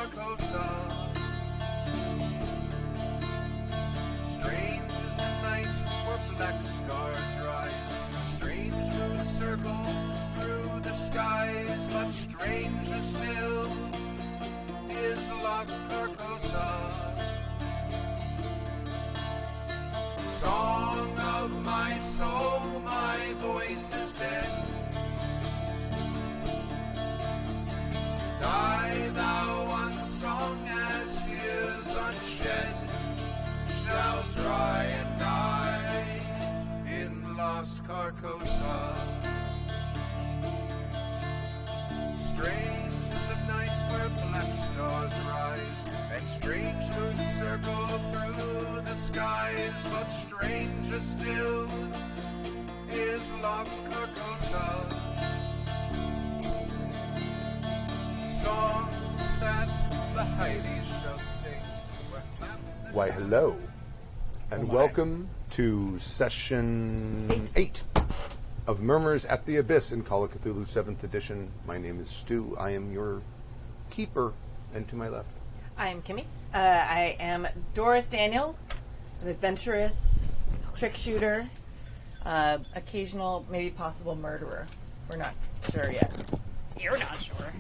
Carcosa. Strange is the night where black stars rise. Strange moons circle through the skies. Much stranger still is lost Carcosa. Song of my soul, my voice is dead. Die thou unsung as tears unshed shall dry and die in lost Carcosa. Strange is the night where black stars rise, and strange moons circle through the skies, but stranger still is lost Carcosa. Song that the Heides shall sing. Why, hello, and welcome to session 8 of Murmurs at the Abyss in Call of Cthulhu 7th edition. My name is Stu. I am your keeper, and to my left. I am Kimi. I am Doris Daniels, an adventurous, trick shooter, occasional, maybe possible murderer. We're not sure yet. You're not sure.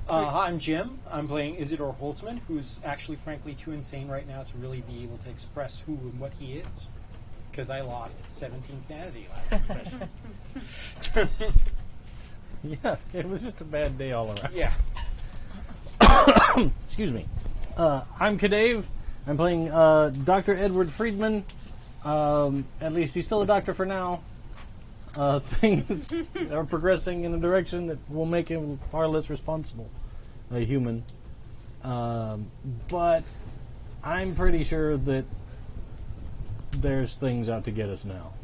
Hi, I'm Jim. I'm playing Isadore Holzman, who's actually, frankly, too insane right now to really be able to express who and what he is. Because I lost 17 sanity last session. Yeah, it was just a bad day all around. Yeah. Excuse me. I'm CADave. I'm playing Dr. Edward Freedman. At least he's still a doctor for now. Things are progressing in a direction that will make him far less responsible, a human. But I'm pretty sure that there's things out to get us now.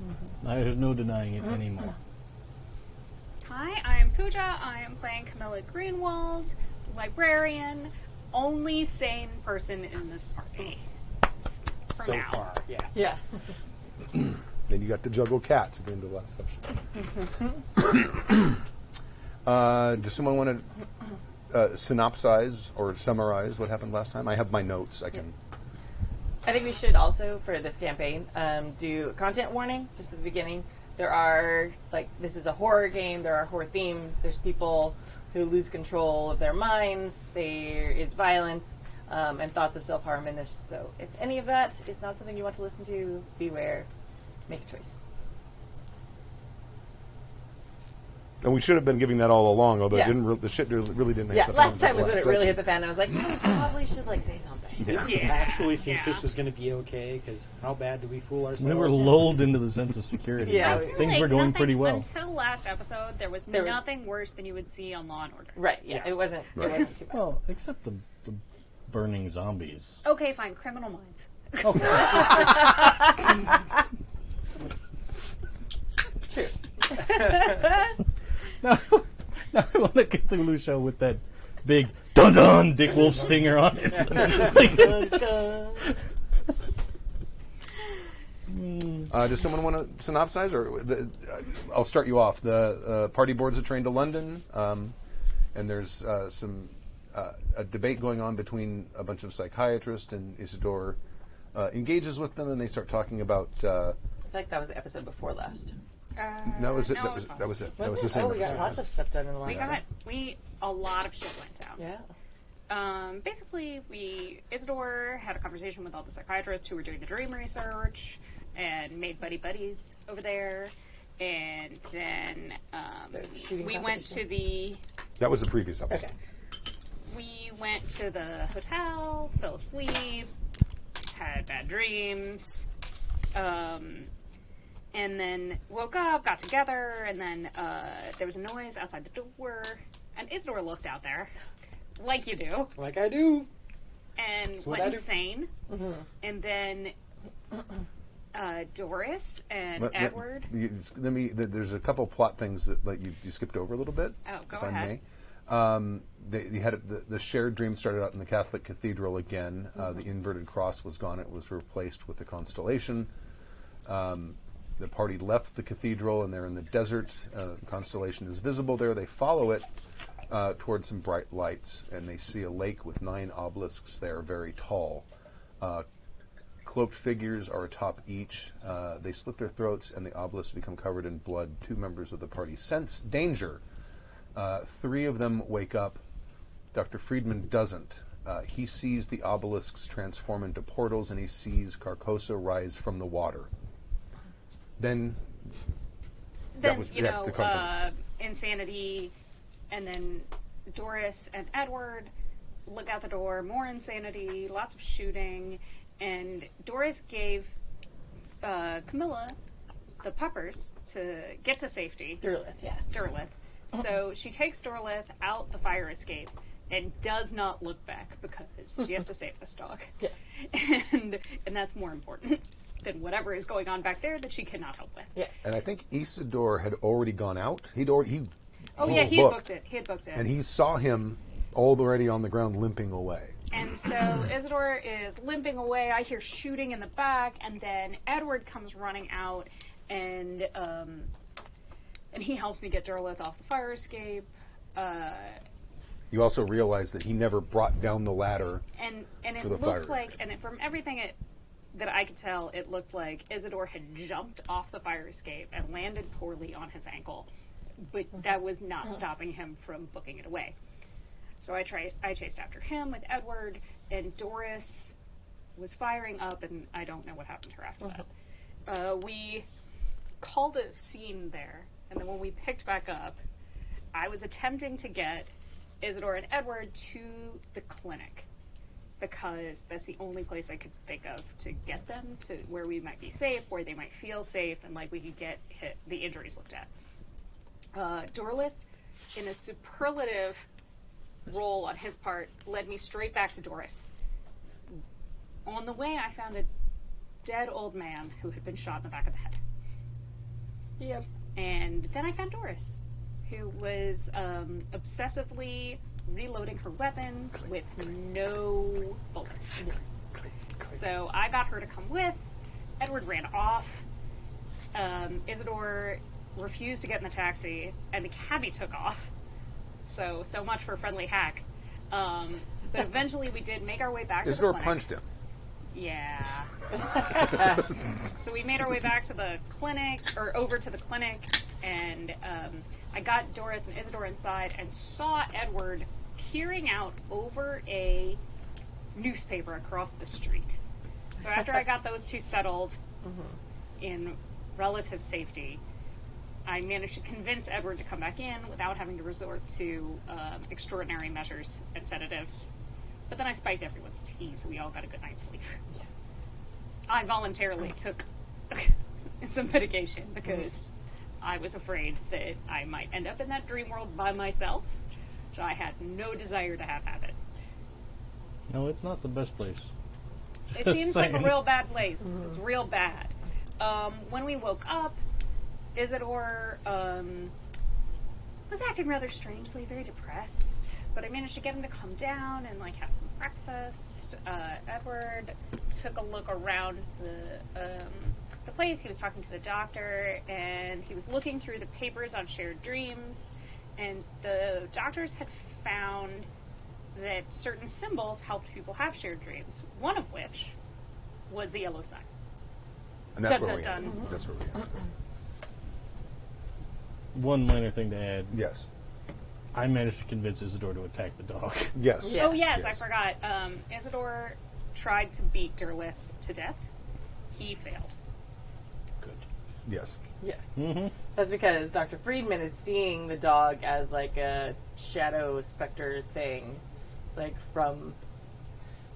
There's no denying it anymore. Hi, I am Pooja. I am playing Camilla Greenwald, Librarian, only sane person in this party. For So now. far, yeah. Yeah. Then you got to juggle cats at the end of the last session. Does someone want to synopsize or summarize what happened last time? I have my notes. I think we should also, for this campaign, do a content warning just at the beginning. There are, this is a horror game. There are horror themes. There's people who lose control of their minds. There is violence and thoughts of self-harm in this. So if any of that is not something you want to listen to, beware. Make a choice. And we should have been giving that all along, although it didn't the shit really didn't hit the fan. Last time was when it really hit the fan. I was like, I probably should say something. I actually think this was going to be okay, because how bad do we fool ourselves? We were lulled into the sense of security. Yeah. Things were going pretty well. Until last episode, there was nothing worse than you would see on Law and Order. Right, yeah. It wasn't too bad. Well, except the burning zombies. Okay, fine. Criminal Minds. Oh, now I want a Cthulhu show with that big dun-dun Dick Wolf stinger on it. Does someone want to synopsize? I'll start you off. The party boards are trained to London, and there's a debate going on between a bunch of psychiatrists, and Isadore engages with them, and they start talking about... I feel like that was the episode before last. That was it. No, That was it. That was the same. Oh, we got lots of stuff done in the last one. A lot of shit went down. Yeah. Basically, Isadore had a conversation with all the psychiatrists who were doing the dream research and made buddies over there. And then we went to the... That was the previous episode. Okay. We went to the hotel, fell asleep, had bad dreams, and then woke up, got together, and then there was a noise outside the door, and Isadore looked out there, like you do. Like I do. And went insane. Mm-hmm. And then Doris and Edward... There's a couple plot things that you skipped over a little bit. Oh, go if ahead. I may. You had the shared dream started out in the Catholic cathedral again. The inverted cross was gone. It was replaced with the constellation. The party left the cathedral, and they're in the desert. The constellation is visible there. They follow it, towards some bright lights, and they see a lake with 9 obelisks there, very tall. Cloaked figures are atop each. They slit their throats, and the obelisks become covered in blood. 2 members of the party sense danger. 3 of them wake up. Dr. Freedman doesn't. He sees the obelisks transform into portals, and he sees Carcosa rise from the water. Then insanity, and then Doris and Edward look out the door, more insanity, lots of shooting, and Doris gave Camilla the puppers to get to safety. Derlith. So she takes Derlith out the fire escape and does not look back because she has to save this dog. Yeah. And that's more important than whatever is going on back there that she cannot help with. Yes. And I think Isadore had already gone out. He had booked it. He had booked it. And he saw him already on the ground limping away. And so Isadore is limping away. I hear shooting in the back, and then Edward comes running out, and he helps me get Derlith off the fire escape. You also realize that he never brought down the ladder. And for it the looks fire like, and from everything that I could tell, it looked like Isadore had jumped off the fire escape and landed poorly on his ankle, but that was not stopping him from booking it away. So I chased after him with Edward, and Doris was firing up, and I don't know what happened to her after that. We called a scene there, and then when we picked back up, I was attempting to get Isadore and Edward to the clinic, because that's the only place I could think of to get them to where we might be safe, where they might feel safe, and like we could get the injuries looked at. Derlith, in a superlative role on his part, led me straight back to Doris. On the way, I found a dead old man who had been shot in the back of the head. Yep. And then I found Doris, who was obsessively reloading her weapon with no bullets. So I got her to come with. Edward ran off. Isadore refused to get in the taxi, and the cabbie took off. So much for a friendly hack. But eventually we did make our way back to the clinic. Isadore punched him. Yeah. So we made our way back to the clinic, or over to the clinic, and I got Doris and Isadore inside and saw Edward peering out over a newspaper across the street. So after I got those two settled in relative safety, I managed to convince Edward to come back in without having to resort to extraordinary measures and sedatives. But then I spiked everyone's tea, so we all got a good night's sleep. Yeah. I voluntarily took some medication because I was afraid that I might end up in that dream world by myself, which I had no desire to have happen. No, it's not the best place. It seems like a real bad place. It's real bad. When we woke up, Isadore was acting rather strangely, very depressed. But I managed to get him to calm down and have some breakfast. Edward took a look around the place. He was talking to the doctor, and he was looking through the papers on shared dreams. And the doctors had found that certain symbols helped people have shared dreams. One of which was the yellow sign. And that's Dun, where dun, we dun. are. That's where we are. One minor thing to add. Yes. I managed to convince Isadore to attack the dog. Yes. Yeah. Oh, yes, Yes. I forgot. Isadore tried to beat Derlith to death. He failed. Good. Yes. Yes. Mm-hmm. That's because Dr. Freedman is seeing the dog as a shadow specter thing. It's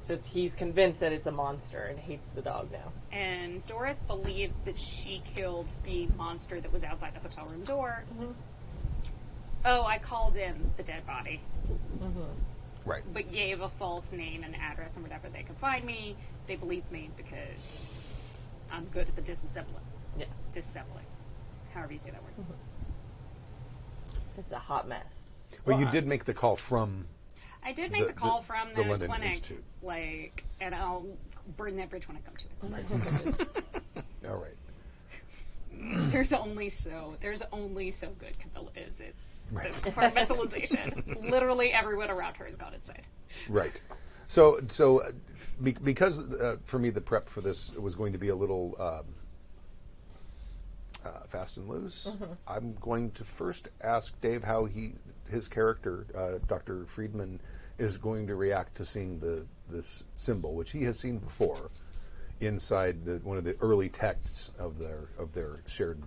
so he's convinced that it's a monster and hates the dog now. And Doris believes that she killed the monster that was outside the hotel room door. Oh, I called in the dead body, Right. but gave a false name and address and whatever they could find me. They believed me because I'm good at the disassembling. Yeah. Disassembling. However you say that word. It's a hot mess. Well, you did make the call from. I did make the call from the the London clinic, Institute. And I'll burn that bridge when I come to it. All right. There's only so good Camilla is at this compartmentalization. Literally everyone around her has gone insane. Right. So because for me the prep for this was going to be a little fast and loose, I'm going to first ask Dave how his character, Dr. Freedman, is going to react to seeing this symbol, which he has seen before, inside one of the early texts of their shared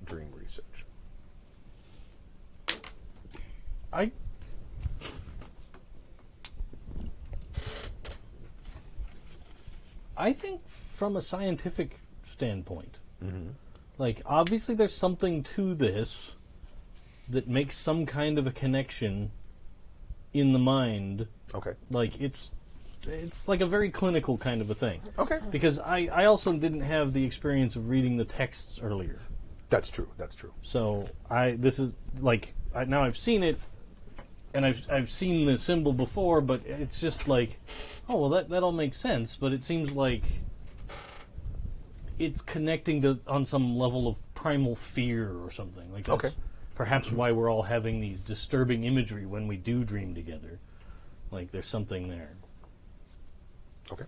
dream research. I think from a scientific standpoint, like obviously there's something to this that makes some kind of a connection in the mind. Okay. Like it's like a very clinical kind of a thing. Okay. Because I also didn't have the experience of reading the texts earlier. That's true. So now I've seen it, and I've seen the symbol before, but it's just like, oh well, that all makes sense. But it seems like it's connecting to on some level of primal fear or something. Like that's perhaps why we're all having these disturbing imagery when we do dream together. Like there's something there. Okay.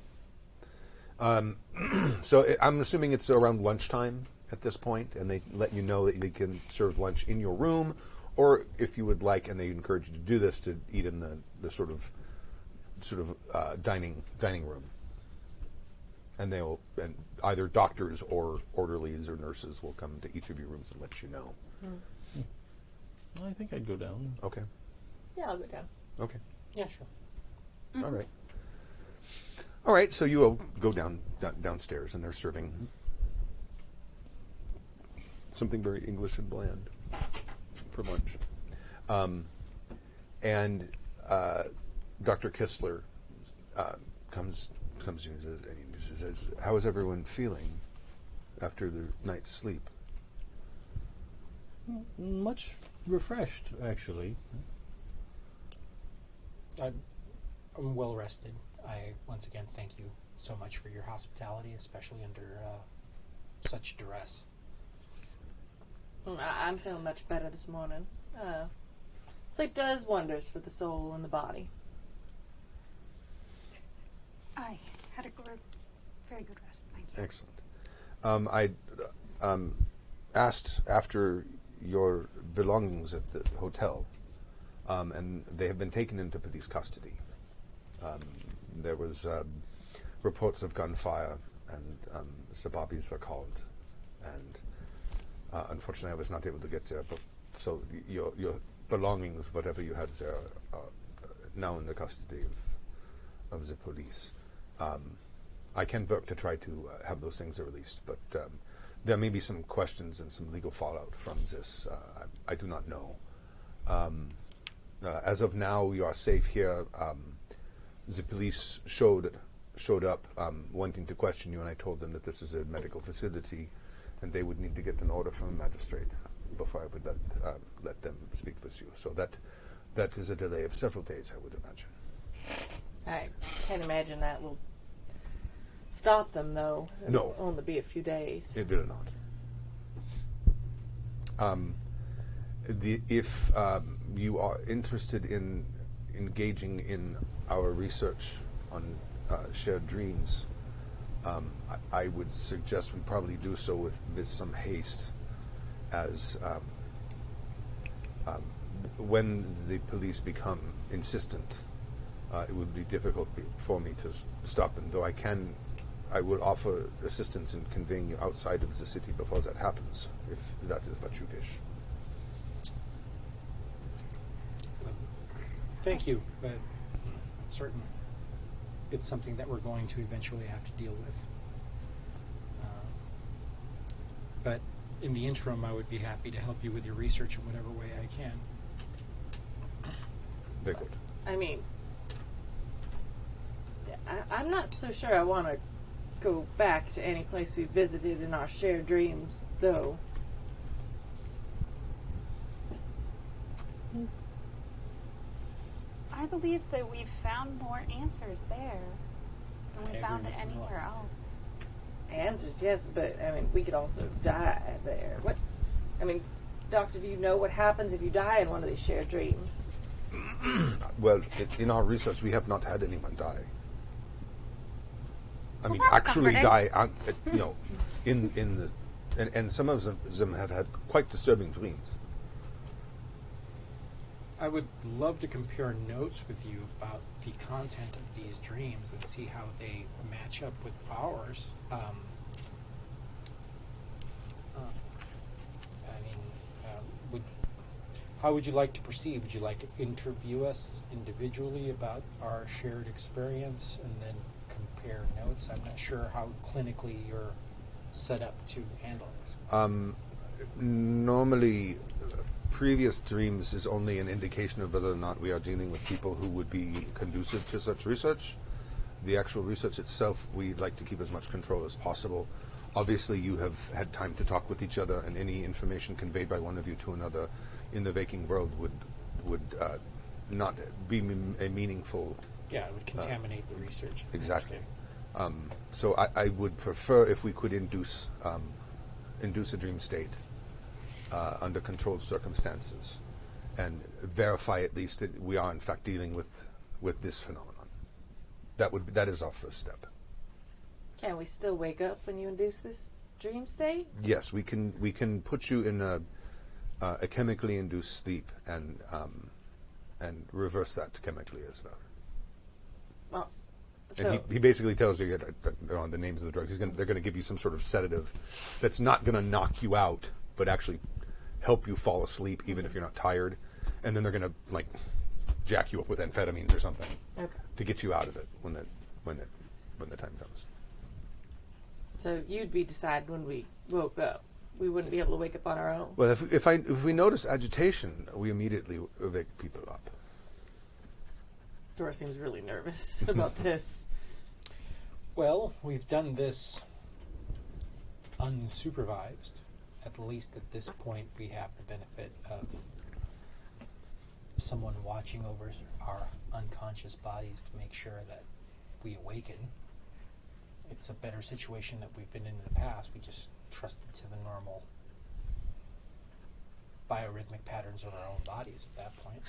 So I'm assuming it's around lunchtime at this point, and they let you know that they can serve lunch in your room, or if you would like, and they encourage you to do this, to eat in the sort of dining room. And and either doctors or orderlies or nurses will come to each of your rooms and let you know. Well, I think I'd go down. Okay. Yeah, I'll go down. Okay. Yeah, sure. Mm-hmm. All right. So you go downstairs, and they're serving something very English and bland for lunch. And Dr. Kistler comes to you and says, "How is everyone feeling after the night's sleep?" Much refreshed, actually. I'm well rested. I once again thank you so much for your hospitality, especially under such duress. I'm feeling much better this morning. Sleep does wonders for the soul and the body. I had a very good rest, thank you. Excellent. I asked after your belongings at the hotel, and they have been taken into police custody. There was reports of gunfire, and Sababis were called, and unfortunately I was not able to get there, but so your belongings, whatever you had there, are now in the custody of the police. I can work to try to have those things released, but there may be some questions and some legal fallout from this. I do not know. As of now, you are safe here. The police showed up wanting to question you, and I told them that this is a medical facility, and they would need to get an order from a magistrate before I would let them speak with you. So that is a delay of several days, I would imagine. I can't imagine that will stop them, though. No. It'll only be a few days. It will not. If you are interested in engaging in our research on shared dreams, I would suggest we probably do so with some haste, as when the police become insistent, it would be difficult for me to stop them, though I will offer assistance in conveying you outside of the city before that happens, if that is what you wish. Thank you, but I'm certain it's something that we're going to eventually have to deal with. But in the interim, I would be happy to help you with your research in whatever way I can. Very good. I mean, I'm not so sure I want to go back to any place we visited in our shared dreams, though. I believe that we've found more answers there than we I found agree with you. anywhere else. Answers, yes, but I mean, we could also die there. What? I mean, Doctor, do you know what happens if you die in one of these shared dreams? Well, in our research, we have not had anyone die. I mean, that's actually comforting. die. In the and some of them have had quite disturbing dreams. I would love to compare notes with you about the content of these dreams and see how they match up with ours. How would you like to proceed? Would you like to interview us individually about our shared experience and then compare notes? I'm not sure how clinically you're set up to handle this. Normally, previous dreams is only an indication of whether or not we are dealing with people who would be conducive to such research. The actual research itself, we like to keep as much control as possible. Obviously, you have had time to talk with each other, and any information conveyed by one of you to another in the waking world would not be a meaningful. Yeah, it would contaminate the research. Exactly. So I would prefer if we could induce a dream state under controlled circumstances, and verify at least that we are in fact dealing with this phenomenon. That is our first step. Can we still wake up when you induce this dream state? Yes, we can put you in a chemically induced sleep and reverse that chemically as well. Well, And he basically tells you the names of the drugs. They're going to give you some sort of sedative that's not going to knock you out, but actually help you fall asleep even if you're not tired. And then they're going to jack you up with amphetamines or something to get you out of it when the time comes. So you'd be decided when we woke up. We wouldn't be able to wake up on our own. Well, if we notice agitation, we immediately wake people up. Doris seems really nervous about this. Well, we've done this unsupervised. At least at this point, we have the benefit of someone watching over our unconscious bodies to make sure that we awaken. It's a better situation that we've been in the past. We just trusted to the normal biorhythmic patterns of our own bodies at that point.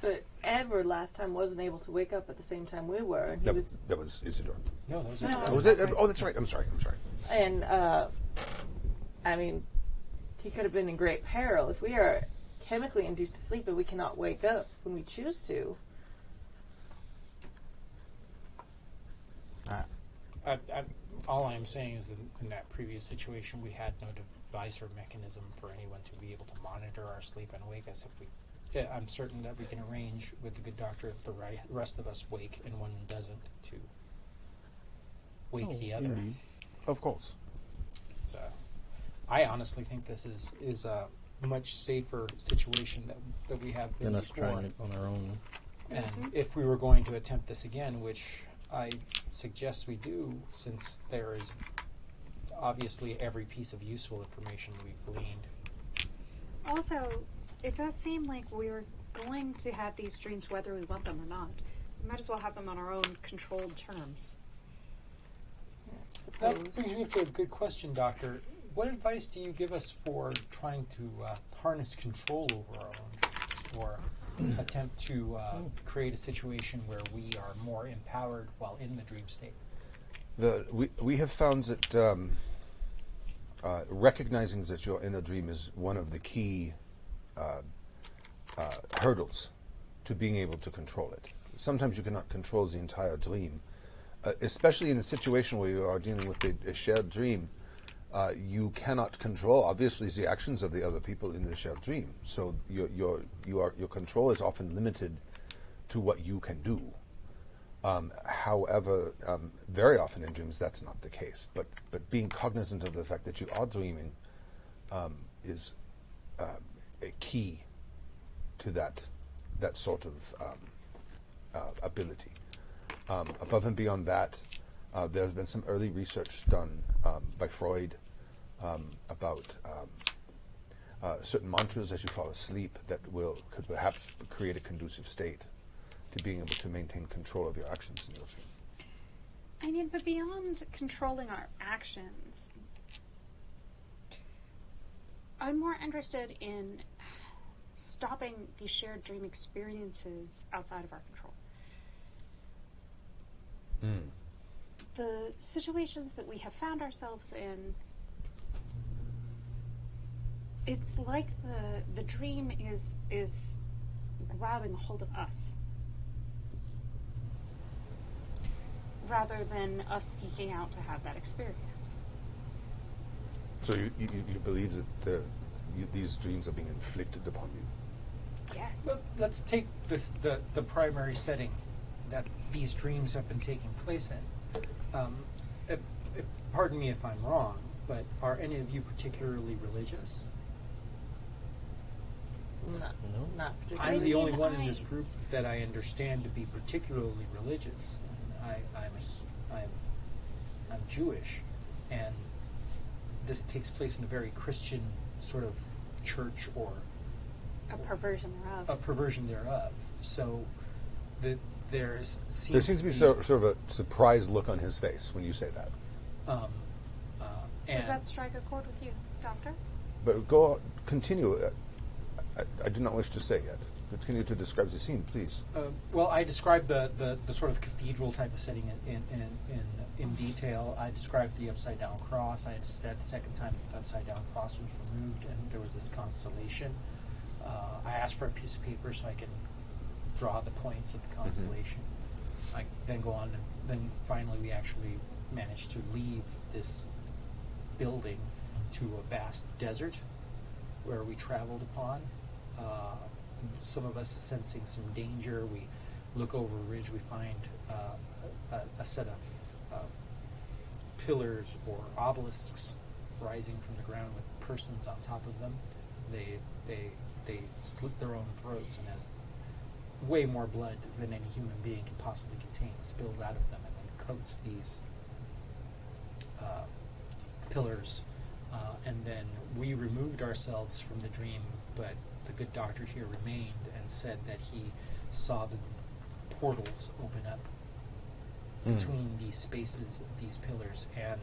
But Edward last time wasn't able to wake up at the same time we were. And that was Isadore. No, that was No. Oh, was it? Oh, that's right. I'm sorry. And, I mean, he could have been in great peril. If we are chemically induced to sleep and we cannot wake up when we choose to. All I'm saying is that in that previous situation, we had no device or mechanism for anyone to be able to monitor our sleep and wake us. I'm certain that we can arrange with the good doctor if the rest of us wake and one doesn't to wake the other. Indeed. Of course. So, I honestly think this is a much safer situation that we have been Than us before. trying it on our own. And if we were going to attempt this again, which I suggest we do, since there is obviously every piece of useful information we've gleaned. Also, it does seem like we're going to have these dreams whether we want them or not. We might as well have them on our own controlled terms. I suppose. That brings me to a good question, Doctor. What advice do you give us for trying to harness control over our own dreams, or attempt to create a situation where we are more empowered while in the dream state? We have found that recognizing that you're in a dream is one of the key hurdles to being able to control it. Sometimes you cannot control the entire dream, especially in a situation where you are dealing with a shared dream. You cannot control, obviously, the actions of the other people in the shared dream. So your control is often limited to what you can do. However, very often in dreams that's not the case. But being cognizant of the fact that you are dreaming is a key to that sort of ability. Above and beyond that, there's been some early research done by Freud about certain mantras as you fall asleep that could perhaps create a conducive state to being able to maintain control of your actions in your dream. I mean, but beyond controlling our actions, I'm more interested in stopping these shared dream experiences outside of our control. The situations that we have found ourselves in, it's like the dream is grabbing a hold of us, rather than us seeking out to have that experience. So you believe that these dreams are being inflicted upon you? Yes. Let's take the primary setting that these dreams have been taking place in. Pardon me if I'm wrong, but are any of you particularly religious? Not particularly. I'm the only one in this group that I understand to be particularly religious. I'm Jewish, and this takes place in a very Christian sort of church, or A perversion thereof. a perversion thereof. So there Seems to be sort of a surprised look on his face when you say that. Does that strike a chord with you, Doctor? But continue. I do not wish to say yet. Continue to describe the scene, please. Well, I described the sort of cathedral type of setting in detail. I described the upside down cross. I said the second time that the upside down cross was removed, and there was this constellation. I asked for a piece of paper so I can draw the points of the constellation. I then go on, and then finally we actually managed to leave this building to a vast desert where we traveled upon. Some of us sensing some danger. We look over a ridge. We find a set of pillars or obelisks rising from the ground with persons on top of them. They slit their own throats, and as way more blood than any human being can possibly contain spills out of them, and then coats these pillars. And then we removed ourselves from the dream, but the good doctor here remained and said that he saw the portals open up between these spaces, these pillars, and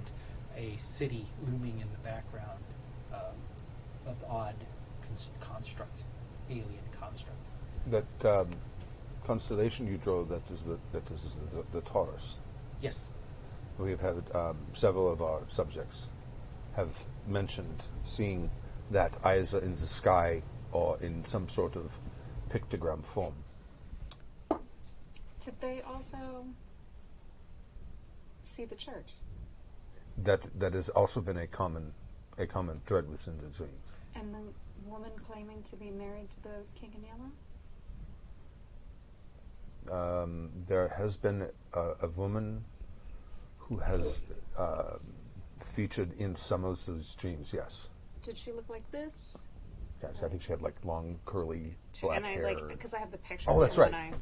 a city looming in the background of odd construct, alien construct. That constellation you drew, that is the Taurus. Yes. We have had several of our subjects have mentioned seeing that either in the sky or in some sort of pictogram form. Did they also see the church? That has also been a common thread within the dreams. And the woman claiming to be married to the King in Yellow? There has been a woman who has featured in some of those dreams, yes. Did she look like this? Yes, I think she had like long, curly black and I hair. because I have the picture. Oh, that's when right.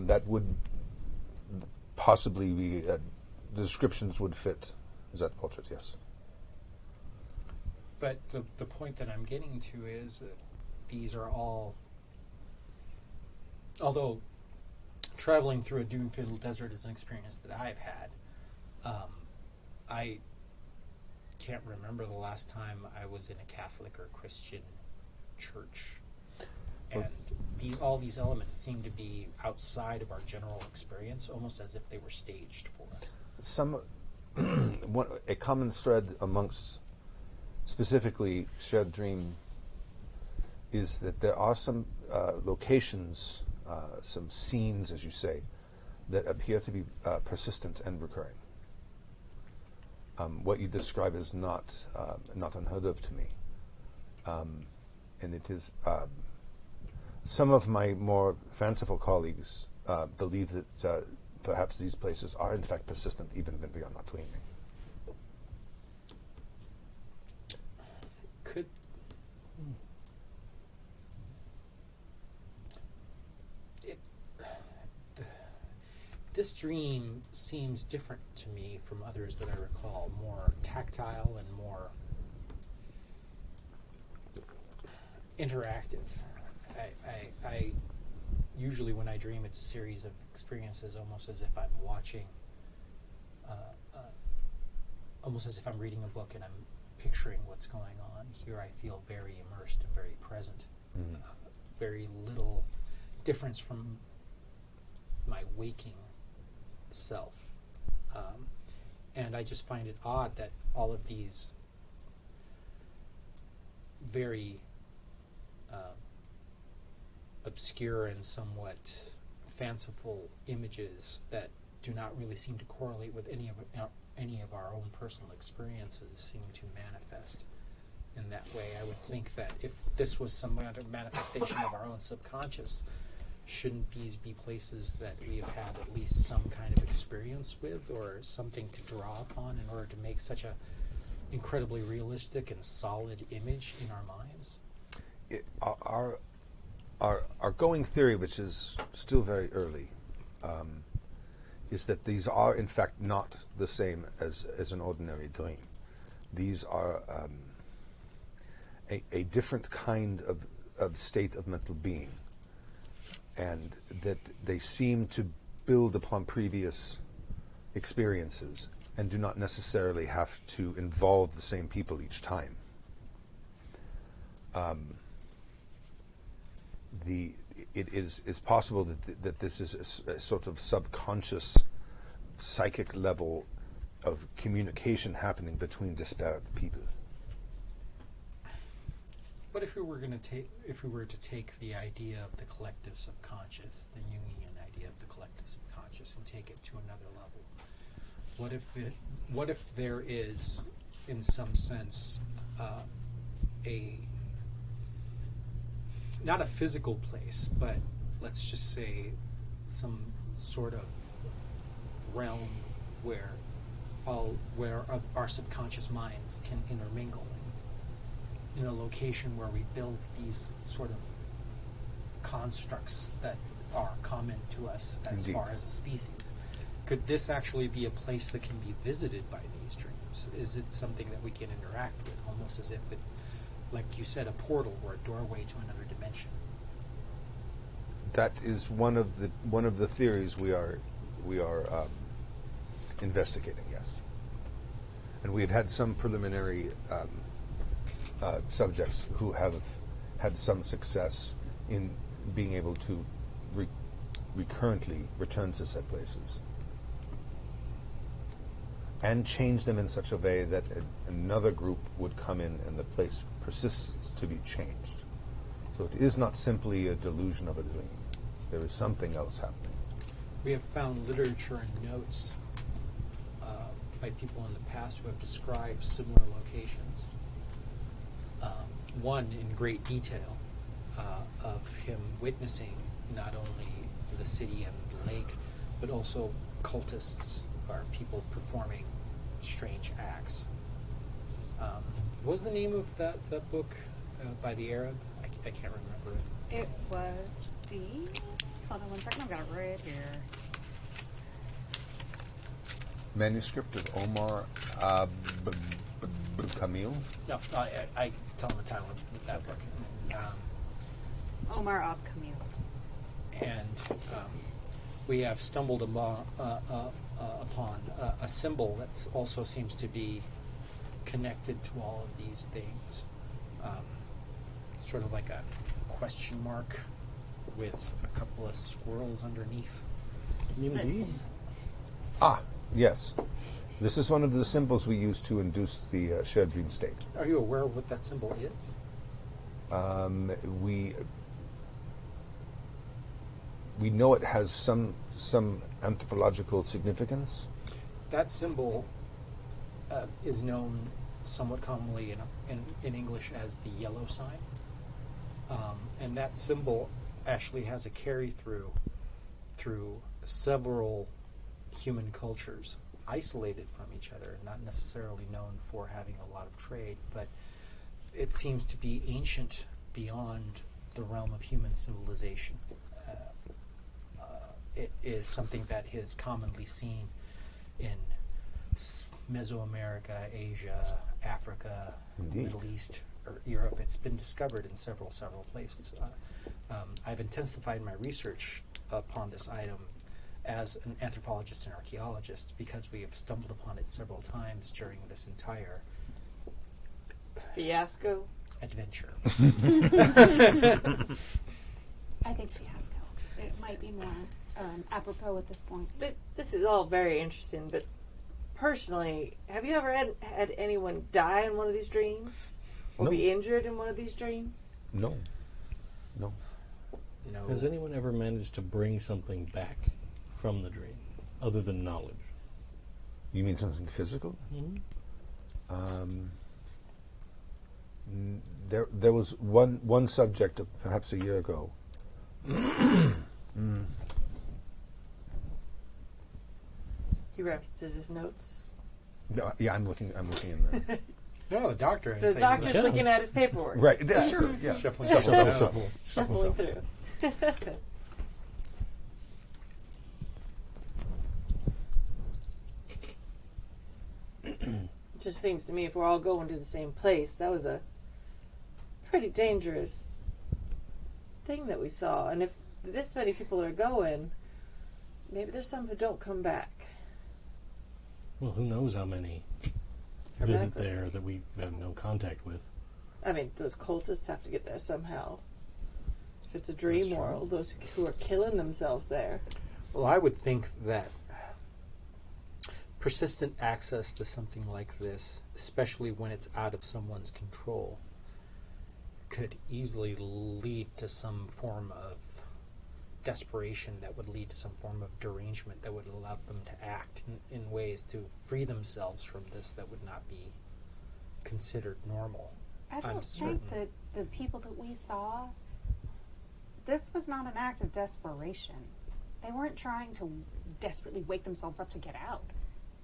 That would possibly be, the descriptions would fit that portrait, yes. But the point that I'm getting to is that these are all, although traveling through a dune-filled desert is an experience that I've had, I can't remember the last time I was in a Catholic or Christian church. And all these elements seem to be outside of our general experience, almost as if they were staged for us. A common thread amongst specifically shared dream is that there are some locations, some scenes, as you say, that appear to be persistent and recurring. What you describe is not unheard of to me, and it is. Some of my more fanciful colleagues believe that perhaps these places are in fact persistent even when we are not dreaming. This dream seems different to me from others that I recall, more tactile and more interactive. I usually, when I dream, it's a series of experiences, almost as if I'm watching, almost as if I'm reading a book and I'm picturing what's going on. Here I feel very immersed and very present. Very little difference from my waking self. And I just find it odd that all of these very obscure and somewhat fanciful images that do not really seem to correlate with any of our own personal experiences seem to manifest in that way. I would think that if this was some kind of manifestation of our own subconscious, shouldn't these be places that we have had at least some kind of experience with, or something to draw upon in order to make such a incredibly realistic and solid image in our minds? Our going theory, which is still very early, is that these are in fact not the same as an ordinary dream. These are a different kind of state of mental being, and that they seem to build upon previous experiences and do not necessarily have to involve the same people each time. It is possible that this is a sort of subconscious psychic level of communication happening between disparate people. What if we were to take the idea of the collective subconscious, the Jungian idea of the collective subconscious, and take it to another level? What if there is, in some sense, not a physical place, but let's just say some sort of realm where our subconscious minds can intermingle in a location where we build these sort of constructs that are common to us as far as a species. Could this actually be a place that can be visited by these dreams? Is it something that we can interact with, almost as if it, like you said, a portal or a doorway to another dimension? That is one of the theories we are investigating. Yes, and we've had some preliminary subjects who have had some success in being able to recurrently return to said places and change them in such a way that another group would come in and the place persists to be changed. So it is not simply a delusion of a dream. There is something else happening. We have found literature and notes by people in the past who have described similar locations. One in great detail of him witnessing not only the city and the lake, but also cultists or people performing strange acts. What was the name of that book by the Arab? I can't remember it. It was the... Hold on one second, I've got it right here. Manuscript of Omar Camille. No, I tell him the title of that book. Omar Ab Camille. And we have stumbled upon a symbol that also seems to be connected to all of these things. Sort of like a question mark with a couple of squirrels underneath. Indeed. Ah, yes. This is one of the symbols we use to induce the shared dream state. Are you aware of what that symbol is? We know it has some anthropological significance. That symbol is known somewhat commonly in English as the yellow sign. And that symbol actually has a carry-through through several human cultures, isolated from each other, not necessarily known for having a lot of trade, but it seems to be ancient beyond the realm of human civilization. It is something that is commonly seen in Mesoamerica, Asia, Africa, Indeed. Middle East, or Europe. It's been discovered in several places. I've intensified my research upon this item as an anthropologist and archaeologist because we have stumbled upon it several times during this entire Fiasco? Adventure. I think fiasco. It might be more apropos at this point. This is all very interesting, but personally, have you ever had anyone die in one of these dreams? Or No. be injured in one of these dreams? No. No. No. Has anyone ever managed to bring something back from the dream, other than knowledge? You mean something physical? Mm-hmm. There was one subject perhaps a year ago. He references his notes. No, yeah, I'm looking in there. No, the doctor. The doctor's looking at his paperwork. Right. Yeah, sure. Yeah. Shuffling, Shuffling through. It just seems to me if we're all going to the same place, that was a pretty dangerous thing that we saw. And if this many people are going, maybe there's some who don't come back. Well, who knows how many visit Exactly. there that we have no contact with. I mean, those cultists have to get there somehow. If it's a dream true. world, those who are killing themselves there. Well, I would think that persistent access to something like this, especially when it's out of someone's control, could easily lead to some form of desperation that would lead to some form of derangement that would allow them to act in ways to free themselves from this that would not be considered normal. I I'm don't certain. think that the people that we saw, this was not an act of desperation. They weren't trying to desperately wake themselves up to get out.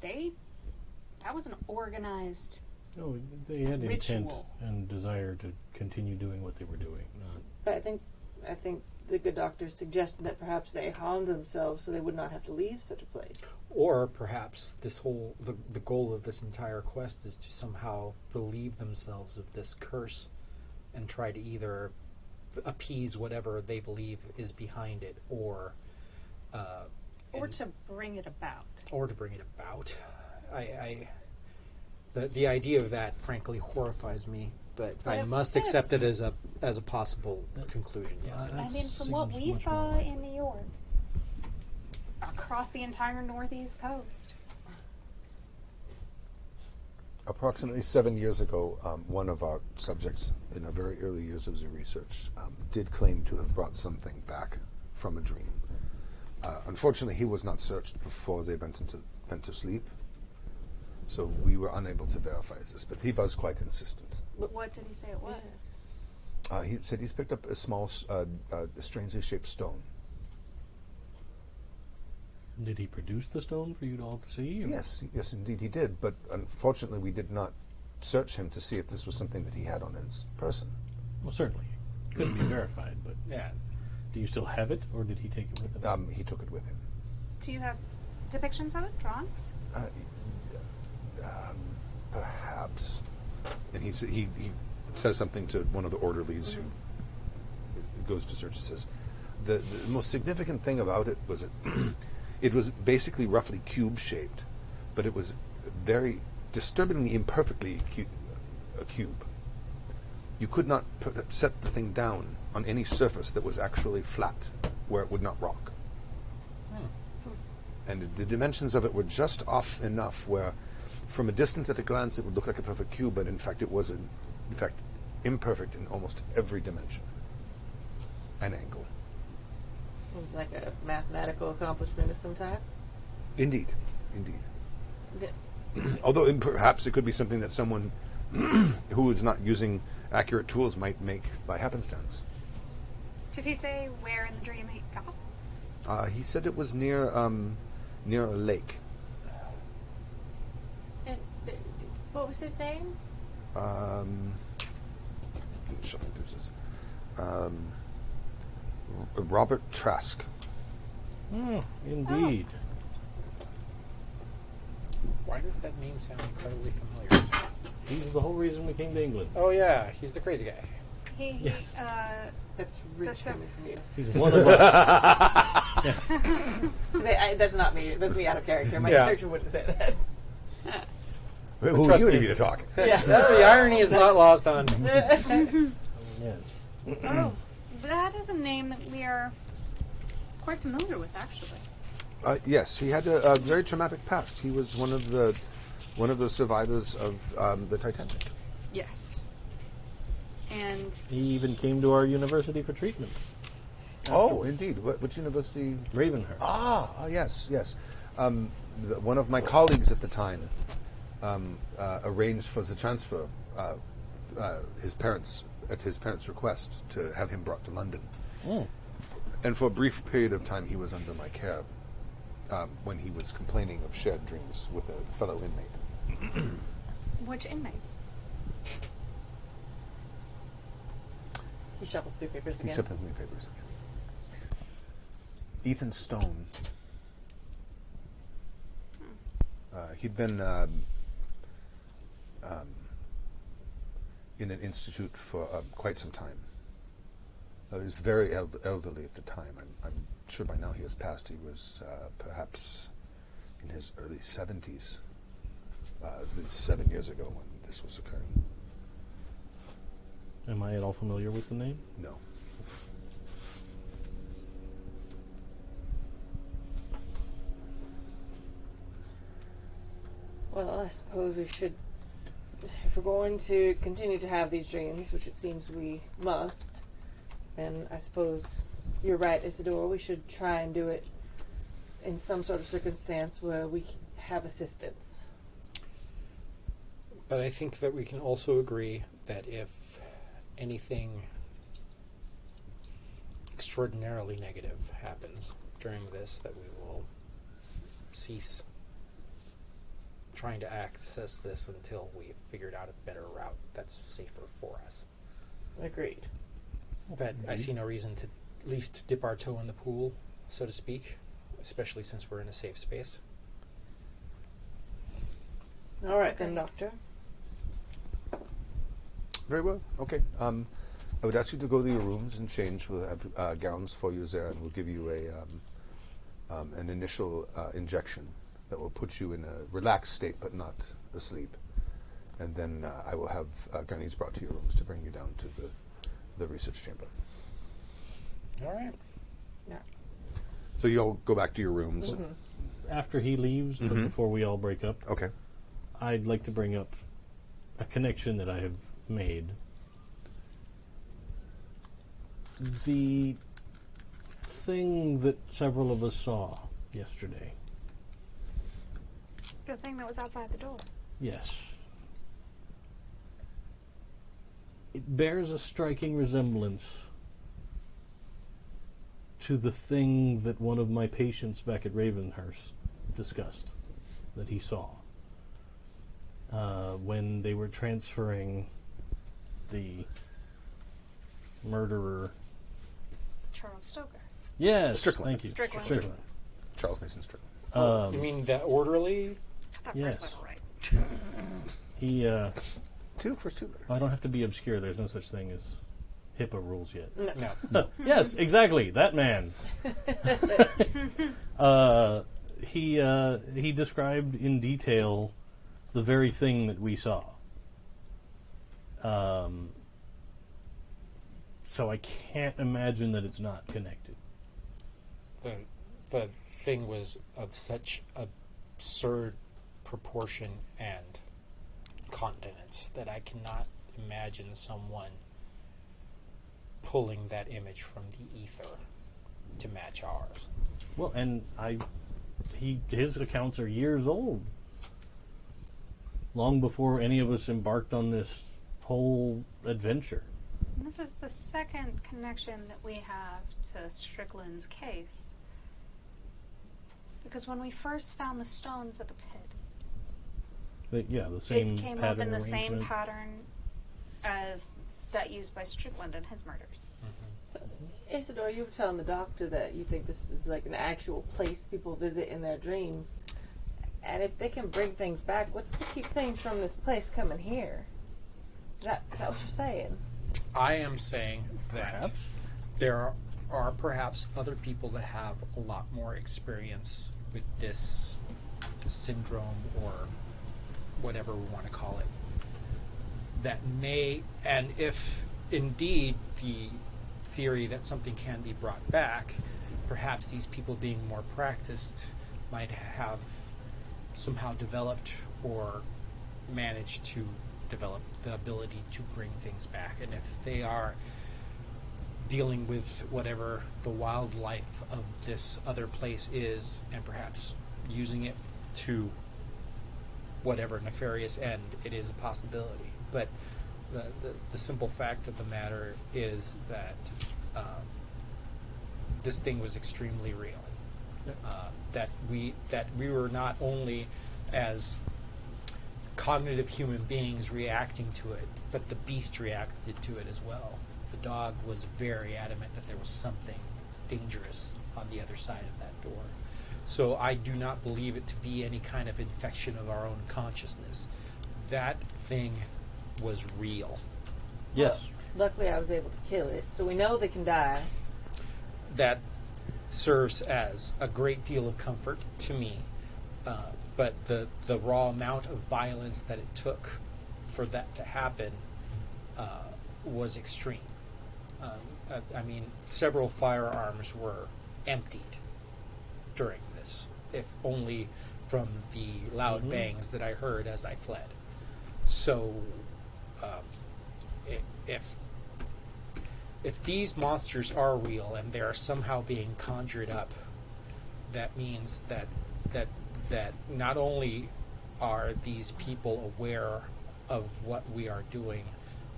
That was an organized. No, they had intent Ritual. and desire to continue doing what they were doing. Not But I think the good doctor suggested that perhaps they harmed themselves so they would not have to leave such a place. Or perhaps the goal of this entire quest is to somehow relieve themselves of this curse and try to either appease whatever they believe is behind it, or To bring it about. or to bring it about. The idea of that, frankly, horrifies me. But I Well, must yes. accept it as a possible conclusion. Yes. I mean, from what we much saw more like in New York, across the entire northeast coast, Approximately 7 years ago, one of our subjects in our very early years of the research did claim to have brought something back from a dream. Unfortunately, he was not searched before they went to sleep, so we were unable to verify this, but he was quite insistent. what did he say it was? He said he's picked up a small, strangely shaped stone. Did he produce the stone for you all to see? Or? Yes, indeed he did, but unfortunately we did not search him to see if this was something that he had on his person. Well, certainly. Couldn't be verified, but Yeah. do you still have it, or did he take it with him? He took it with him. Do you have depictions of it, drawings? Perhaps. And he says something to one of the orderlies who goes to search. He says, the most significant thing about it was it was basically roughly cube-shaped, but it was very disturbingly imperfectly a cube. You could not set the thing down on any surface that was actually flat, where it would not rock. And the dimensions of it were just off enough where, from a distance at a glance, it would look like a perfect cube, but in fact it was, imperfect in almost every dimension and angle. Seems like a mathematical accomplishment of some type. Indeed. D- Although perhaps it could be something that someone who is not using accurate tools might make by happenstance. Did he say where in the dream he got? He said it was near a lake. And what was his name? Robert Trask. Oh, indeed. Why does that name sound incredibly familiar? He's the whole reason we came to England. Oh yeah, he's the crazy guy. Yes. That's rich That's so- coming from you. He's one of us. That's not me. That's me out of character. My Yeah. character wouldn't say that. Who are trust you to me. be to talk? Yeah. The irony is not lost on me. Yes. Oh, that is a name that we are quite familiar with, actually. Yes, he had a very traumatic past. He was one of the survivors of the Titanic. Yes. And He even came to our university for treatment. Oh, indeed. Which university? Ravenhearse. Yes. One of my colleagues at the time arranged for the transfer. His parents, at his parents' request, to have him brought to London. Oh. And for a brief period of time, he was under my care when he was complaining of shared dreams with a fellow inmate. which inmate? He shuffles through papers He again. shuffled through papers. Ethan Stone. He'd been in an institute for quite some time. He was very elderly at the time. I'm sure by now he has passed. He was perhaps in his early 70s, 7 years ago when this was occurring. Am I at all familiar with the name? No. Well, I suppose we should, if we're going to continue to have these dreams, which it seems we must, then I suppose you're right, Isadore. We should try and do it in some sort of circumstance where we have assistance. But I think that we can also agree that if anything extraordinarily negative happens during this, that we will cease trying to access this until we've figured out a better route that's safer for us. Agreed. But I see no reason to at least dip our toe in the pool, so to speak, especially since we're in a safe space. All right then, Doctor. Very well. Okay. I would ask you to go to your rooms and change. We'll have gowns for you there, and we'll give you an initial injection that will put you in a relaxed state, but not asleep. And then I will have gurneys brought to your rooms to bring you down to the research chamber. All right. Yeah. So you'll go back to your rooms. Mm-hmm. After he leaves, but before we all break up, Okay. I'd like to bring up a connection that I have made. The thing that several of us saw yesterday. The thing that was outside the door. Yes. It bears a striking resemblance to the thing that one of my patients back at Ravenhearse discussed, that he saw. When they were transferring the murderer. Charles Stoker. Yes, Strickland. thank you. Strickland. Charles Mason Strickland. You mean the orderly? That Yes. first letter, right? He, First two letters. I don't have to be obscure. There's no such thing as HIPAA rules yet. No. Yes, exactly. That man. He described in detail the very thing that we saw. So I can't imagine that it's not connected. The thing was of such absurd proportion and continence that I cannot imagine someone pulling that image from the ether to match ours. Well, and his accounts are years old. Long before any of us embarked on this whole adventure. And this is the second connection that we have to Strickland's case. Because when we first found the stones at the pit, The same it came pattern up in the same arrangement. pattern as that used by Strickland in his murders. So, Isadore, you were telling the doctor that you think this is like an actual place people visit in their dreams. And if they can bring things back, what's to keep things from this place coming here? Is that what you're saying? I am saying that Perhaps. there are perhaps other people that have a lot more experience with this syndrome or whatever we want to call it, that may, and if indeed the theory that something can be brought back, perhaps these people being more practiced might have somehow developed or managed to develop the ability to bring things back. And if they are dealing with whatever the wildlife of this other place is, and perhaps using it to whatever nefarious end, it is a possibility. But the simple fact of the matter is that this thing was extremely real. That we were not only as cognitive human beings reacting to it, but the beast reacted to it as well. The dog was very adamant that there was something dangerous on the other side of that door. So I do not believe it to be any kind of infection of our own consciousness. That thing was real. Yes. Well, luckily, I was able to kill it, so we know they can die. That serves as a great deal of comfort to me. But the raw amount of violence that it took for that to happen was extreme. I mean, several firearms were emptied during this, if only from the loud bangs that I heard as I fled. So, if these monsters are real and they are somehow being conjured up, that means that not only are these people aware of what we are doing,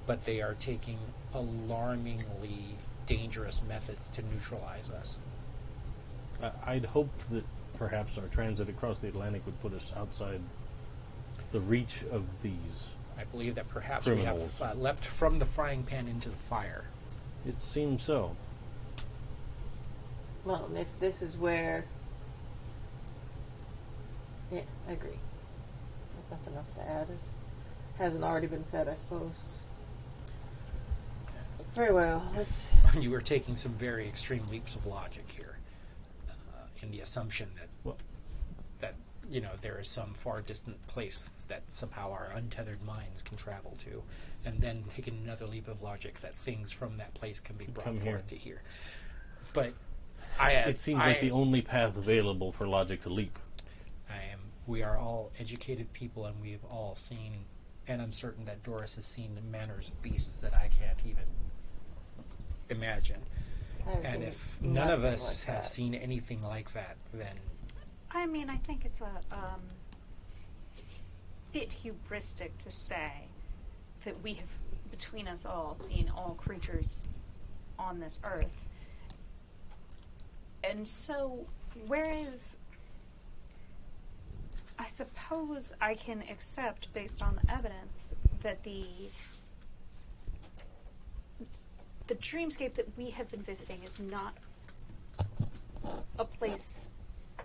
but they are taking alarmingly dangerous methods to neutralize us. I'd hoped that perhaps our transit across the Atlantic would put us outside the reach of these. I believe that perhaps criminals. we have leapt from the frying pan into the fire. It seems so. Well, and if this is where... Yes, I agree. Nothing else to add. It hasn't already been said, I suppose. Very well. Let's... You were taking some very extreme leaps of logic here, in the assumption that there is some far distant place that somehow our untethered minds can travel to, and then taking another leap of logic that things from that place can be brought forth to here. But it seems like the only path available for logic to leap. We are all educated people, and we have all seen, and I'm certain that Doris has seen manners of beasts that I can't even imagine. And if none of us have seen anything like that, then... I mean, I think it's a bit hubristic to say that we have, between us all, seen all creatures on this earth. And so, whereas I suppose I can accept, based on the evidence, that the dreamscape that we have been visiting is not a place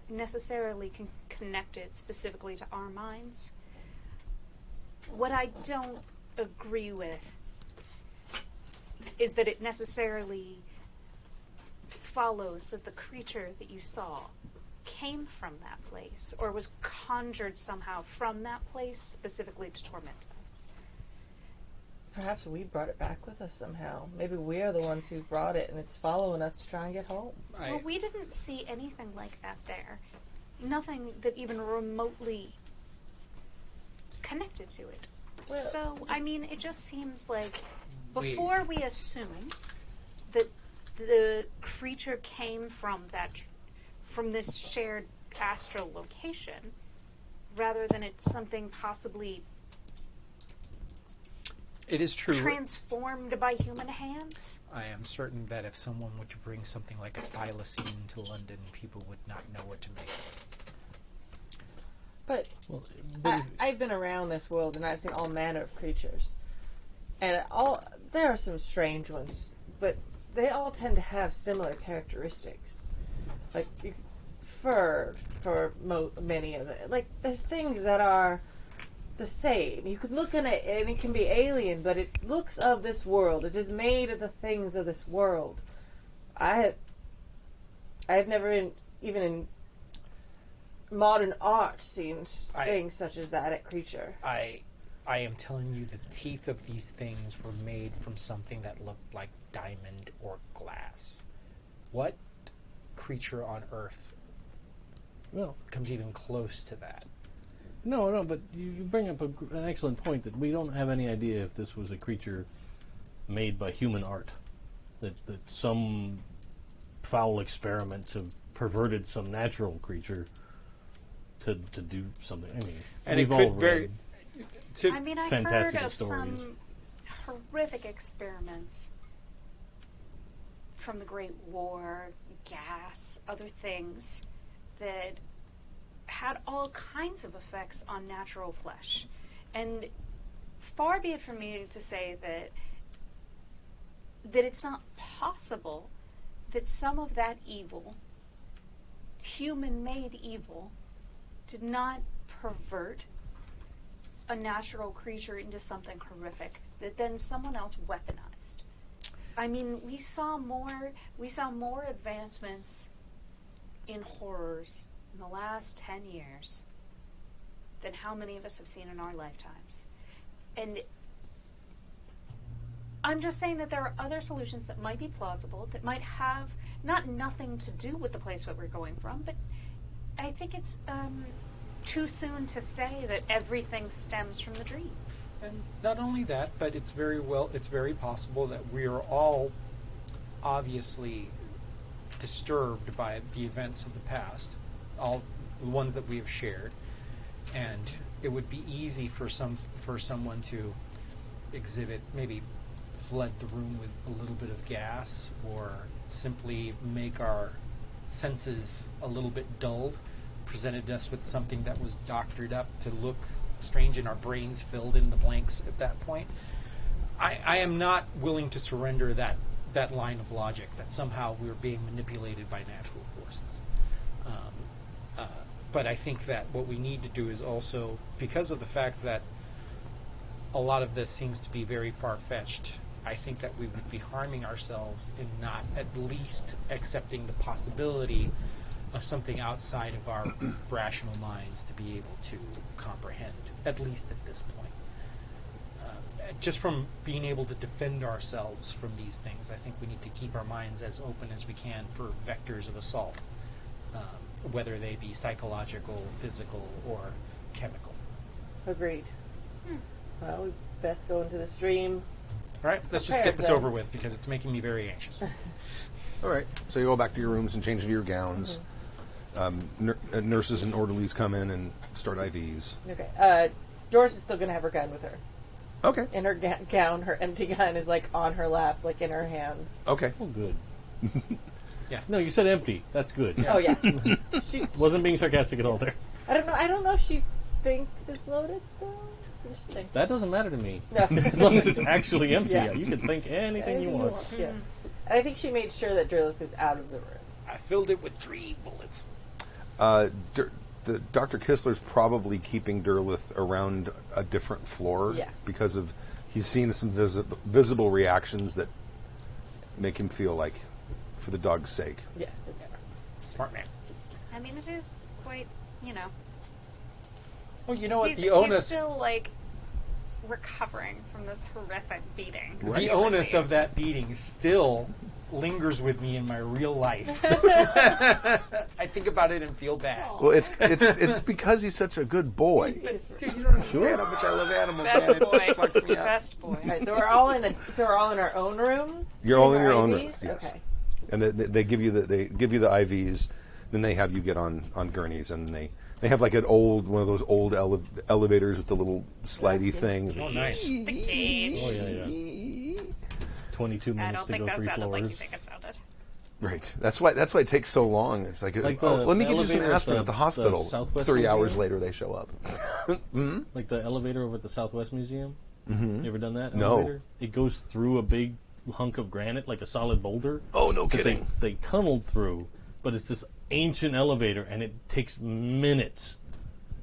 necessarily connected specifically to our minds. What I don't agree with is that it necessarily follows that the creature that you saw came from that place or was conjured somehow from that place specifically to torment us. Perhaps we brought it back with us somehow. Maybe we're the ones who brought it and it's following us to try and get home. Well, we didn't see anything like that there. Nothing that even remotely connected to it. Well, so, I mean, it just seems like before we assume that the creature came from this shared astral location, rather than it's something possibly It is true. transformed by human hands. I am certain that if someone were to bring something like a thylacine to London, people would not know what to make of it. But I've been around this world and I've seen all manner of creatures. And there are some strange ones, but they all tend to have similar characteristics. Like fur for many of them. Like they're things that are the same. You could look at it and it can be alien, but it looks of this world. It is made of the things of this world. I've never even in modern art seen things such as that at creature? I am telling you, the teeth of these things were made from something that looked like diamond or glass. What creature on Earth comes even close to that? No, but you bring up an excellent point that we don't have any idea if this was a creature made by human art. That some foul experiments have perverted some natural creature to do something. I mean, And we've it all could very... read I've heard fantastical of stories. some horrific experiments from the Great War, gas, other things that had all kinds of effects on natural flesh. And far be it from me to say that it's not possible that some of that evil, human-made evil, did not pervert a natural creature into something horrific that then someone else weaponized. I mean, we saw more advancements in horrors in the last 10 years than how many of us have seen in our lifetimes. And I'm just saying that there are other solutions that might be plausible, that might have nothing to do with the place that we're going from, but I think it's too soon to say that everything stems from the dream. And not only that, but it's very possible that we are all obviously disturbed by the events of the past, all the ones that we have shared, and it would be easy for someone to exhibit, maybe flood the room with a little bit of gas, or simply make our senses a little bit dulled, presented us with something that was doctored up to look strange, and our brains filled in the blanks at that point. I am not willing to surrender that line of logic that somehow we're being manipulated by natural forces. But I think that what we need to do is also, because of the fact that a lot of this seems to be very far-fetched, I think that we would be harming ourselves in not at least accepting the possibility of something outside of our rational minds to be able to comprehend, at least at this point. Just from being able to defend ourselves from these things, I think we need to keep our minds as open as we can for vectors of assault, whether they be psychological, physical, or chemical. Agreed. Well, we best go into the stream. All right, let's just get this over with, because it's making me very anxious. All right. So you go back to your rooms and change into your gowns. Nurses and orderlies come in and start IVs. Okay. Doris is still going to have her gun with her. Okay. In her gown, her empty gun is like on her lap, like in her hands. Okay. Oh, good. Yeah. No, you said empty. That's good. Oh yeah. She Wasn't being sarcastic at all there. I don't know if she thinks it's loaded still. It's interesting. That doesn't matter to me. No. As long as it's actually empty. Yeah. You can think anything you want. Yeah. And I think she made sure that Drilith was out of the room. I filled it with tree bullets. The Dr. Kistler's probably keeping Derlith around a different floor because of he's seen some visible reactions that make him feel like, for the dog's sake. Yeah, it's Smart man. I mean, it is quite, Well, you know what? He's still, recovering from this horrific beating. Right. The onus of that beating still lingers with me in my real life. I think about it and feel bad. Well, it's because he's such a good boy. Dude, you don't understand how much I love animals. Best man. boy. It fucks me up. Best boy. Right, so we're all in our own rooms. You're all in our your own IVs? rooms, yes. Okay. And they give you the IVs. Then they have you get on gurneys, and they have like one of those old elevators with the little slidey thing. Oh, nice. The cage. Oh, yeah. 22 I minutes don't to think go that 3 sounded floors. like you think it sounded. Right. That's why it takes so long. It's like Like let me the get you some elevator at aspirin the- at the hospital. the Southwest 3 hours Museum? later, they show up. Like the elevator over at the Southwest Museum. You ever done that? No. Elevator? It goes through a big hunk of granite, like a solid boulder. Oh, no that kidding. They tunneled through, but it's this ancient elevator, and it takes minutes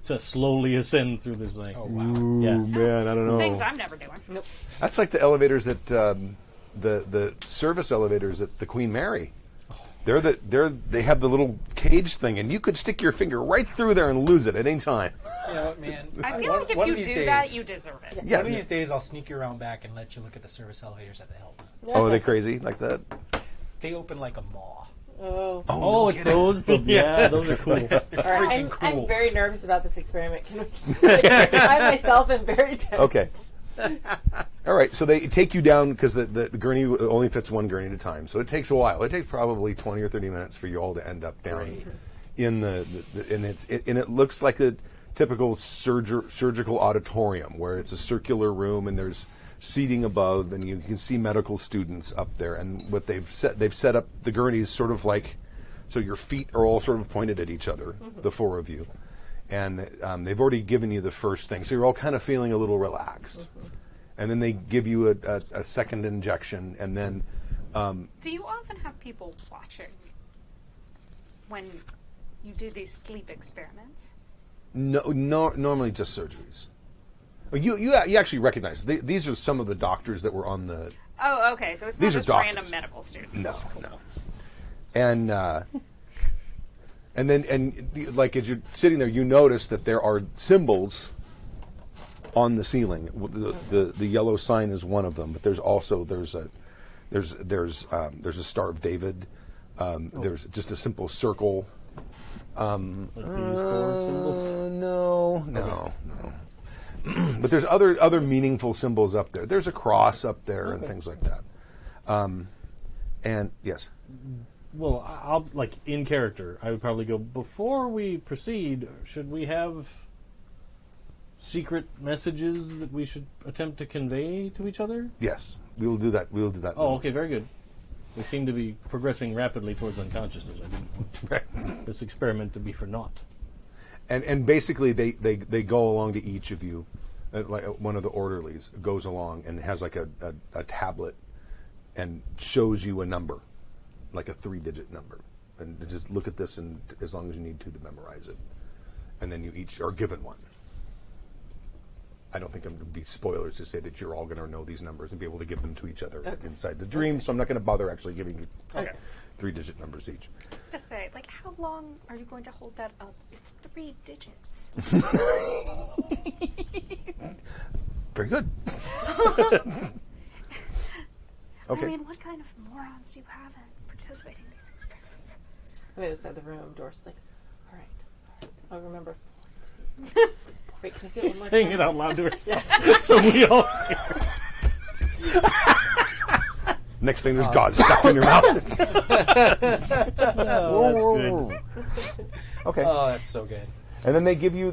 to slowly ascend through this thing. Oh, wow. Ooh, Yeah. man, I don't know. Things I'm never doing. Nope. That's like the elevators at the service elevators at the Queen Mary. They have the little cage thing, and you could stick your finger right through there and lose it at any time. You know what, man? I feel like if one of you these do days, that, you deserve it. Yeah. One of these days, I'll sneak you around back and let you look at the service elevators at the Hilton. Oh, are they crazy like that? They open like a maw. Oh. Oh, it's those. Yeah, those are cool. All right, Freaking cool. I'm very nervous about this experiment. Can we, I myself am very tense. Okay. All right, so they take you down because the gurney only fits one gurney at a time, so it takes a while. It takes probably 20 or 30 minutes for you all to end up down in and it looks like a typical surgical auditorium where it's a circular room and there's seating above, and you can see medical students up there. And what they've set up the gurneys sort of like, so your feet are all sort of pointed at each other, the four of you. And they've already given you the first thing, so you're all kind of feeling a little relaxed. And then they give you a second injection, and then... Do you often have people watching when you do these sleep experiments? No, normally just surgeries. You actually recognize, these are some of the doctors that were on the... Oh, okay, so it's not These are just doctors. random medical students. No. And then like as you're sitting there, you notice that there are symbols on the ceiling. The yellow sign is one of them, but there's a Star of David. There's just a simple circle. Like these four symbols? No. But there's other meaningful symbols up there. There's a cross up there and things like that. And yes. Well, I'll like in character. I would probably go before we proceed. Should we have secret messages that we should attempt to convey to each other? Yes, we will do that. We will do that. Oh, okay, very good. We seem to be progressing rapidly towards unconsciousness. I didn't want this experiment to be for naught. And basically, they go along to each of you. Like one of the orderlies goes along and has like a tablet and shows you a number, like a 3-digit number, and just look at this, and as long as you need to memorize it, and then you each are given one. I don't think I'm going to be spoilers to say that you're all going to know these numbers and be able to give them to each other inside the dream. So I'm not going to bother actually giving you 3-digit numbers each. Just say, like, how long are you going to hold that up? It's 3 digits. Very good. Okay. I mean, what kind of morons do you have participating in these experiments? On the other side of the room, Doris is like, all right, I'll remember 4, 2. Wait, can I say it one more Saying time? it out loud to herself. So we all hear. Next thing, there's God stuck in your mouth. Oh, that's good. Okay. Oh, that's so good. And then they give you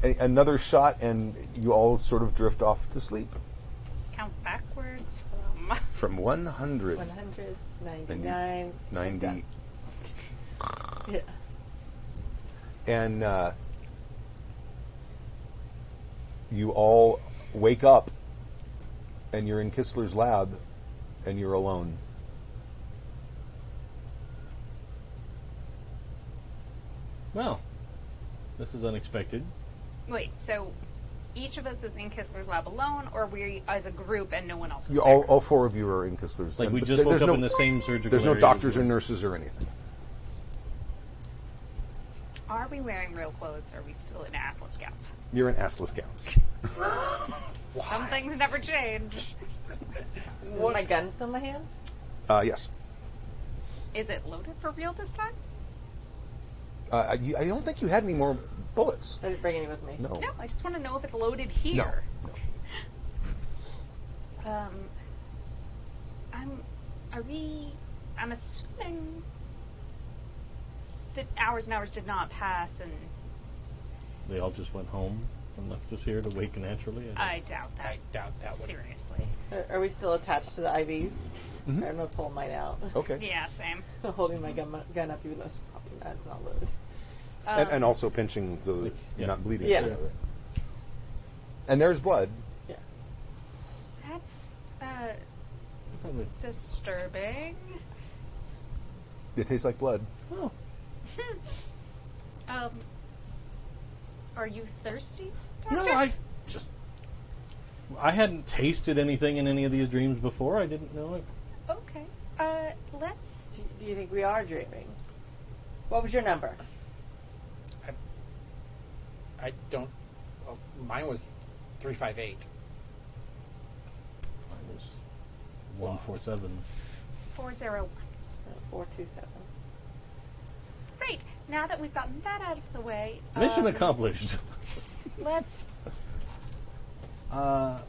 another shot, and you all sort of drift off to sleep. Count backwards From 100. 199. 90. Yeah. And you all wake up, and you're in Kistler's lab, and you're alone. Well, this is unexpected. Wait, so each of us is in Kistler's lab alone, or we as a group and no one else is You, there? all 4 of you are in Kistler's. Like we but just woke there's up no- in the same surgical There's no area doctors as or well. nurses or anything. Are we wearing real clothes, or are we still in assless gowns? You're in assless gowns. Some things never change. Is my gun still in my hand? Yes. Is it loaded for real this time? I don't think you had any more bullets. I didn't bring any with me. No. No, I just want to know if it's loaded here. I'm assuming that hours and hours did not pass, and They all just went home and left us here to wake naturally. I doubt that. I doubt that would. Seriously. Are we still attached to the IVs? I'm going to pull mine out. Okay. Yeah, same. I'm holding my gun up even though it's probably it's not loaded. And also pinching so that you're not bleeding. Yeah. And there's blood. Yeah. That's disturbing. It tastes like blood. Oh, Are you thirsty, no, Doctor? I hadn't tasted anything in any of these dreams before. I didn't know it. Okay. Let's. Do you think we are dreaming? What was your number? I don't. Oh, mine was 358. Mine was 147. 401. 427. Great. Now that we've gotten that out of the way, Mission accomplished. let's. I'm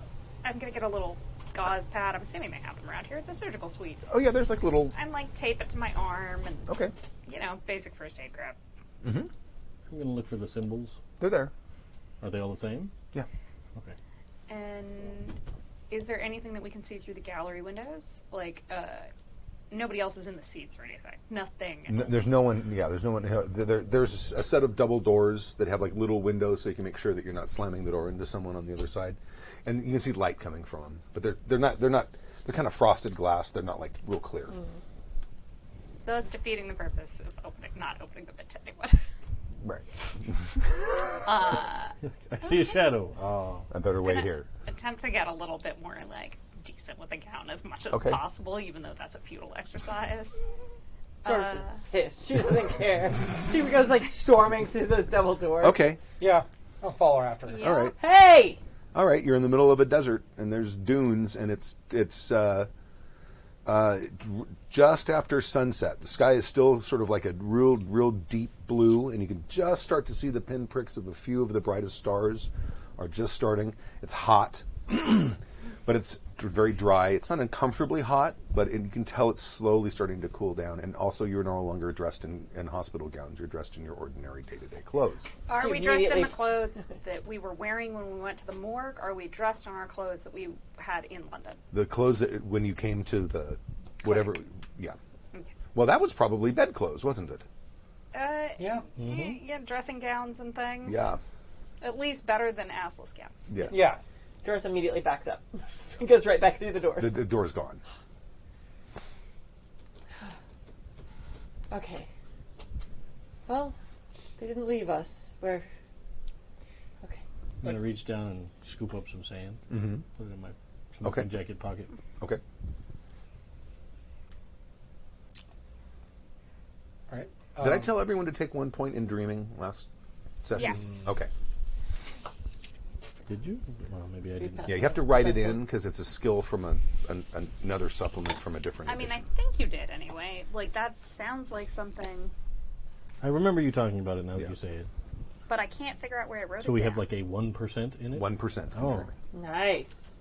gonna get a little gauze pad. I'm assuming they have them around here. It's a surgical suite. Oh yeah, there's like little. And like tape it to my arm and Okay. Basic first aid crap. Mm-hmm. I'm going to look for the symbols. They're there. Are they all the same? Yeah. Okay. And is there anything that we can see through the gallery windows? Like, nobody else is in the seats or anything. Nothing. There's no one. Yeah, there's no one. There's a set of double doors that have like little windows, so you can make sure that you're not slamming the door into someone on the other side, and you can see light coming from them. But they're not. They're kind of frosted glass. They're not like real clear. Thus defeating the purpose of not opening the bit to anyone. Right. I see a shadow. Oh. I better wait here. Attempt to get a little bit more like decent with the gown as much as Okay. possible, even though that's a futile exercise. Doris is pissed. She doesn't care. She goes like storming through those double doors. Okay. Yeah, I'll follow her after her. Yeah. All right. Hey! All right. You're in the middle of a desert, and there's dunes, and it's just after sunset. The sky is still sort of like a real deep blue, and you can just start to see the pinpricks of a few of the brightest stars are just starting. It's hot, but it's very dry. It's not uncomfortably hot, but you can tell it's slowly starting to cool down. And also, you're no longer dressed in hospital gowns. You're dressed in your ordinary day-to-day clothes. Are So we dressed in immediately- the clothes that we were wearing when we went to the morgue? Are we dressed in our clothes that we had in London? The clothes that when you came to the whatever, yeah. Okay. Well, that was probably bedclothes, wasn't it? Yeah. Yeah, dressing gowns and things. Yeah. At least better than assless gowns. Yes. Yeah. Doris immediately backs up. Goes right back through the doors. The door's gone. Okay. Well, they didn't leave us. We're... Okay. I'm going to reach down and scoop up some sand. Mm-hmm. Put it in my smoking Okay. jacket pocket. Okay. All right. Did I tell everyone to take 1 point in dreaming last session? Yes. Okay. Did you? Well, maybe I didn't. Yeah, you have to write it in because it's a skill from another supplement from a different I mean, I edition. think you did anyway. Like, that sounds like something, I remember you talking about it now Yeah. that you say it. but I can't figure out where I wrote it So we down. have like a 1% in it? 1%. Oh. Nice.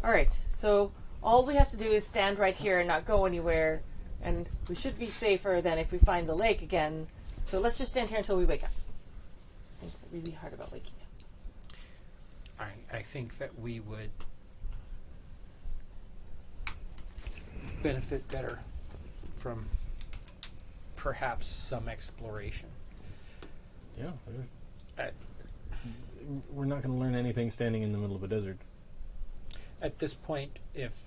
All right. So all we have to do is stand right here and not go anywhere, and we should be safer than if we find the lake again. So let's just stand here until we wake up. Think really hard about waking up. I think that we would benefit better from perhaps some exploration. Yeah. At, We're not going to learn anything standing in the middle of a desert. at this point, if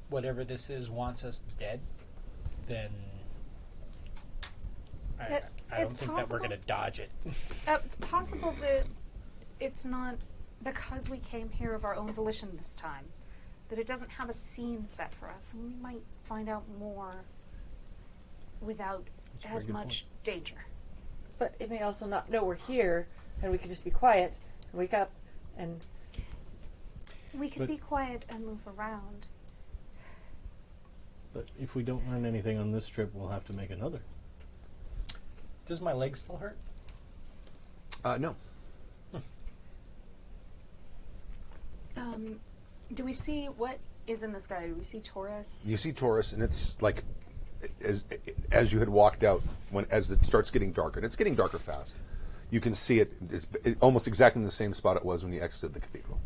whatever this is wants us dead, then I don't it's think that we're possible. going to dodge it. It's possible that it's not because we came here of our own volition this time, that it doesn't have a scene set for us, and we might find out more without That's a very as good much danger. But it may also not know we're here, and we could just be quiet and wake up and... We could But- be quiet and move around. But if we don't learn anything on this trip, we'll have to make another. Does my leg still hurt? No. Do we see what is in the sky? Do we see Taurus? You see Taurus, and it's like as you had walked out as it starts getting darker, and it's getting darker fast. You can see it. It's almost exactly in the same spot it was when you exited the cathedral.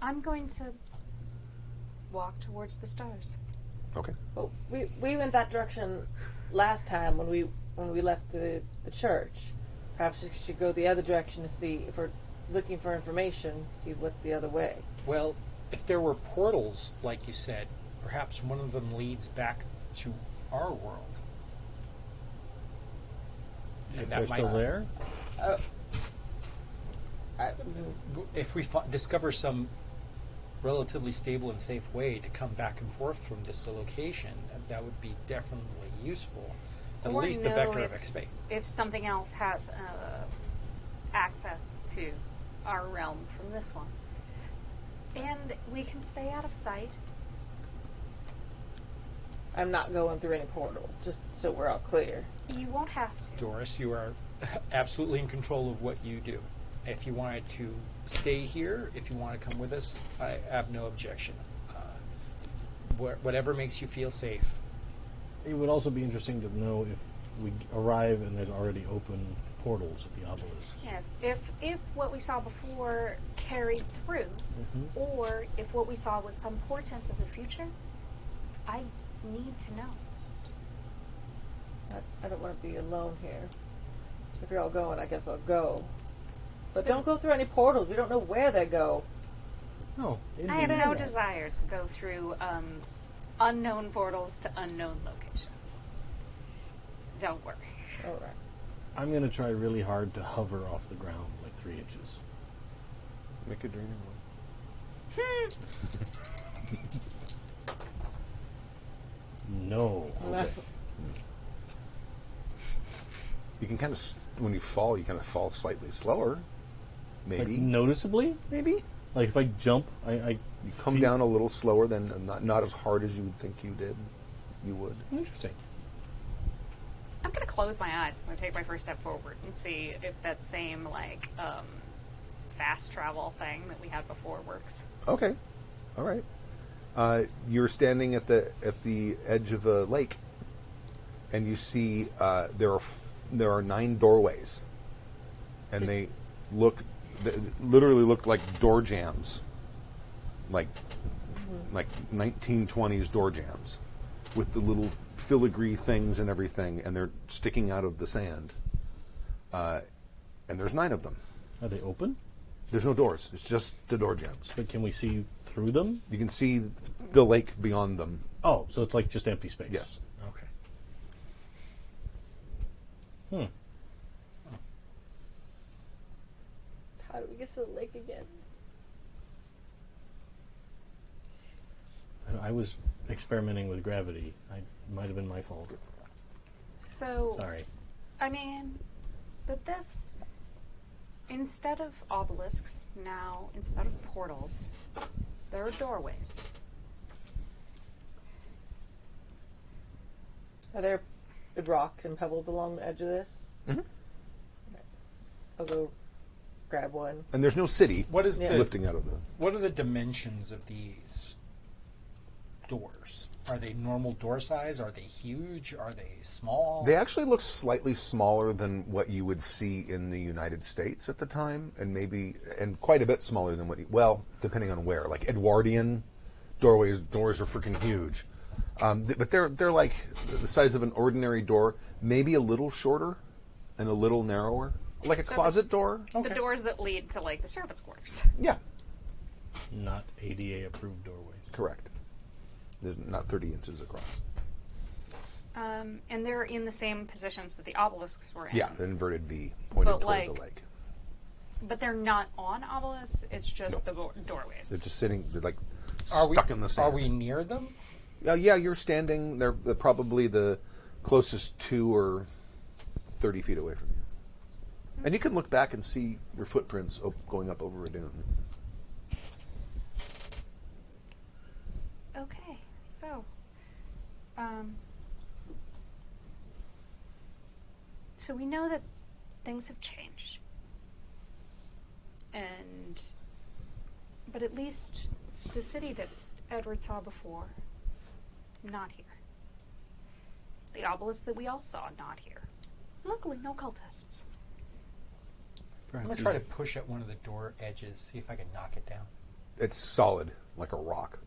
I'm going to walk towards the stars. Okay. Well, we went that direction last time when we left the church. Perhaps we should go the other direction to see if we're looking for information, see what's the other way. Well, if there were portals, like you said, perhaps one of them leads back to our world. If they're still there? If we discover some relatively stable and safe way to come back and forth from this location, that would be definitely useful. At Or least the know vector of if escape. if something else has access to our realm from this one. And we can stay out of sight. I'm not going through any portal, just so we're all clear. You won't have to. Doris, you are absolutely in control of what you do. If you wanted to stay here, if you want to come with us, I have no objection. Whatever makes you feel safe. It would also be interesting to know if we arrive and there's already open portals at the obelisk. Yes, if what we saw before carried through, or if what we saw was some portent of the future, I need to know. I don't want to be alone here. So if you're all going, I guess I'll go. But don't go through any portals. We don't know where they go. No, I have no madness. desire to go through unknown portals to unknown locations. Don't worry. All right. I'm going to try really hard to hover off the ground like 3 inches. Make a dreaming roll. No. You can kind of, when you fall slightly slower. Like Maybe. noticeably? Maybe. Like if I jump, I You come down a little slower than, not as hard as you would think you would. Interesting. I'm going to close my eyes as I take my first step forward and see if that same, fast travel thing that we had before works. Okay. All right. You're standing at the edge of a lake, and you see there are 9 doorways, and they literally look like door jams, like 1920s door jams, with the little filigree things and everything, and they're sticking out of the sand. And there's 9 of them. Are they open? There's no doors. It's just the door jams. But can we see through them? You can see the lake beyond them. Oh, so it's like just empty space. Yes. Okay. How do we get to the lake again? I was experimenting with gravity. It might have been my fault. So, Sorry. I mean, but this, instead of obelisks, now, instead of portals, there are doorways. Are there rocks and pebbles along the edge of this? Mm-hmm. I'll go grab one. And there's no city What is the lifting out of the... What are the dimensions of these doors? Are they normal door size? Are they huge? Are they small? They actually look slightly smaller than what you would see in the United States at the time, and quite a bit smaller than depending on where. Like Edwardian doors are freaking huge. But they're like the size of an ordinary door, maybe a little shorter and a little narrower. Like a closet door. The doors that lead to, the servants' quarters. Yeah, Not ADA approved doorways. correct. There's not 30 inches across. And they're in the same positions that the obelisks were in. Yeah, the inverted V pointed But, toward the lake. But they're not on obelisks, it's just the doorways. They're just sitting, they're like Are stuck in the sand. Are we near them? Yeah, you're standing. They're probably the closest 2 or 30 feet away from you. And you can look back and see your footprints going up over a dune. Okay, so, so we know that things have changed. But at least the city that Edward saw before, not here. The obelisk that we all saw, not here. Luckily, no cultists. I'm going to try to push at one of the door edges, see if I can knock it down. It's solid, like a rock.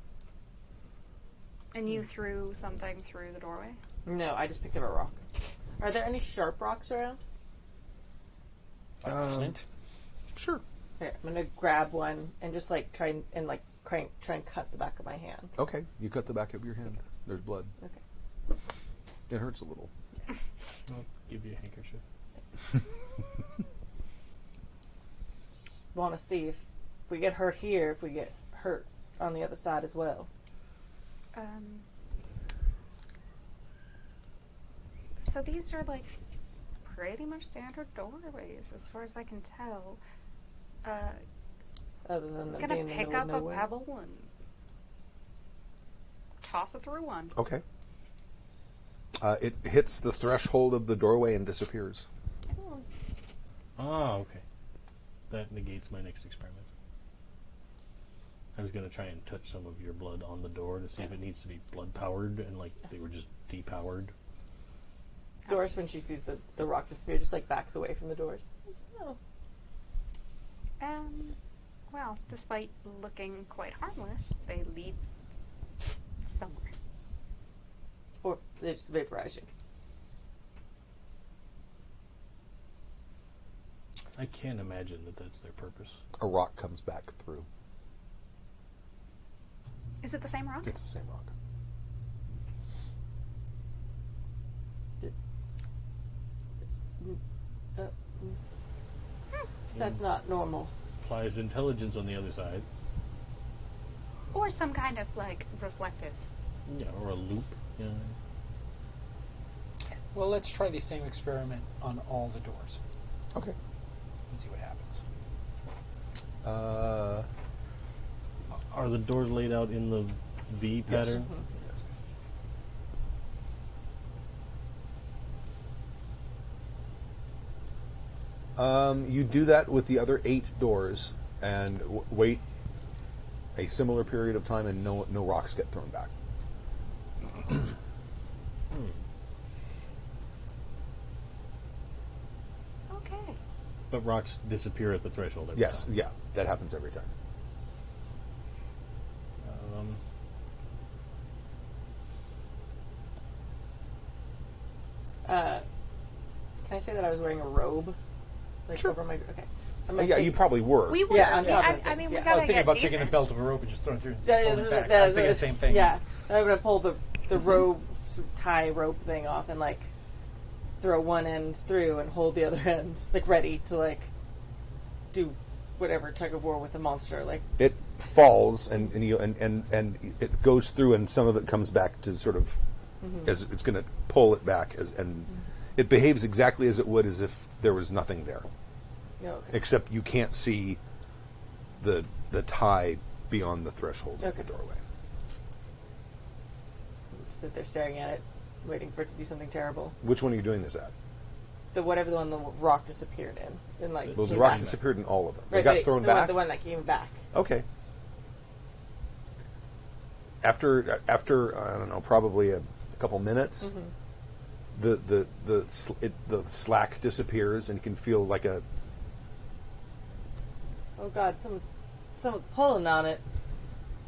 And you threw something through the doorway? No, I just picked up a rock. Are there any sharp rocks around? Like flint? Sure. Here, I'm gonna grab one and just try and cut the back of my hand. Okay, you cut the back of your hand. There's blood. Okay. It hurts a little. I'll give you a handkerchief. Want to see if we get hurt here, if we get hurt on the other side as well. So these are like pretty much standard doorways, as far as I can tell. Other than I'm them gonna being in the pick middle up of a nowhere. pebble and toss it through one. Okay. It hits the threshold of the doorway and disappears. Oh, okay. That negates my next experiment. I was going to try and touch some of your blood on the door to see if it needs to be blood powered, and like they were just depowered. Doris, when she sees the rock disappear, just like backs away from the doors. Oh. Well, despite looking quite harmless, they lead somewhere. Or they just vaporize you. I can't imagine that that's their purpose. A rock comes back through. Is it the same rock? It's the same rock. That's not normal. Applies intelligence on the other side. Or some kind of, like, reflective. Yeah, or a loop. Yeah. Well, let's try the same experiment on all the doors Okay. and see what happens. Are the doors laid out in the V pattern? Yes. You do that with the other 8 doors and wait a similar period of time, and no rocks get thrown back. Okay. But rocks disappear at the threshold every Yes, time. yeah, that happens every time. Can I say that I was wearing a robe? Like Sure. over my... Okay. Yeah, you probably were. We were. Yeah, on top of I things, mean, yeah. we gotta I was thinking get about decent. taking the belt of a rope and just throwing it through and Yeah, pulling it back. I was thinking the same thing. Yeah. So I'm going to pull the robe, tie rope thing off and, like, throw one end through and hold the other end, like, ready to, like, do whatever tug of war with the monster. Like, It falls and it goes through, and some of it comes back to sort of as it's going to pull it back, it behaves exactly as it would as if there was nothing there, okay. except you can't see the tie beyond the threshold of Okay. the doorway. Sit there staring at it, waiting for it to do something terrible. Which one are you doing this at? Whatever the one the rock disappeared in. And, like, Well, the came rock back. disappeared in all of them. They Right, got but thrown the back. the one that came back. Okay. After I don't know, probably a couple minutes, the slack disappears, and you can feel like a. Oh God, someone's pulling on it.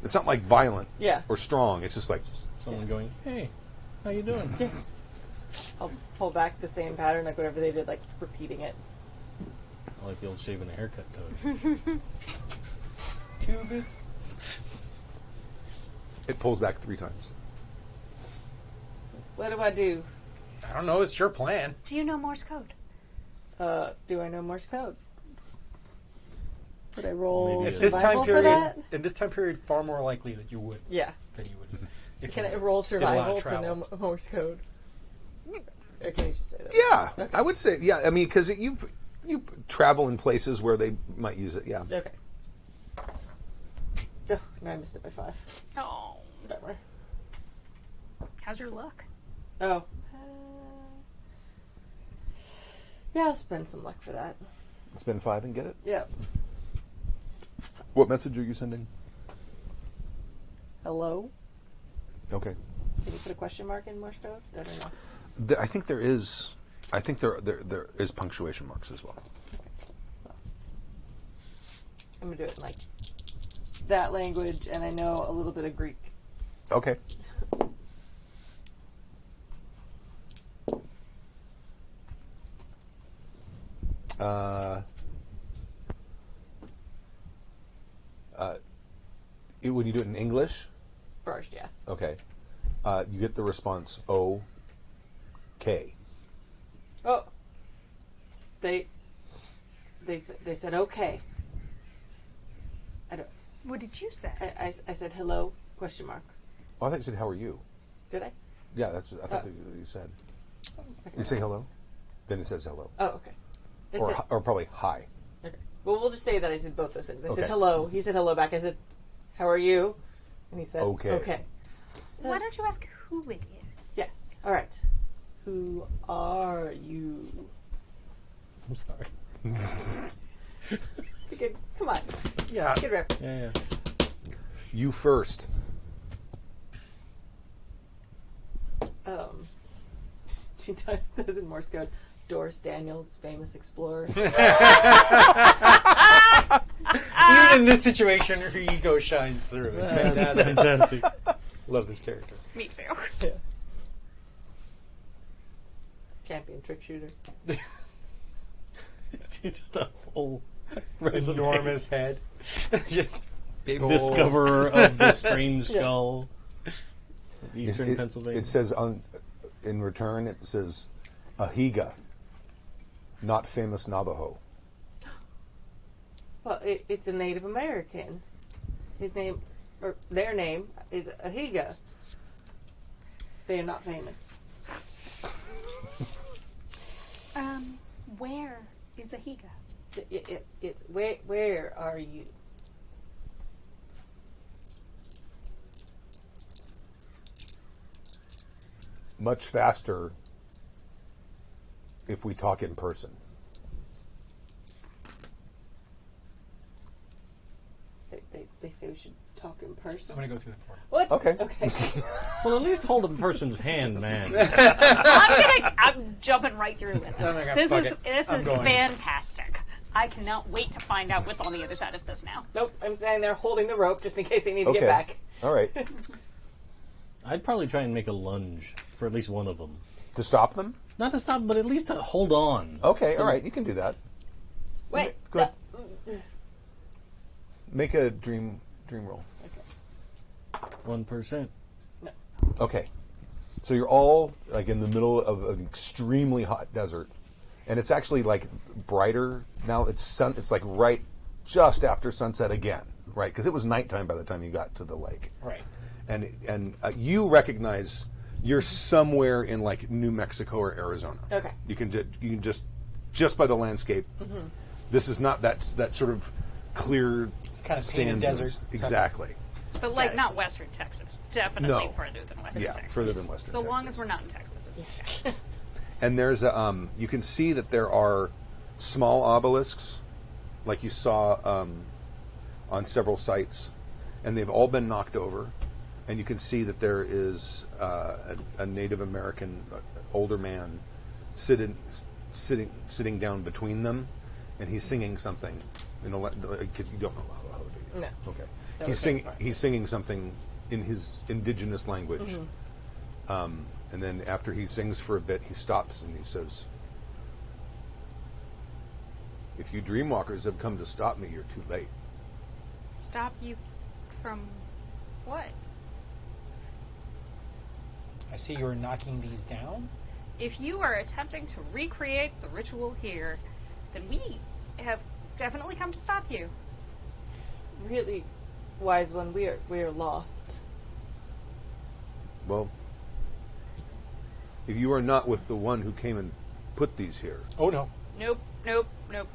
It's not like violent Yeah. or strong. It's just like Someone going, hey, how you doing? Yeah. I'll pull back the same pattern, like whatever they did, like repeating it. I like the old shaving a haircut tone. 2 bits. it pulls back 3 times. What do I do? I don't know. It's your plan. Do you know Morse code? Do I know Morse code? Would I roll Maybe At this time survival for period, that? in this time period, far more likely that you would Yeah. than you would. If Can you I roll did a lot of survival to travel. know Morse code? Or can you just say that? Yeah, Okay. I would say yeah. I mean, because you travel in places where they might use it. Yeah. Okay. Oh, no, I missed it by 5. Oh. Whatever. How's your luck? Oh. Yeah, I'll spend some luck for that. Spend 5 and get it. Yeah. What message are you sending? Hello? Okay. Can you put a question mark in Morse code? I don't know. I think there is. I think there is punctuation marks as well. I'm going to do it in, like, that language, and I know a little bit of Greek. Okay. When you do it in English, First, yeah. okay, you get the response O-K. Oh. They said okay. I don't. What did you say? I said hello, question mark. Oh, I thought you said, how are you? Did I? Yeah, that's what I thought you said. You say hello, then it says hello. Oh, okay. Or probably hi. Okay. Well, we'll just say that I did both those things. I Okay. said hello. He said hello back. I said, how are you? And he said, Okay. Okay. So, Why don't you ask who it is? yes. All right. Who are you? I'm sorry. It's a good. Come on. Yeah. Good riff. Yeah. You first. She does in Morse code. Doris Daniels, famous explorer. Even in this situation, her ego shines through. It's fantastic. Fantastic. Love this character. Me too. Champion trick shooter. Just a whole Enormous head. Just big old. discoverer of the strange skull of Eastern Pennsylvania. It says in return, it says Ahiga, not famous Navajo. Well, it's a Native American. His name, or their name, is Ahiga. They are not famous. Where is Ahiga? It's where are you? Much faster if we talk in person. They say we should talk in person. I'm going to go through the portal. What? Okay. Okay. Well, at least hold a person's hand, man. I'm jumping right through with it. Oh my God, This fuck is it. this I'm is going. fantastic. I cannot wait to find out what's on the other side of this now. Nope. I'm standing there holding the rope just in case they need to Okay. get back. All right. I'd probably try and make a lunge for at least one of them. To stop them? Not to stop, but at least to hold on. Okay, all right. You can do that. Wait. Go ahead. Make a dream roll. 1%. Okay. So you're all like in the middle of an extremely hot desert, and it's actually like brighter now. It's like right just after sunset again, right? Because it was nighttime by the time you got to the lake. Right. And you recognize you're somewhere in like New Mexico or Arizona. Okay. You can just by the landscape. Mm-hmm. This is not that sort of clear. It's kind of sand painted dunes. desert. Exactly. But like it. not Western Texas. Definitely No. further than Western Yeah, Texas. further than Western So long Texas. as we're not in Texas. It's okay. And there's you can see that there are small obelisks, like you saw on several sites, and they've all been knocked over. And you can see that there is a Native American older man sitting down between them, and he's singing something. You don't know how do you? No. Okay. That He's was fine. he's singing something in his indigenous language. Mm-hmm. And then after he sings for a bit, he stops and he says, "If you dreamwalkers have come to stop me, you're too late." Stop you from what? I see you were knocking these down. If you are attempting to recreate the ritual here, then we have definitely come to stop you. Really, wise one. We are lost. Well, if you are not with the one who came and put these here, Oh no. Nope.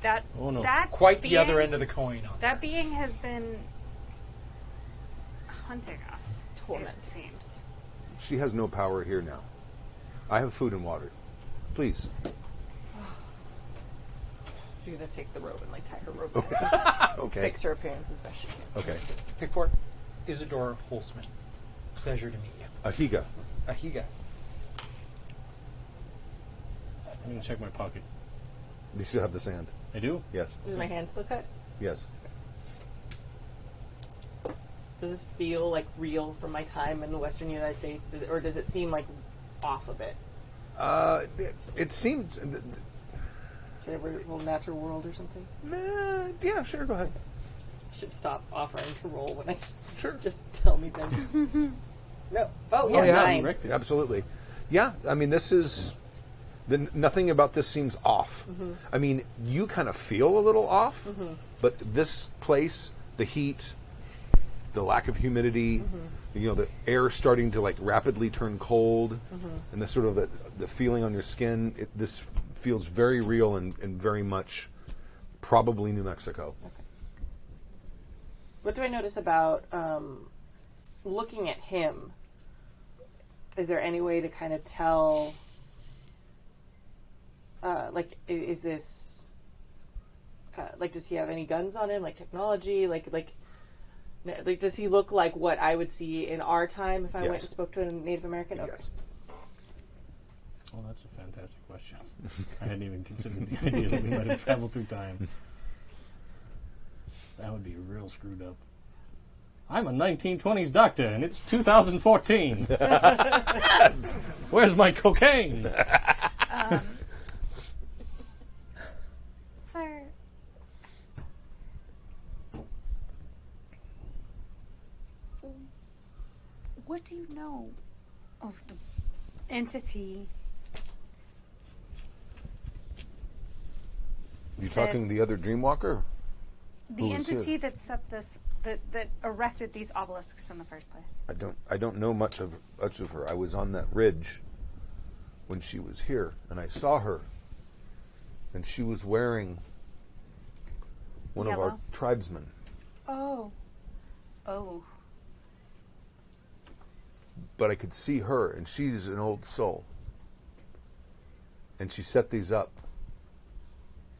That Oh, no. that Quite the being- other end of the coin on That being has been hunting us. Torment. It seems. she has no power here now. I have food and water. Please. She's gonna take the rope and like tie her rope back. Okay. Fix her appearance as best she can. Okay. Before Isadore Holzman. Pleasure to meet you. Ahiga. Ahiga. I'm going to check my pocket. You still have the sand. I do? Yes. Is my hand still cut? Yes. Does this feel like real from my time in the Western United States, or does it seem like off a bit? It seemed. Should I roll natural world or something? Yeah, sure. Go ahead. I should stop offering to roll when I Sure. just tell me things. No. Oh yeah, Oh, yeah. 9. Correct. Absolutely. Yeah. I mean, this is. Nothing about this seems off. I mean, you kind of feel a little off, but this place, the heat, the lack of humidity, the air starting to like rapidly turn cold, and the sort of the feeling on your skin. This feels very real and very much probably New Mexico. Okay. What do I notice about looking at him? Is there any way to kind of tell, is this, does he have any guns on him, like technology, like, does he look like what I would see in our time if I went and spoke to a Native American? Okay. Yes. Well, that's a fantastic question. I hadn't even considered the idea that we might have traveled through time. That would be real screwed up. I'm a 1920s doctor, and it's 2014. Where's my cocaine? Sir, what do you know of the entity? You talking the other Dreamwalker? The entity that set this, that erected these obelisks in the first place. I don't know much of her. I was on that ridge when she was here, and I saw her, and she was wearing one of our tribesmen. Oh. But I could see her, and she's an old soul. And she set these up,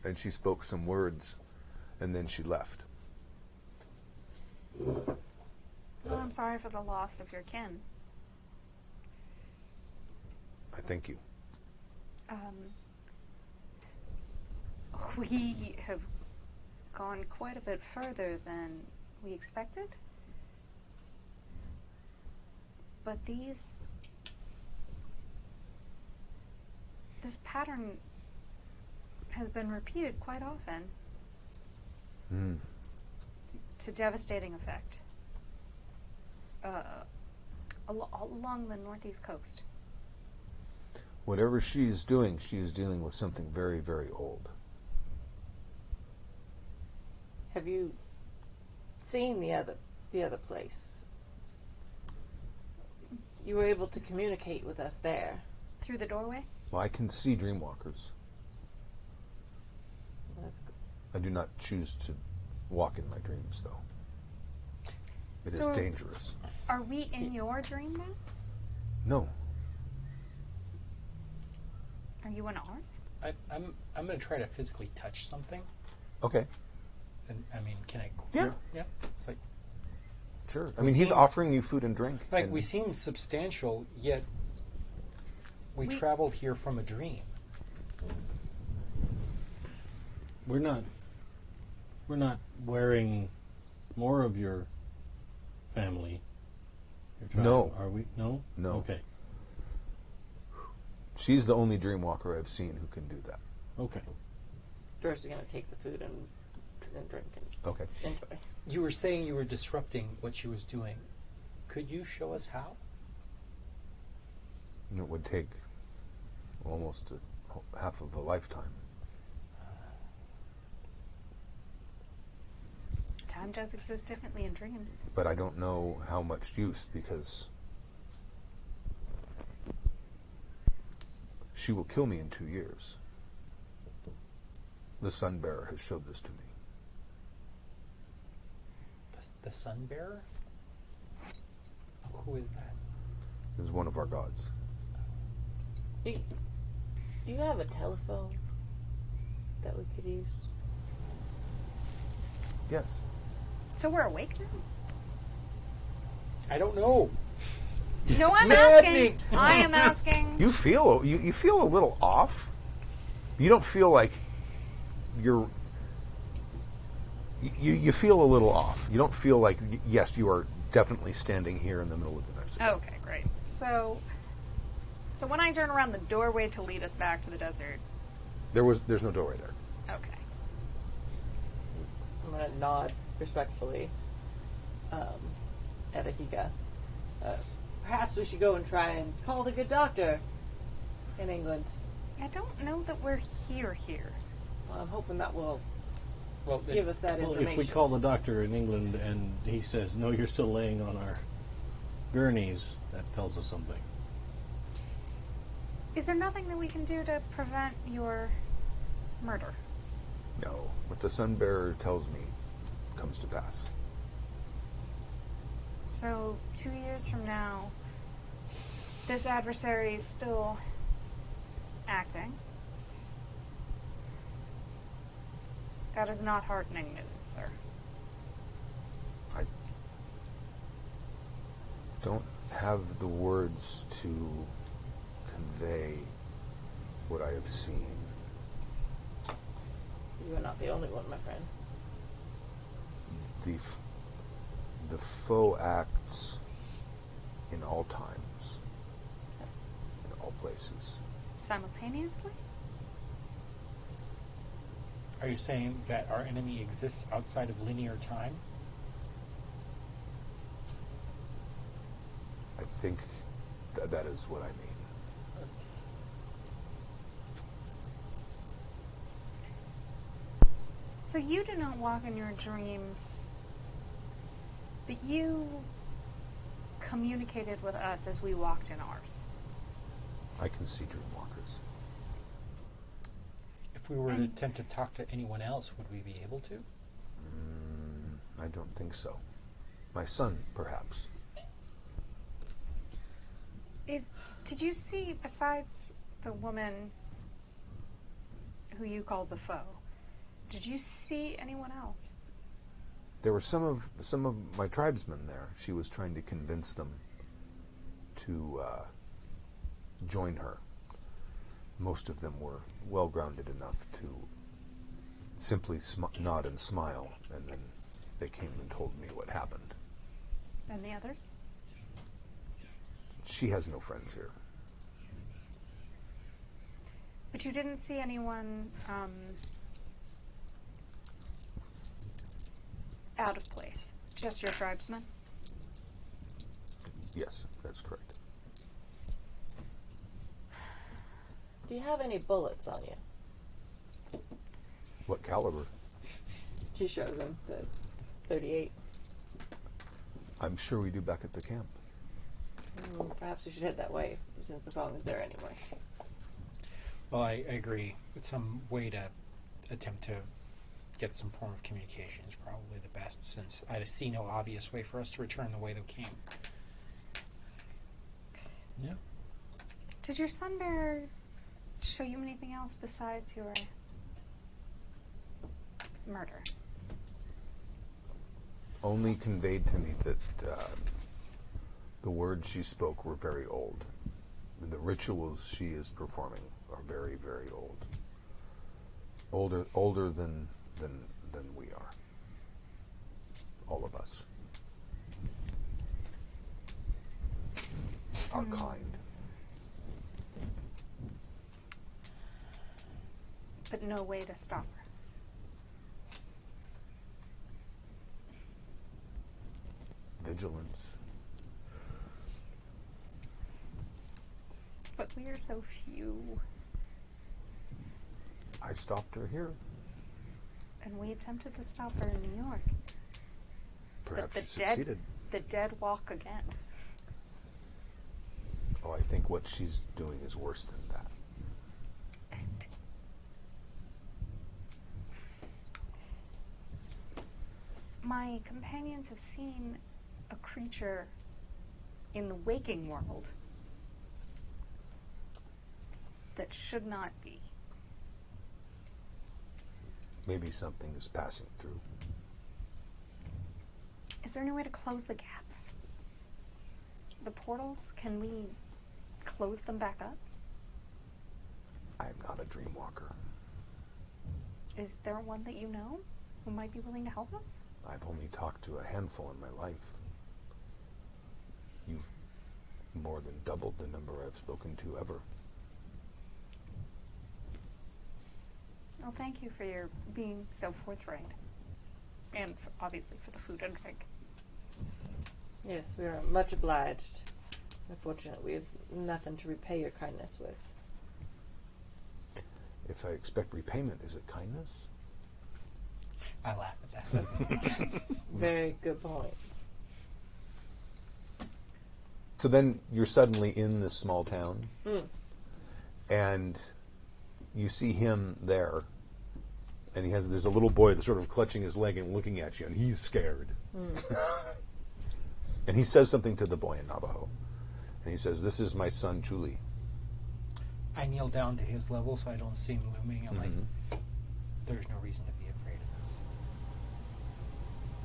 and she spoke some words, and then she left. Well, I'm sorry for the loss of your kin. I thank you. We have gone quite a bit further than we expected. But this pattern has been repeated quite often. To devastating effect. Along the northeast coast. Whatever she is doing with something very, very old. Have you seen the other place? You were able to communicate with us there. Through the doorway? Well, I can see Dreamwalkers. That's good. I do not choose to walk in my dreams, though. It is dangerous. Are we in your dream now? No. Are you in ours? I'm going to try to physically touch something. Okay. And I mean, can I? Yeah. Yeah. It's like. Sure. I mean, he's offering you food and drink. Like, we seem substantial, yet we traveled here from a dream. We're not wearing more of your family. No. Are we? No? No. Okay. She's the only Dreamwalker I've seen who can do that. Okay. Doris is going to take the food and drink and enjoy. You were saying you were disrupting what she was doing. Could you show us how? It would take almost half of a lifetime. Time does exist differently in dreams. But I don't know how much use, because she will kill me in 2 years. The Sun Bearer has showed this to me. The Sun Bearer? Who is that? Is one of our gods. Do you have a telephone that we could use? Yes. So we're awake now? I don't know. No, I'm maddening. asking. I am asking. You feel a little off. You don't feel like you're. You feel a little off. You don't feel like, yes, you are definitely standing here in the middle of the Mexico. Okay, great. So when I turn around the doorway to lead us back to the desert. There's no doorway there. Okay. I'm going to nod respectfully at Ahiga. Perhaps we should go and try and call the good doctor in England. I don't know that we're here. Well, I'm hoping that will Well, give us that Well, information. if we call the doctor in England and he says, no, you're still laying on our gurneys, that tells us something. Is there nothing that we can do to prevent your murder? No, what the Sun Bearer tells me comes to pass. So, 2 years from now, this adversary is still acting. That is not heartening news, sir. I don't have the words to convey what I have seen. You are not the only one, my friend. The foe acts in all times, in all places. Simultaneously? Are you saying that our enemy exists outside of linear time? I think that is what I mean. So you do not walk in your dreams, but you communicated with us as we walked in ours. I can see dreamwalkers. If we were to attempt to talk to anyone else, would we be able to? I don't think so. My son, perhaps. Did you see, besides the woman who you called the foe, did you see anyone else? There were some of my tribesmen there. She was trying to convince them to join her. Most of them were well-grounded enough to simply nod and smile, and then they came and told me what happened. And the others? She has no friends here. But you didn't see anyone out of place? Just your tribesmen? Yes, that's correct. Do you have any bullets on you? What caliber? She shows him the 38. I'm sure we do back at the camp. Perhaps we should head that way, since the phone is there anyway. Well, I agree. It's some way to attempt to get some form of communication is probably the best, since I see no obvious way for us to return the way that came. Yeah. Did your sun bearer show you anything else besides your murder? Only conveyed to me that the words she spoke were very old. And the rituals she is performing are very, very old. Older than we are. All of us. Our kind. But no way to stop her. Vigilance. But we are so few. I stopped her here. And we attempted to stop her in New York. Perhaps But she succeeded. The dead walk again. Oh, I think what she's doing is worse than that. My companions have seen a creature in the waking world that should not be. Maybe something is passing through. Is there any way to close the gaps? The portals, can we close them back up? I am not a dream walker. Is there one that you know who might be willing to help us? I've only talked to a handful in my life. You've more than doubled the number I've spoken to ever. Well, thank you for your being so forthright. And obviously for the food and drink. Yes, we are much obliged. Unfortunately, we have nothing to repay your kindness with. If I expect repayment, is it kindness? I laugh at that. Very good point. So then you're suddenly in this small town, and you see him there, and there's a little boy that's sort of clutching his leg and looking at you, and he's scared. And he says something to the boy in Navajo, and he says, "This is my son, Chuli." I kneel down to his level so I don't see him looming. I'm like, there's no reason to be afraid of this.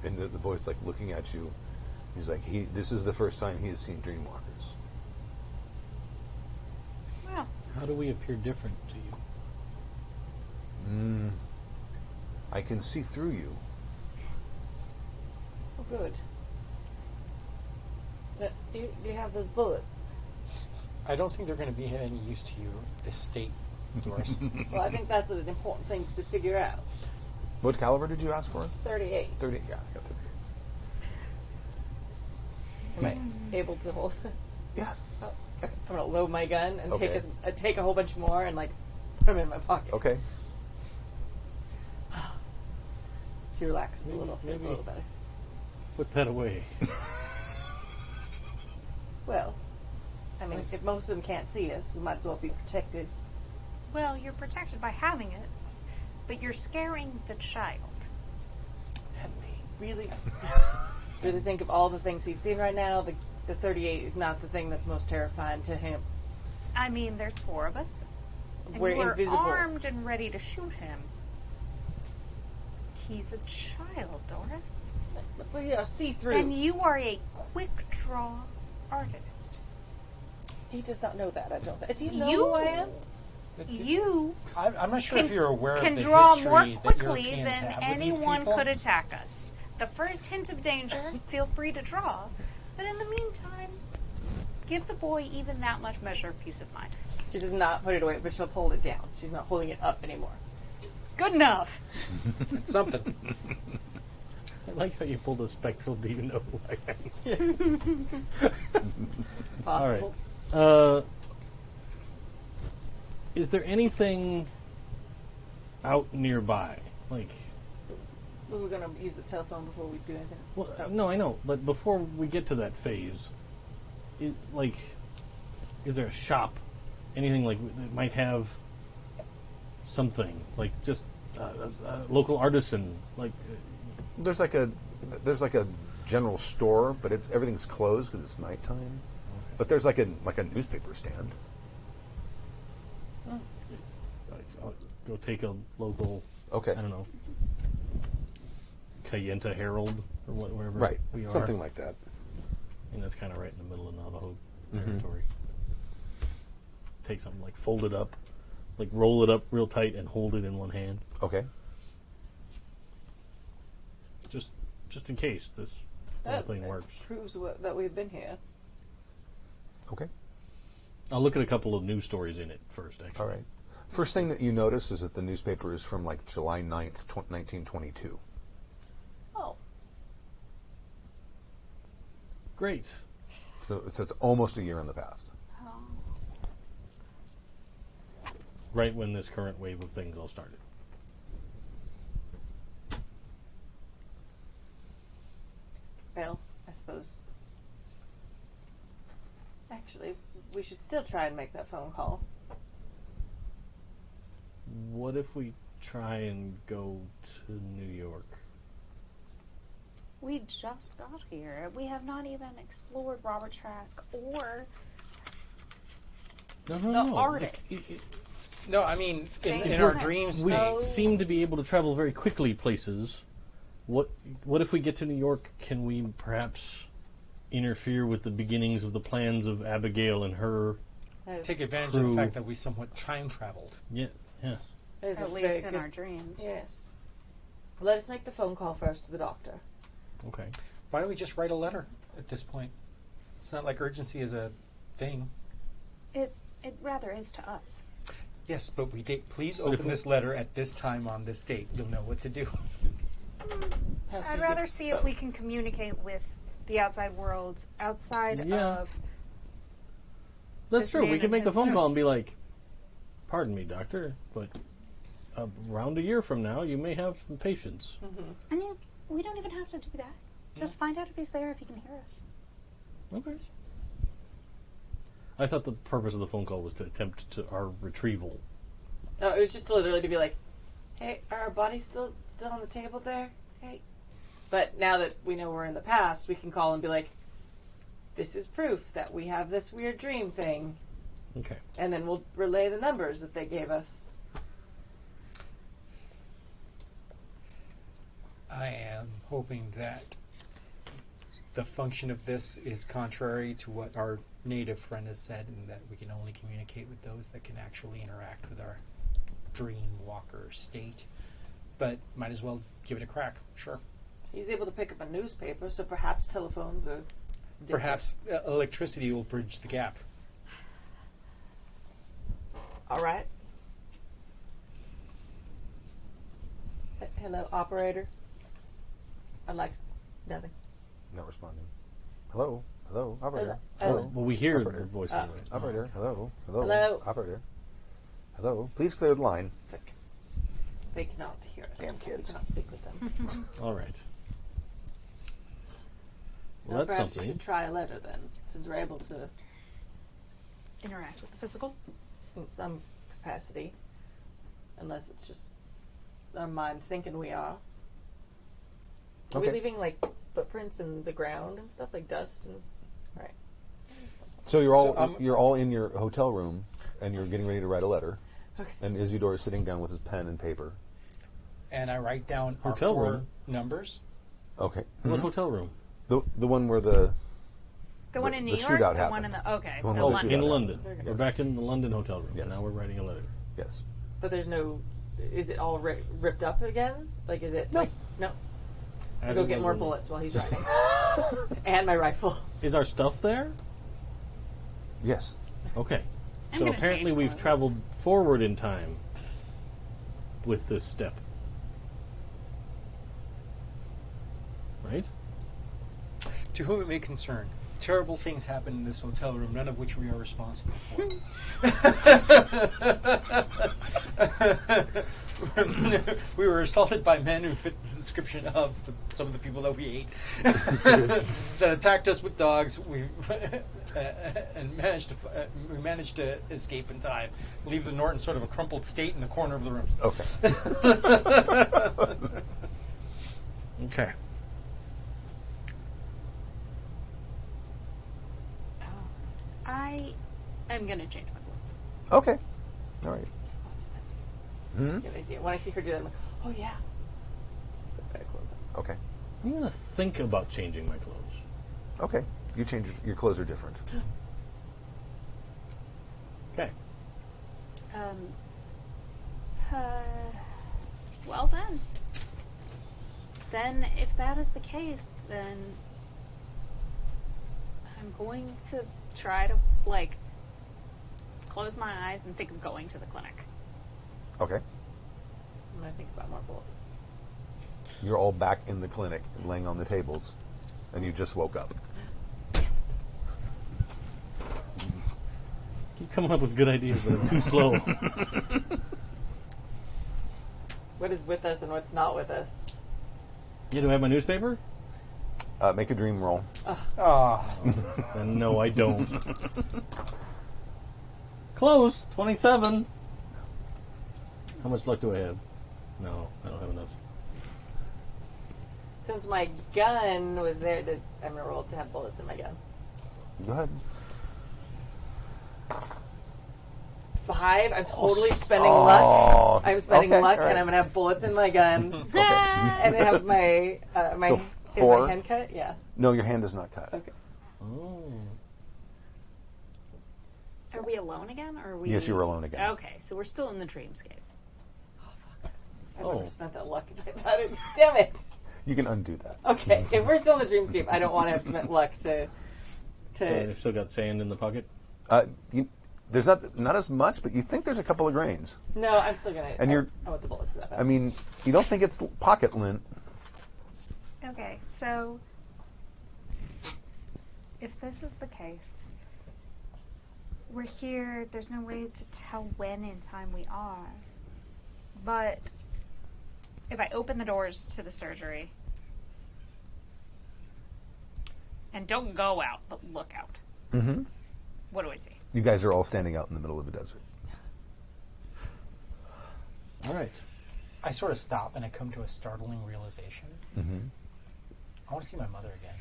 And the boy's like looking at you. He's like, this is the first time he has seen dreamwalkers. Well, How do we appear different to you? I can see through you. Oh, good. Do you have those bullets? I don't think they're going to be of any use to you, this state, Doris. Well, I think that's an important thing to figure out. What caliber did you ask for? 38. 30. Yeah, I got 38. Am I able to hold? Yeah. Oh, okay. I'm gonna load my gun and Okay. take a whole bunch more and like put them in my pocket. Okay. She relaxes a little, feels a maybe. little better. Put that away. Well, I mean, if most of them can't see us, we might as well be protected. well, you're protected by having it, but you're scaring the child. And me, really, really think of all the things he's seen right now. The 38 is not the thing that's most terrifying to him. I mean, there's 4 of us. And We're we're invisible. armed and ready to shoot him. He's a child, Doris. We are see-through. And you are a quick draw artist. He does not know that. I don't. Do you know You- who I am? You I'm not sure if you're aware of can the draw history more that quickly Europeans than have with these anyone people. could attack us. The first hint of danger, feel free to draw. But in the meantime, give the boy even that much measure of peace of mind. She does not put it away, but she'll hold it down. She's not holding it up anymore. Good enough. It's something. I like how you pulled a spectral. Do you know who I am? Possible. Is there anything out nearby? Like, We were going to use the telephone before we do anything. well, no, I know, but before we get to that phase, is there a shop? Anything like that might have something like just a local artisan? Like, There's like a general store, but everything's closed because it's nighttime. But there's like a newspaper stand. I'll go take a local. Okay. I don't know. Kayenta Herald or wherever Right. we are. Something like that. And that's kind of right in the middle of Navajo territory. Take something like fold it up, like roll it up real tight and hold it in one hand, Okay. just in case this whole thing That works. proves that we've been here. Okay. I'll look at a couple of news stories in it first. Actually, All right. First thing that you notice is that the newspaper is from like July 9th, 1922. Oh, great. So it's almost a year in the past. Right when this current wave of things all started. well, I suppose. Actually, we should still try and make that phone call. What if we try and go to New York? We just got here. We have not even explored Robert Trask or No, the artist. No, I mean, in James our said- dreams We state, seem to be able to travel very quickly places. What if we get to New York? Can we perhaps interfere with the beginnings of the plans of Abigail and her? That is- take advantage of the Crew. fact that we somewhat time traveled. Yeah. that is a At very least in good- our dreams. Yes. Let us make the phone call first to the doctor. Okay. Why don't we just write a letter at this point? It's not like urgency is a thing. It rather is to us. Yes, but if please open we- this letter at this time on this date. You'll know what to do. Perhaps I'd she's rather good- see if we can communicate with the outside world outside Yeah. of. That's His true. We name can and make the his phone name. call and be like, "Pardon me, doctor, but around a year from now, you may have some patience. And we don't even have to do that. Just find out if he's there, if he can hear us. Okay. I thought the purpose of the phone call was to attempt our retrieval. No, it was just literally to be like, hey, are our bodies still on the table there? Hey. But now that we know we're in the past, we can call and be like, this is proof that we have this weird dream thing. Okay. And then we'll relay the numbers that they gave us. I am hoping that the function of this is contrary to what our native friend has said, and that we can only communicate with those that can actually interact with our dream walker state. But might as well give it a crack. Sure. He's able to pick up a newspaper, so perhaps telephones are different. Perhaps electricity will bridge the gap. All right. Hello, operator. I'd like nothing. Not responding. Hello, operator. Hello. Well, we hear Operator. the voice. Operator, hello, Hello. operator. Hello, please clear the line. They cannot hear us. Damn kids. We cannot speak with them. All right. Well, Well, that's perhaps something. you should try a letter then, since we're able to, Interact with the physical. in some capacity, unless it's just our minds thinking we are. Are we Okay. leaving like footprints in the ground and stuff, like dust and right? So you're So, you're all in your hotel room, and you're getting ready to write a letter. Okay. And Isadore is sitting down with his pen and paper. And I write down Hotel our 4 room? numbers. Okay. What hotel room? The one where the The one in New the York? shootout The one happened. in the... Okay. The one the where the London. shootout In London. Okay. We're back in the London hotel room. Yes. Now we're writing a letter. Yes. But there's no. Is it all ripped up again? Like, is it like no? I'll As go it get was more in- bullets while he's writing, and my rifle. Is our stuff there? Yes. Okay. I'm So gonna apparently change we've clothes. traveled forward in time with this step. Right? To whom it may concern, terrible things happen in this hotel room, none of which we are responsible for. We were assaulted by men who fit the description of some of the people that we ate, that attacked us with dogs. And we managed to escape in time, leave the Norton sort of a crumpled state in the corner of the room. Okay. Okay. I am going to change my clothes. Okay. All right. That's a good idea. When I see her do that, I'm like, oh yeah. Better close up. Okay. I'm going to think about changing my clothes. Okay. You change your clothes are different. Okay. Well then. Then if that is the case, then I'm going to try to, like, close my eyes and think of going to the clinic. Okay. I'm gonna think about more bullets. You're all back in the clinic, laying on the tables, and you just woke up. Keep coming up with good ideas, but I'm too slow. What is with us and what's not with us? Yeah, do I have my newspaper? Make a dream roll. Then no, I don't. Close. 27. How much luck do I have? No, I don't have enough. Since my gun was there, I'm gonna roll to have bullets in my gun. Go ahead. 5. I'm totally spending luck. I'm spending okay, luck, all right. and I'm gonna have bullets in my gun, Okay. and I have my my. So is 4? my hand cut? Yeah. No, your hand is not cut. Okay. Oh. Are we alone again, or are we... Yes, you're alone again. Okay, so we're still in the dreamscape. I Oh. would have spent that luck if I thought it. Damn it. You can undo that. Okay, if we're still in the dreamscape, I don't want to have spent luck to. So I've still got sand in the pocket? There's not as much, but you think there's a couple of grains. No, I'm still gonna. And you're- I want the bullets. That I mean, you don't think it's pocket lint. Okay, so if this is the case, we're here, there's no way to tell when in time we are. But if I open the doors to the surgery and don't go out, but look out, what do I see? You guys are all standing out in the middle of the desert. All right. I sort of stop and I come to a startling realization. I want to see my mother again.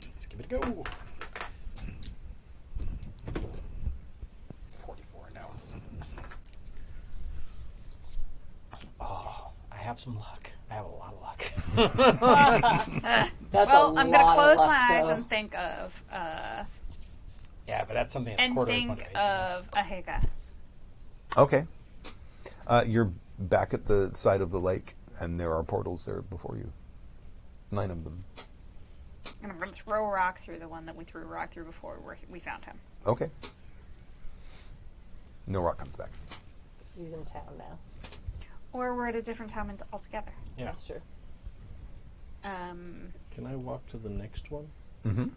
Let's give it a go. 44 now. Oh, I have some luck. I have a lot of luck. That's Well, a I'm going to lot of close luck, my eyes though. and think of, Yeah, but that's something that's and quarter think of my of Ahega. Okay. You're back at the side of the lake, and there are portals there before you. 9 of them. And I'm going to throw a rock through the one that we threw a rock through before we found him. Okay. No rock comes back. He's in town now. Or we're at a different town altogether. Yeah. That's true. Can I walk to the next one? Mm-hmm.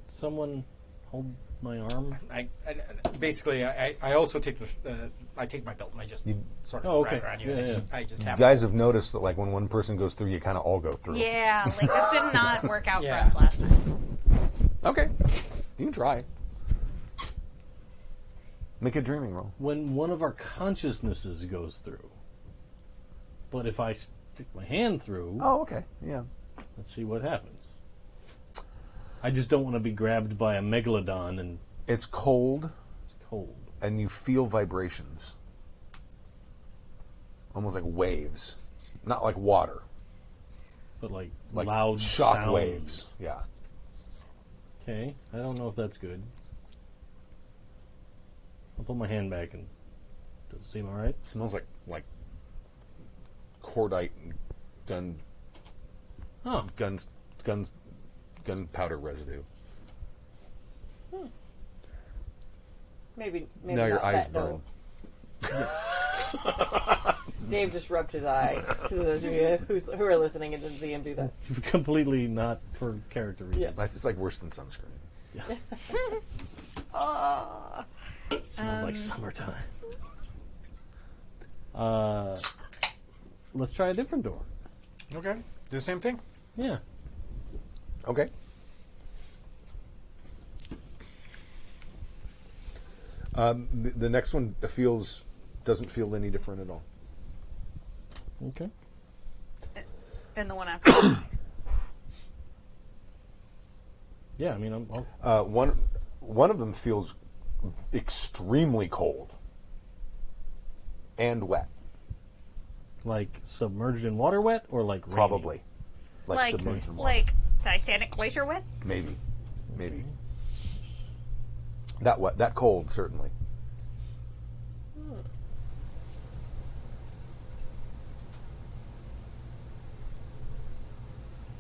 Someone hold my arm. I also take I take my belt and I just sort of wrap it around you. And I just You have guys have noticed that, like, when one person goes through, you kind of all go through. Yeah, like this did not work out Yeah. for us last time. Okay. You can try. Make a dreaming roll. When one of our consciousnesses goes through. But if I stick my hand through, Oh, okay. Yeah. let's see what happens. I just don't want to be grabbed by a megalodon and It's cold, it's cold. and you feel vibrations. Almost like waves. Not like water. But like Like loud shock sounds. waves. Yeah. Okay, I don't know if that's good. I'll put my hand back and does it seem all right? Smells like cordite and Oh, gunpowder residue. Maybe Now your not eyes that, burn. no. Dave just rubbed his eye. To those of you who are listening and didn't see him do that. completely not for character reasons. Yeah. It's like worse than sunscreen. Smells like summertime. Let's try a different door. Okay. Do the same thing. Yeah. Okay. The next one doesn't feel any different at all. Okay. And the one after. Yeah, I mean, I'll One of them feels extremely cold and wet. like submerged in water wet or like raining? Probably. Like like submerged in water. like Titanic glacier wet. Maybe. That wet, that cold, certainly.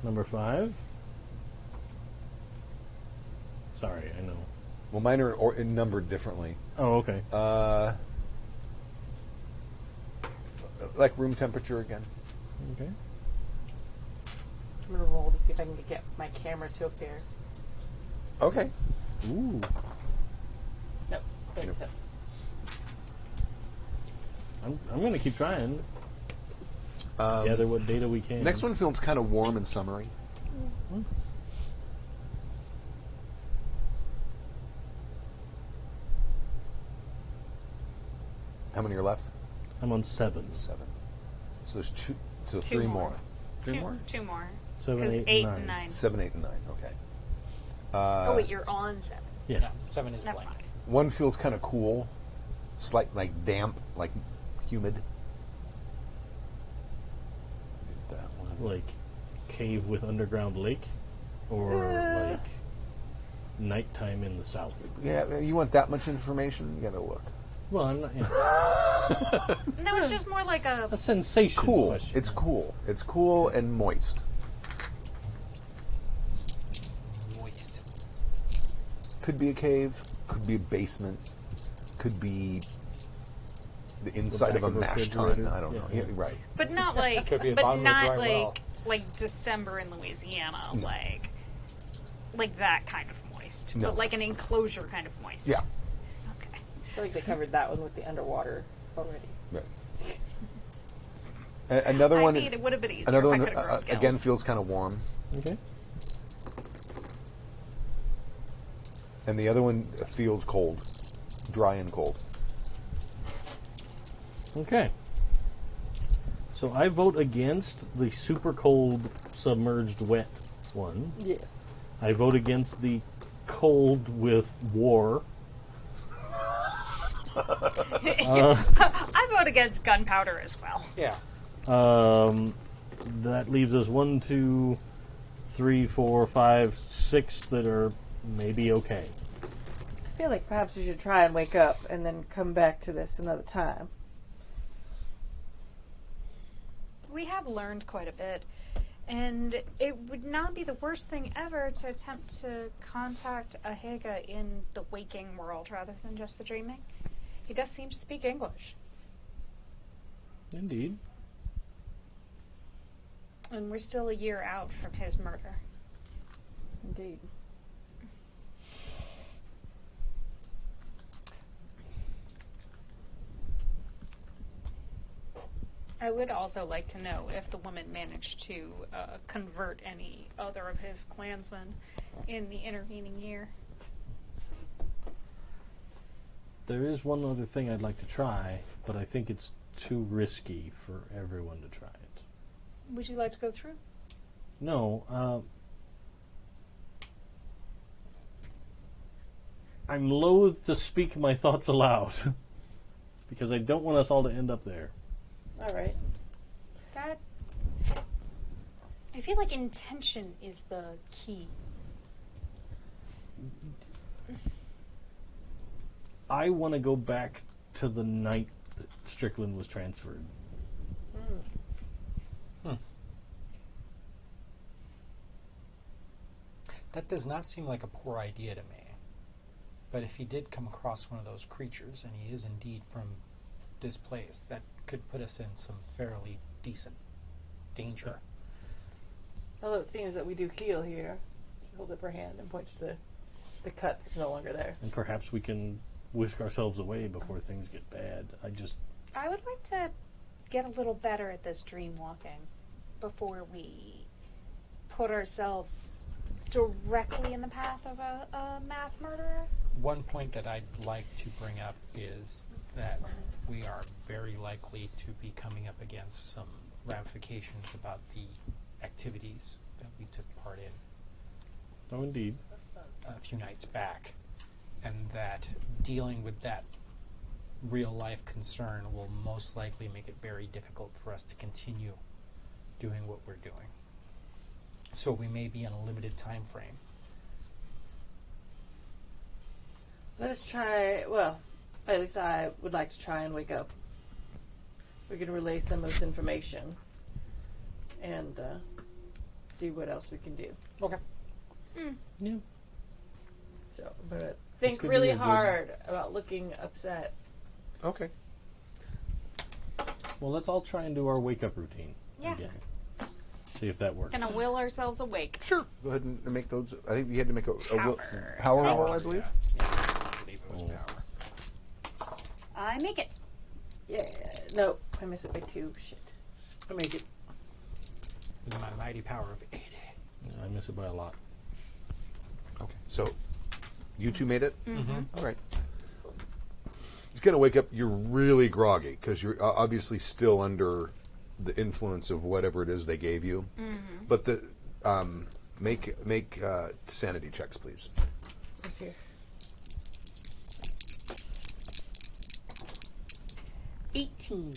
Number 5. Sorry, I know. Well, mine are numbered differently. Oh, okay. Like room temperature again. Okay. I'm gonna roll to see if I can get my camera to appear. Okay. Ooh. Nope. Think so. I'm going to keep trying. Gather what data we can. Next one feels kind of warm and summery. How many are left? I'm on 7. 7. So there's 2, so Two 3 more. more. 3 more? Two more. 7, 'Cause 8, 8 9. and 9. 7, 8, and 9. Okay. Oh wait, you're on 7. Yeah. 7 is Never blank. mind. One feels kind of cool, slight, like damp, like humid. That one. Like cave with underground lake or like nighttime in the south. Yeah, you want that much information? You gotta look. Well, I'm not. Yeah. No, it's just more like a A sensation Cool. question. It's cool. It's cool and moist. Moist. Could be a cave. Could be a basement. Could be the inside back of a of a mash tun. refrigerator. I don't know. Yeah. Yeah, right. but not like Could be the but bottom of a not dry like well. like December in Louisiana, No. like that kind of moist. No. But like an enclosure kind of moist. Yeah. feel like they covered that one with the underwater already. Right. Another one. It would have been easier. Another if one I could've grown again gills. feels kind of warm, Okay. and the other one feels cold, dry and cold. Okay. So I vote against the super cold, submerged, wet one. Yes. I vote against the cold with war. I vote against gunpowder as well. Yeah. That leaves us 1, 2, 3, 4, 5, 6 that are maybe okay. I feel like perhaps we should try and wake up and then come back to this another time. We have learned quite a bit, and it would not be the worst thing ever to attempt to contact a Haga in the waking world rather than just the dreaming. He does seem to speak English. Indeed. And we're still a year out from his murder. Indeed. I would also like to know if the woman managed to convert any other of his clansmen in the intervening year. There is one other thing I'd like to try, but I think it's too risky for everyone to try it. Would you like to go through? No, I'm loath to speak my thoughts aloud because I don't want us all to end up there. All right. That. I feel like intention is the key. I want to go back to the night that Strickland was transferred. That does not seem like a poor idea to me. But if he did come across one of those creatures, and he is indeed from this place, that could put us in some fairly decent danger. Although it seems that we do heal here. She holds up her hand and points to the cut that's no longer there. And perhaps we can whisk ourselves away before things get bad. I would like to get a little better at this dream walking before we put ourselves directly in the path of a mass murderer. One point that I'd like to bring up is that we are very likely to be coming up against some ramifications about the activities that we took part in Oh, indeed. a few nights back, and that dealing with that real-life concern will most likely make it very difficult for us to continue doing what we're doing. So we may be in a limited time frame. Let us try, well, at least I would like to try and wake up. We can relay some of this information and see what else we can do. Okay. Yeah. So, but think could really be a good- hard about looking upset. Okay. Well, let's all try and do our wake-up routine Yeah. again. See if that works. Gonna will ourselves awake. Sure. Go ahead and make those. I think you had to make a Power. power roll, I believe. I believe it was power. I make it. Yeah. No, I miss it by 2. Shit. I make it with my mighty power of 80. I miss it by a lot. Okay. So, you two made it? Mm-hmm. All right. You're going to wake up, you're really groggy because you're obviously still under the influence of whatever it is they gave you. Mm-hmm. But the make sanity checks, please. Let's hear. 18.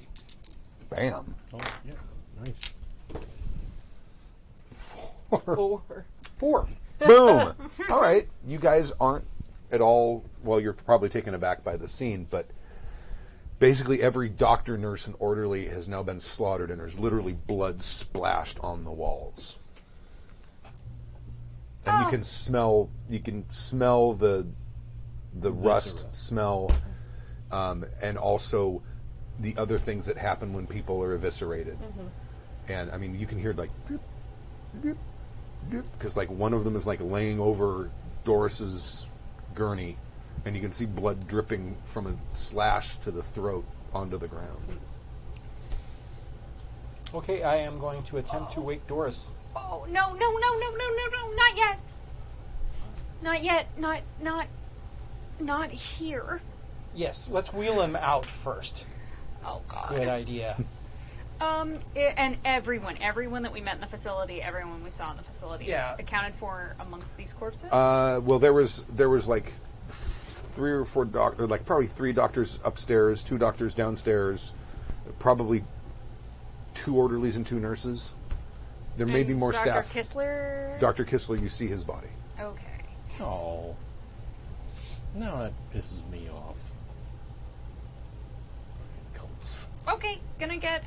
Bam. Oh, yeah. Nice. 4. 4. Boom. All right. You guys aren't at all, well, you're probably taken aback by the scene, but basically every doctor, nurse, and orderly has now been slaughtered, and there's literally blood splashed on the walls. And you can smell the rust Viscera. smell, and also the other things that happen when people are eviscerated. And I mean, you can hear like drip, drip, drip, because like one of them is like laying over Doris's gurney, and you can see blood dripping from a slash to the throat onto the ground. Okay, I am going to attempt to wake Doris. Oh, no, not yet. Not yet, not here. Yes, let's wheel him out first. Oh, God. Good idea. And everyone that we met in the facility, everyone we saw in the facility is Yeah. accounted for amongst these corpses? Well, there was like 3 or 4 doctors, like probably 3 doctors upstairs, 2 doctors downstairs, probably 2 orderlies and 2 nurses. There may be more Dr. staff. Kissler? Dr. Kissler, you see his body. Okay. Oh. Now that pisses me off. Cults. Okay,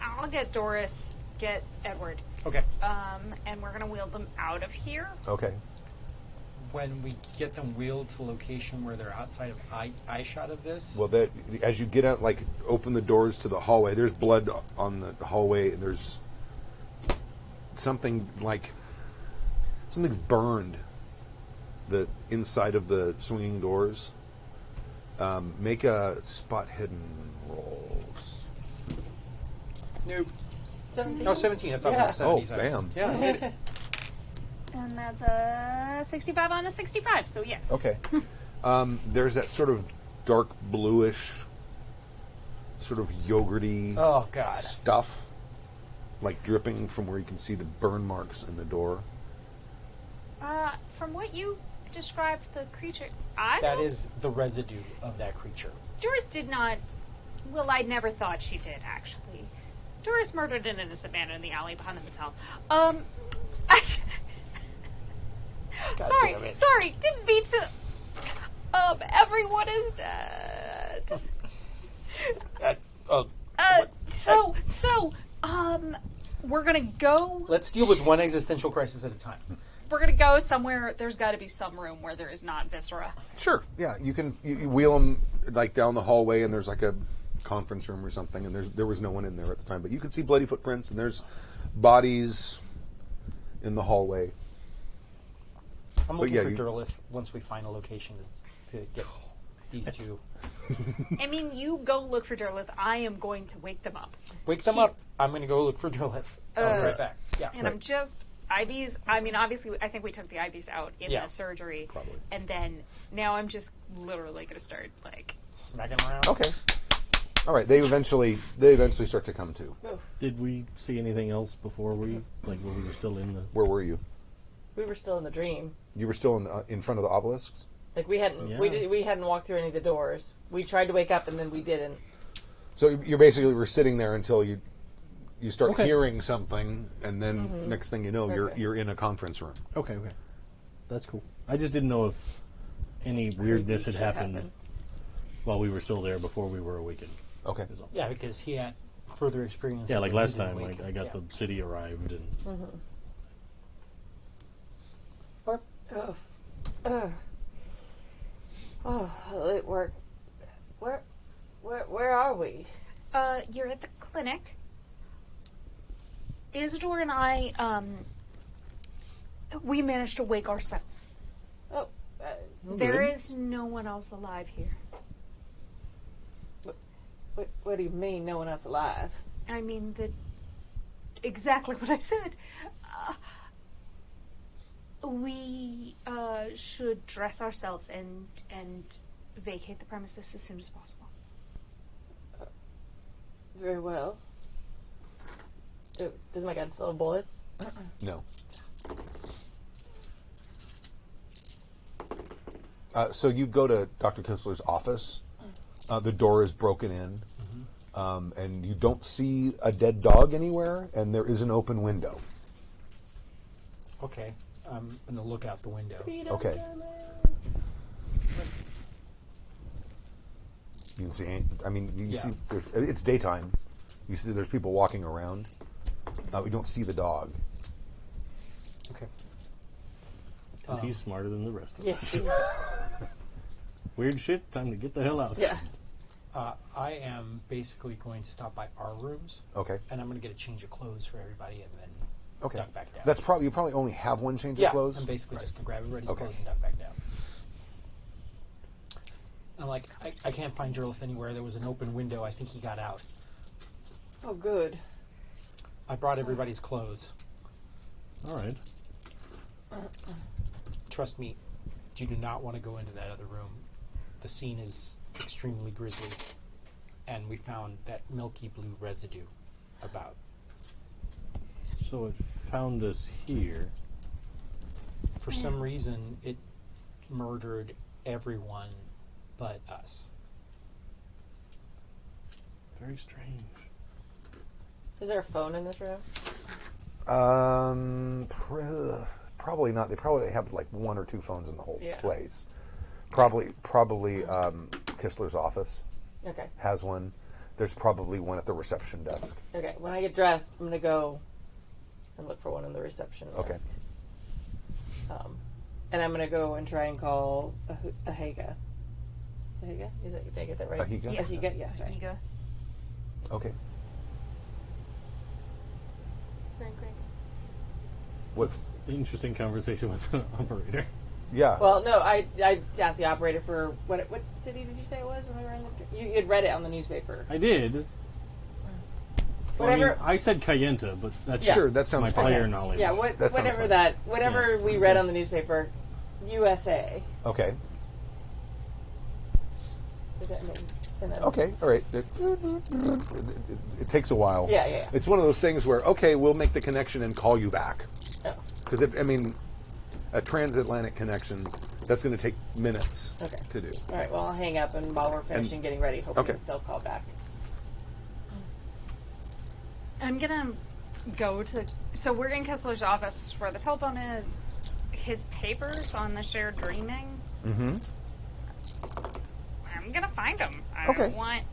I'll get Doris, get Edward. Okay. And we're gonna wheel them out of here. Okay. When we get them wheeled to the location where they're outside of eye shot of this, Well, as you get out, like open the doors to the hallway, there's blood on the hallway, and there's something's burned the inside of the swinging doors. Make a spot hidden rolls. nope. 17? No, 17. I thought it was a Oh, 70. bam. Yeah, I hit it. And that's a 65 on a 65, so yes. Okay. There's that sort of dark bluish, sort of yogurty Oh, God. stuff, like dripping from where you can see the burn marks in the door. From what you described the creature, That is the residue of that creature. Doris did not. Well, I never thought she did, actually. Doris murdered an innocent man in the alley behind the motel. damn it. Sorry, didn't mean to. Everyone is dead. We're gonna go. Let's deal with one existential crisis at a time. We're gonna go somewhere. There's got to be some room where there is not viscera. Sure. Yeah, you wheel them like down the hallway, and there's like a conference room or something, and there was no one in there at the time, but you can see bloody footprints, and there's bodies in the hallway. I'm But looking yeah, for you- Durlith once we find a location to get these two. I mean, you go look for Derlith. I am going to wake them up. Wake them up. I'm going to go look for Durlith. I'll be right back. Yeah. And I'm just IVs. I mean, obviously, I think we took the IVs out in Yeah. the surgery, Probably. and then now I'm just literally going to start like. Smacking around. Okay. All right. They eventually start to come to. Did we see anything else before we, like, when we were still in the... Where were you? We were still in the dream. You were still in front of the obelisks. Like we hadn't we hadn't walked through any of the doors. We tried to wake up and then we didn't. So you're basically were sitting there until you start Okay. hearing something, and then next thing you know, Okay. you're in a conference room. Okay. That's cool. I just didn't know if any weirdness had Shit happened while we were still there before we were awakened. Okay. is all. Yeah, because he had further experience. Yeah, like than last he did time, awake. like I got the city arrived and... It worked. Where are we? You're at the clinic. Isadore and I, we managed to wake ourselves. Oh, There is no one else alive here. what do you mean? No one else alive? I mean, exactly what I said. We should dress ourselves and vacate the premises as soon as possible. Very well. Does my gun still have bullets? No. So you go to Dr. Kissler's office. The door is broken in, and you don't see a dead dog anywhere, and there is an open window. Okay. I'm going to look out the window. Okay. You can see. I mean, you see. It's daytime. You see, there's people walking around. We don't see the dog. Okay. 'Cause he's smarter than the rest of Yes. us. Weird shit, time to get the hell out. Yeah. I am basically going to stop by our rooms, Okay. and I'm going to get a change of clothes for everybody, and then Okay. duck back down. That's probably you probably only have one change yeah. of clothes. I'm basically just going to grab everybody's Okay. clothes and duck back down. I'm like, I can't find Jarlath anywhere. There was an open window. I think he got out. Oh, good. I brought everybody's clothes. All right. Trust me, you do not want to go into that other room. The scene is extremely grisly, and we found that milky blue residue about. So it found us here. For some reason, it murdered everyone but us. Very strange. Is there a phone in this room? Probably not. They probably have like one or two phones in the whole Yeah. place. Probably Kistler's office Okay. has one. There's probably one at the reception desk. Okay. When I get dressed, I'm gonna go and look for one in the reception Okay. desk. And I'm gonna go and try and call Ahiga. Ahiga? Is it? Did I get that right? Ahiga? Yeah. Ahiga. Yes. Right. Ego. Okay. Crank, crank. What's Interesting conversation with the operator. yeah? Well, no, I asked the operator for what city did you say it was when we were in the? You had read it on the newspaper. I did. Well, Whatever. I said Cayenta, but that's Sure, that sounds my fine. prior Okay. knowledge. Yeah, That sounds whatever fine. whatever we read on the newspaper, USA. Okay. Is that, and then, Okay. All right. It takes a while. Yeah. It's one of those things where we'll make the connection and call you back Oh, because a transatlantic connection that's going to take minutes Okay. to do. all right. Well, I'll hang up, and while we're finishing getting ready, hopefully Okay. they'll call back. I'm gonna go to. So we're in Kessler's office where the telephone is. His papers on the shared dreaming. Mm-hmm. I'm gonna find them. I Okay. want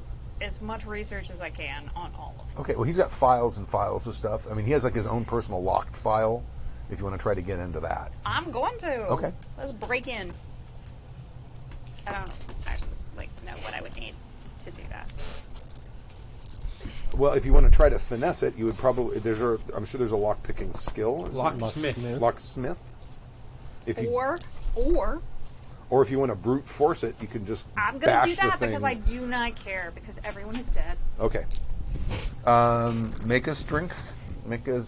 as much research as I can on all of them. Okay. Well, he's got files and files of stuff. I mean, he has like his own personal locked file. If you want to try to get into that. I'm going to. Okay. Let's break in. I don't actually know what I would need to do that. Well, if you want to try to finesse it, you would probably I'm sure there's a lock picking skill. Locksmith. Locksmith. If you Or if you want to brute force it, you can just I'm gonna bash do that the because thing. I do not care because everyone is dead. Okay. Make a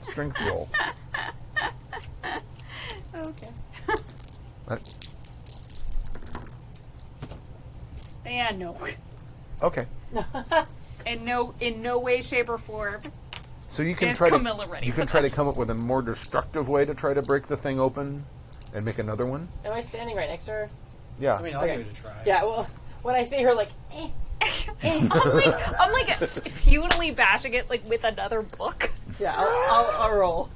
strength roll. Okay. That- Yeah, no. okay. In no way, shape, or form. So you can Is try Camilla ready to for try to this? come up with a more destructive way to try to break the thing open and make another one. Am I standing right next to her? Yeah. I mean, I'll Okay. give it a try. Yeah. Well, when I see her, like, I'm like futilely bashing it with another book. yeah, I'll roll.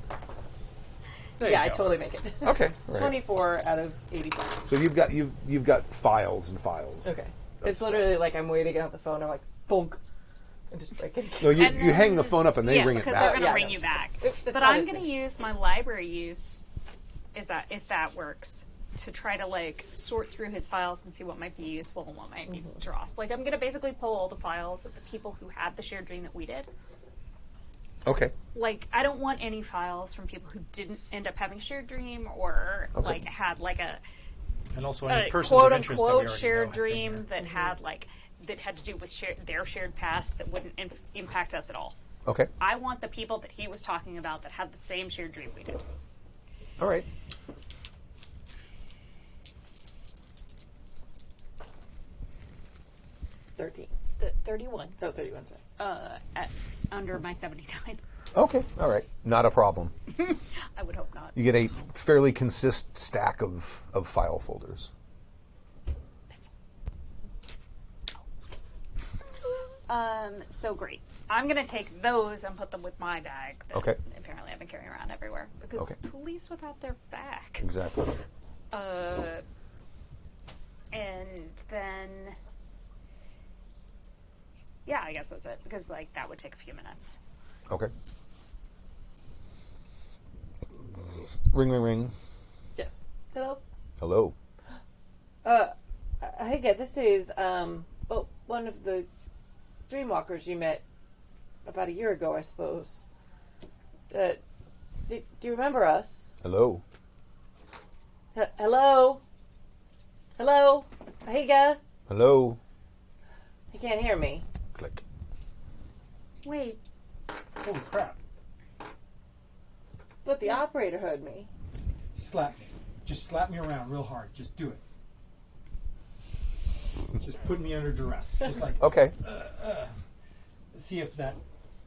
There Yeah, I you go. totally make it. Okay. Right. 24 out of 85. So you've got files and files. Okay. That's- It's literally like I'm waiting on the phone. I'm like, bonk, and just break it. No, you And you hang the then- phone up and they yeah, ring it because back. they're going to Yeah, bring no, you just- back. that's But not I'm as going to interesting. use my library use, if that works, to try to sort through his files and see what might be useful and what might be dross. I'm going to basically pull all the files of the people who had the shared dream that we did. Okay. I don't want any files from people who didn't end up having a shared dream or Okay. had And also any a persons quote of interest that we unquote already shared know have been dream there. that had that had to do with their shared past that wouldn't impact us at all. Okay. I want the people that he was talking about that had the same shared dream we did. All right. $13. 31. Oh, 31, sorry. At under my 79. Okay. All right. Not a problem. I would hope not. You get a fairly consistent stack of file folders. So great. I'm gonna take those and put them with my bag. That Okay. Apparently, I've been carrying around everywhere because Okay. who leaves without their bag? Exactly. And then, yeah, I guess that's it because that would take a few minutes. Okay. Ring, ring, ring. Yes. Hello? Hello. Hey, this is, one of the Dreamwalkers you met about a year ago, I suppose. Do you remember us? Hello. Hello? Hello? Higa? Hello? He can't hear me. Click. Wait. Holy crap. But the operator heard me. Slap me. Just slap me around real hard. Just do it. Just put me under duress. Just like, Okay. see if that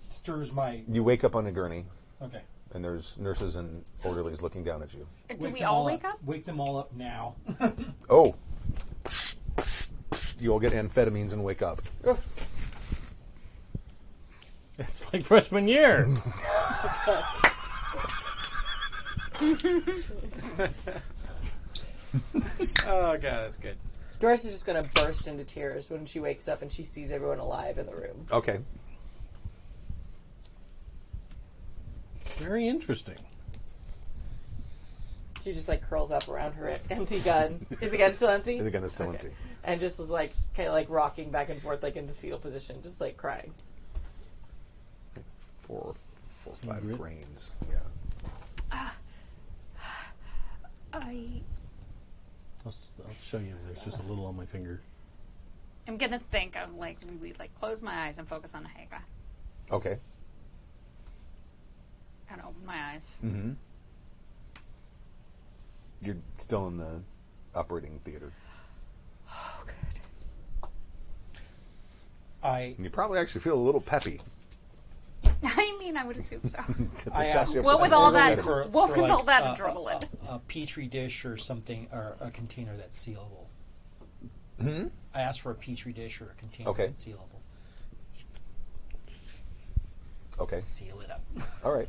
stirs my... You wake up on a gurney, Okay. and there's nurses and orderlies looking down at you. Do we them all wake up? Wake them all up now. Oh. You all get amphetamines and wake up. It's like freshman year. Oh, God, that's good. Doris is just going to burst into tears when she wakes up and she sees everyone alive in the room. Okay. Very interesting. She just like curls up around her empty gun. Is the gun still empty? The gun is still empty. And just is like kind of like rocking back and forth like in the fetal position, just like crying. 4 or 5 Grit. grains. Yeah. I'll show you. There's just a little on my finger. I'm gonna think of like we like close my eyes and focus on Haga. Okay. Kind of open my eyes. Mm-hmm. You're still in the operating theater. Oh, good. And you probably actually feel a little peppy. I mean, I would assume so. 'Cause I they chased you up What with the all elevator. that, what with all that adrenaline? A petri dish or something, or a container that's sealable. Hmm? I asked for a petri dish or a container Okay. that's sealable. Okay. Seal it up. All right.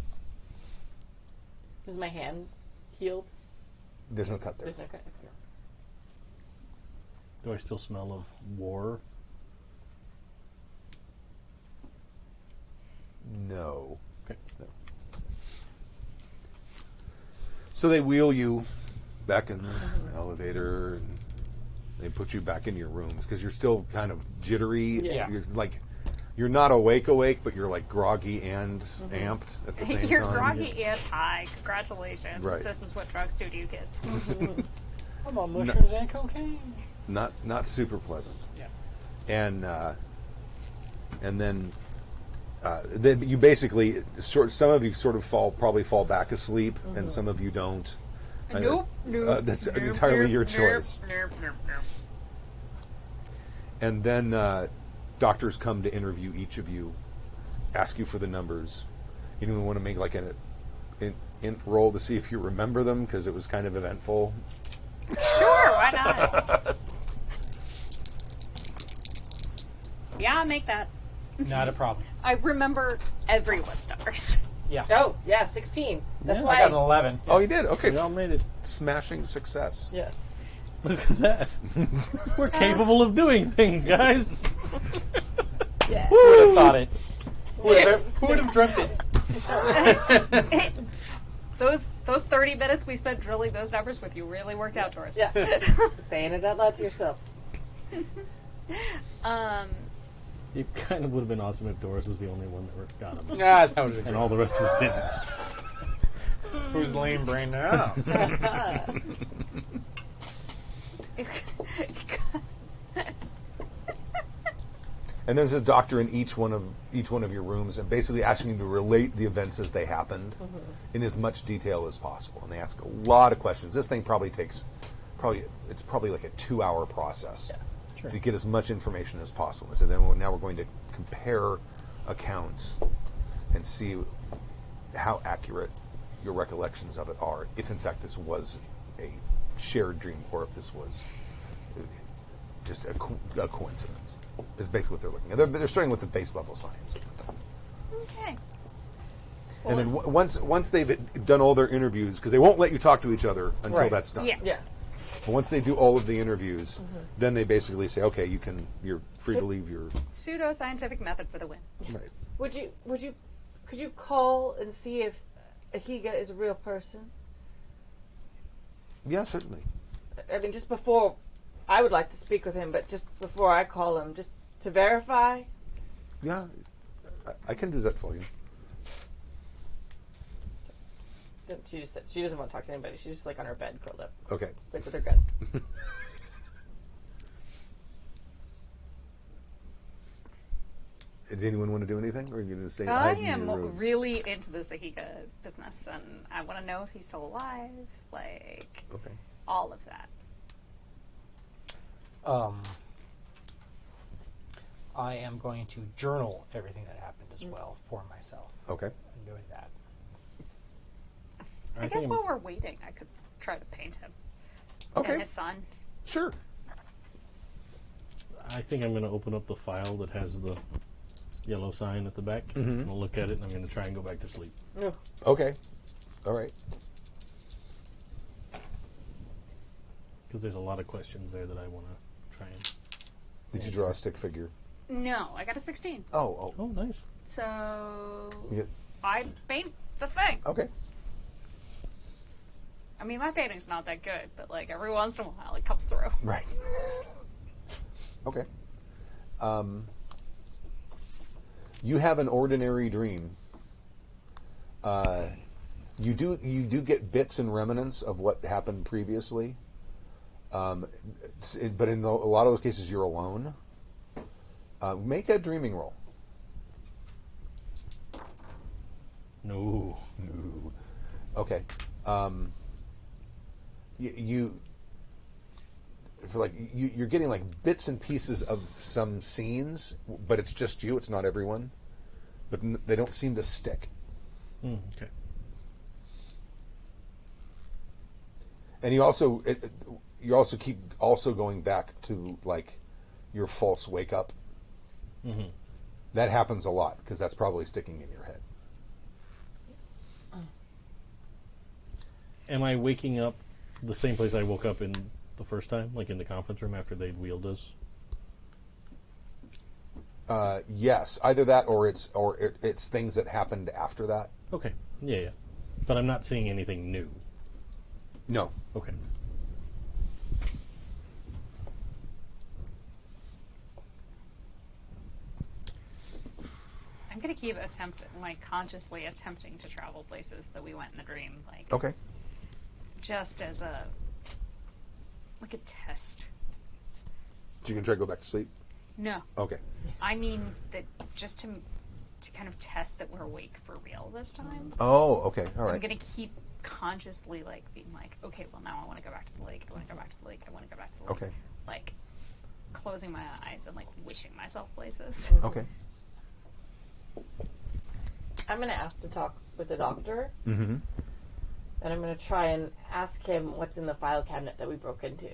Is my hand healed? There's no cut there. There's no cut. Okay. Do I still smell of war? No. Okay. No. So they wheel you back in the elevator, and they put you back in your rooms because you're still kind of jittery. Yeah. You're like, you're not awake, but you're like groggy and amped at the same You're time. groggy and high. Congratulations. Right. This is what drugs do to you kids. I'm on mushrooms and cocaine. Not super pleasant. Yeah. And then you basically some of you sort of probably fall back asleep, and some of you don't. Nope. That's entirely your choice. Nope. And then doctors come to interview each of you, ask you for the numbers. You don't even want to make like an int roll to see if you remember them because it was kind of eventful. Sure, why not? Yeah, make that. Not a problem. I remember everyone's numbers. Yeah. Oh, yeah, 16. That's Yeah. why I got an 11. Oh, you did? Okay. We all made it. Smashing success. Yeah. Look at that. We're capable of doing things, guys. Yeah. Who would have thought it? Who would have dreamt it? Those 30 minutes we spent drilling those numbers with you really worked out, Doris. Yeah. Saying it out loud to yourself. It kind of would have been awesome if Doris was the only one that got him. Nah, that would have been And all the rest of us didn't. Who's lame brain now? And there's a doctor in each one of your rooms, and basically asking you to relate the events as they happened in as much detail as possible. And they ask a lot of questions. This thing probably takes it's probably like a 2-hour process to get as much information as possible. So then now we're going to compare accounts and see how accurate your recollections of it are, if in fact this was a shared dream or if this was just a coincidence. Is basically what they're looking at. They're starting with the base level science of the thing. Okay. And then once they've done all their interviews, because they won't let you talk to each other until Right. that's done. Yes. Yeah. But once they do all of the interviews, then they basically say, okay, you're free to leave your. Pseudo-scientific method for the win. Right. Could you call and see if Ahiga is a real person? Yeah, certainly. I mean, just before, I would like to speak with him, but just before I call him, just to verify. Yeah, I can do that for you. She doesn't want to talk to anybody. She's just like on her bed, curled up, Okay. like with her gun. Does anyone want to do anything, or are you going to stay I hide in your am room? really into the Sahika business, and I want to know if he's still alive, like Okay. all of that. I am going to journal everything that happened as well for myself. Okay. I'm doing that. I guess while we're waiting, I could try to paint him Okay. and his son. Sure. I think I'm going to open up the file that has the yellow sign at the back. Mm-hmm. And I'll look at it, and I'm going to try and go back to sleep. Okay. All right. Because there's a lot of questions there that I want to try and... Did you draw a stick figure? No, I got a 16. Oh. Oh, nice. So You get, I paint the thing. okay. I mean, my painting's not that good, but like every once in a while it comes through. Right. Okay. You have an ordinary dream. You do get bits and remnants of what happened previously. But in a lot of those cases, you're alone. Make a dreaming roll. No. No. Okay. You're getting like bits and pieces of some scenes, but it's just you. It's not everyone. But they don't seem to stick. Okay. And you also keep going back to like your false wake up. Mm-hmm. That happens a lot because that's probably sticking in your head. Am I waking up the same place I woke up in the first time, like in the conference room after they'd wheeled us? Yes, either that or it's things that happened after that. Okay. Yeah. But I'm not seeing anything new. No. Okay. I'm gonna keep consciously attempting to travel places that we went in the dream, like Okay. just as a test. So you can try to go back to sleep. No, Okay. I mean that just to kind of test that we're awake for real this time. Oh, okay. All right. I'm gonna keep consciously being like, okay, well now I want to go back to the lake. I want to go back to the lake. I want to go back to the lake. Okay. Like closing my eyes and wishing myself places. Okay. I'm going to ask to talk with the doctor, Mm-hmm. and I'm going to try and ask him what's in the file cabinet that we broke into,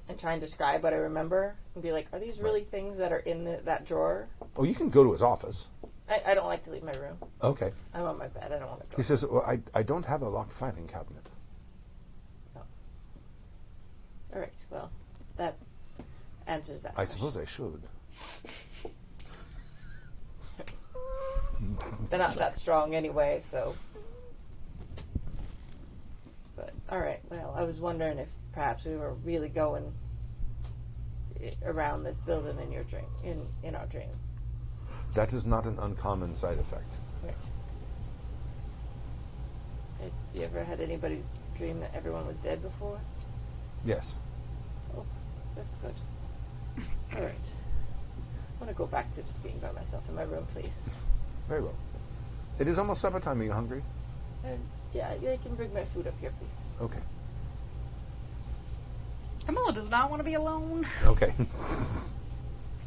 and try and describe what I remember, and be like, are these really things that are in that drawer? Well, you can go to his office. I don't like to leave my room. Okay. I'm on my bed. I don't want to go. He says, well, I don't have a locked filing cabinet. No. All right, well, that answers that I question. suppose I should. They're not that strong anyway, so. But, alright, well, I was wondering if perhaps we were really going around this building in your dream, in our dream. That is not an uncommon side effect. Right. Have you ever had anybody dream that everyone was dead before? Yes. Oh, that's good. Alright. I want to go back to just being by myself in my room, please. Very well. It is almost supper time. Are you hungry? Yeah, you can bring my food up here, please. Okay. Camilla does not want to be alone. Okay.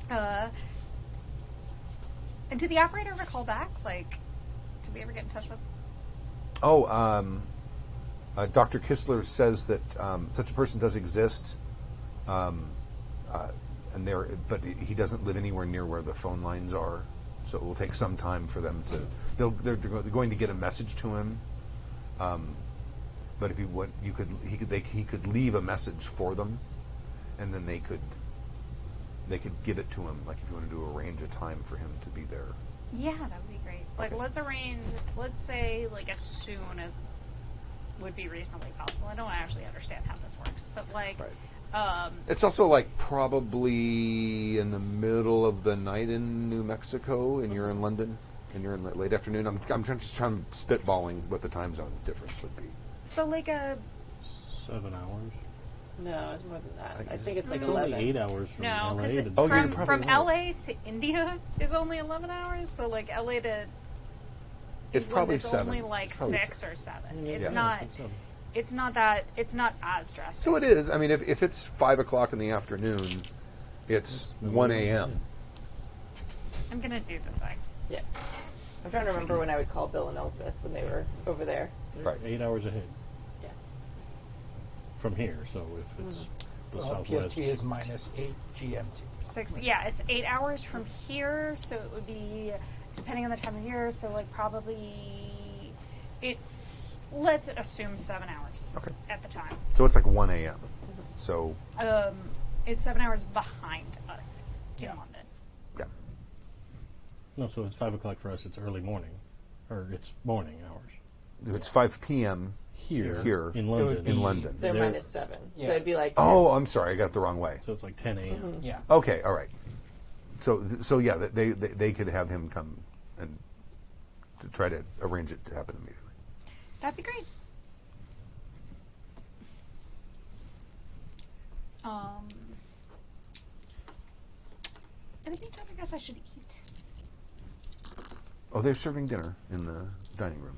And did the operator ever call back? Did we ever get in touch with? Dr. Kistler says that such a person does exist, but he doesn't live anywhere near where the phone lines are. So it will take some time for them to. They're going to get a message to him. But if you would, he could leave a message for them, and then they could give it to him. Like if you want to arrange a time for him to be there. Yeah, that would be great. Okay. Let's say as soon as would be reasonably possible. I don't actually understand how this works, but Right. It's also probably in the middle of the night in New Mexico, and you're in London, and you're in late afternoon. I'm just trying spitballing what the time zone difference would be. So 7 hours. No, it's more than that. I think it's like It's only 11. 8 hours from No, LA because to Oh, you're from probably right. LA to India is only 11 hours. So like LA to It's England probably is 7. only like It's probably 6 or 7. It's Yeah. not. It's not that. It's not as drastic. So it is. I mean, if it's 5 o'clock in the afternoon, it's 1 a.m. I'm gonna do the thing. Yeah. I'm trying to remember when I would call Bill and Elspeth when they were over there. Right. 8 hours ahead Yeah. from here. So if it's the PST Southwest, is minus 8 GMT. 6. Yeah, it's 8 hours from here. So it would be depending on the time of year. So like probably it's let's assume 7 hours. Okay. At the time. So it's like 1 a.m. So It's 7 hours behind us in London. yeah. no, so it's 5 o'clock for us. It's early morning, or it's morning hours If it's 5 p.m. here in in would London. be- London. They're They're- minus 7. Yeah. So it'd be like 10. Oh, I'm sorry, I got it the wrong way. So it's like 10 a.m. Yeah. Okay, all right. So yeah, they could have him come and to try to arrange it to happen immediately. That'd be great. In the meantime, I guess I should eat. Oh, they're serving dinner in the dining room.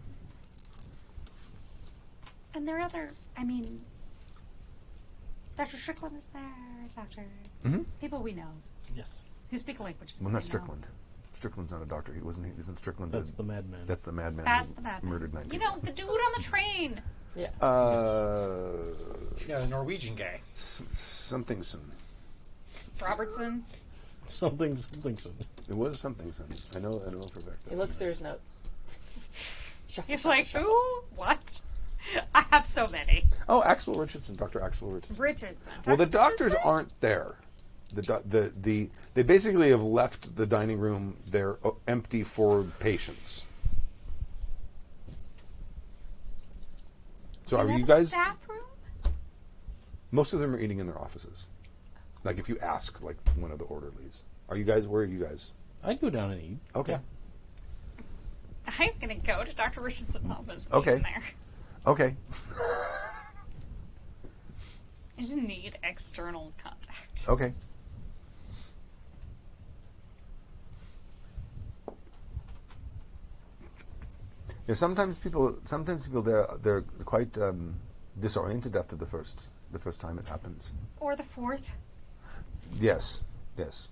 And there are other, I mean, Dr. Strickland is there, Dr. Mm-hmm. People we know Yes. who speak languages. Well, that not we know. Strickland. Strickland's not a doctor. Isn't Strickland? That's the madman. That's the madman. That's who the bad one. murdered 9 You people. know, the dude on the train. Yeah. Yeah, the Norwegian guy. Somethingson. Robertson. something. It was somethingson. I know for a fact. He looks through his notes. Shuffle, He's shuffle, like, shuffle. who? What? I have so many. Oh, Axel Richardson, Dr. Axel Richardson. Richardson. Well, the Dr. doctors Richardson? aren't there. They basically have left the dining room there empty for patients. So Do are have you a guys? staff room? Most of them are eating in their offices. Like if you ask, like one of the orderlies, are you guys? Where are you guys? I'd go down and eat. Okay. Yeah. I'm gonna go to Dr. Richardson's office. And Okay. eat in there. Okay. I just need external contact. Okay. Yeah, sometimes people they're quite disoriented after the first time it happens. Or the 4th. Yes. This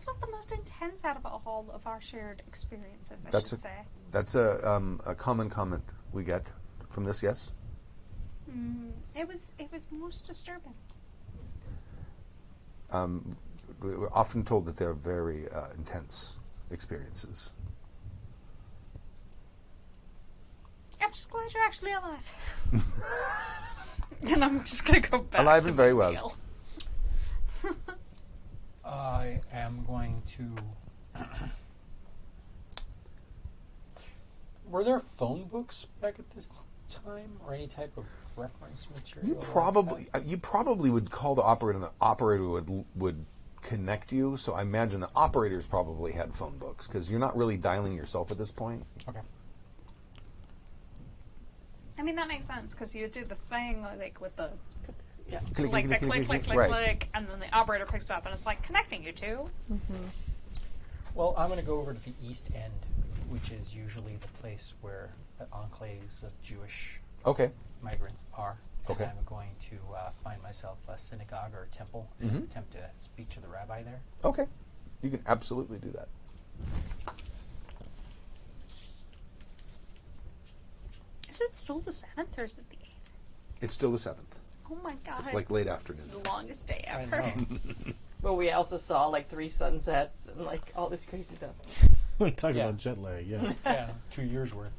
was the most intense out of all of our shared experiences, I That's should a- say. That's a common comment we get from this. Yes. It was most disturbing. We're often told that they're very intense experiences. I'm just glad you're actually alive. And I'm just gonna go back Alive to and very my well. meal. I am going to. Were there phone books back at this time, or any type of reference material? You probably would call the operator, and the operator would connect you. So I imagine the operators probably had phone books because you're not really dialing yourself at this point. Okay. I mean, that makes sense because you do the thing like with the Yeah. like the click, Right. and then the operator picks up, and it's like connecting you two. Well, I'm going to go over to the East End, which is usually the place where the enclaves of Jewish Okay. migrants are. Okay. And I'm going to find myself a synagogue or a temple and attempt to speak to the rabbi there. Okay. You can absolutely do that. Is it still the 7th or is it the 8th? It's still the 7th. Oh my god! It's like late afternoon. the longest day I ever. know. But we also saw like 3 sunsets and like all this crazy stuff. Talk Yeah. about jet lag. Yeah. Yeah, 2 years worth.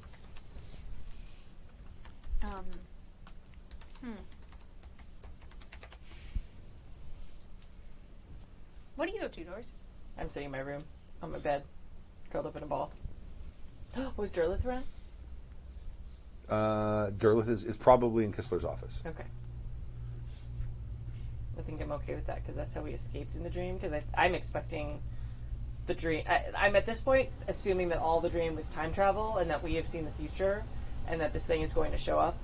What do you up to, Doris? I'm sitting in my room on my bed, curled up in a ball. Was Derleth around? Derleth is probably in Kistler's office. Okay. I think I'm okay with that because that's how we escaped in the dream. Because I'm expecting the dream. I'm at this point assuming that all the dream was time travel and that we have seen the future and that this thing is going to show up.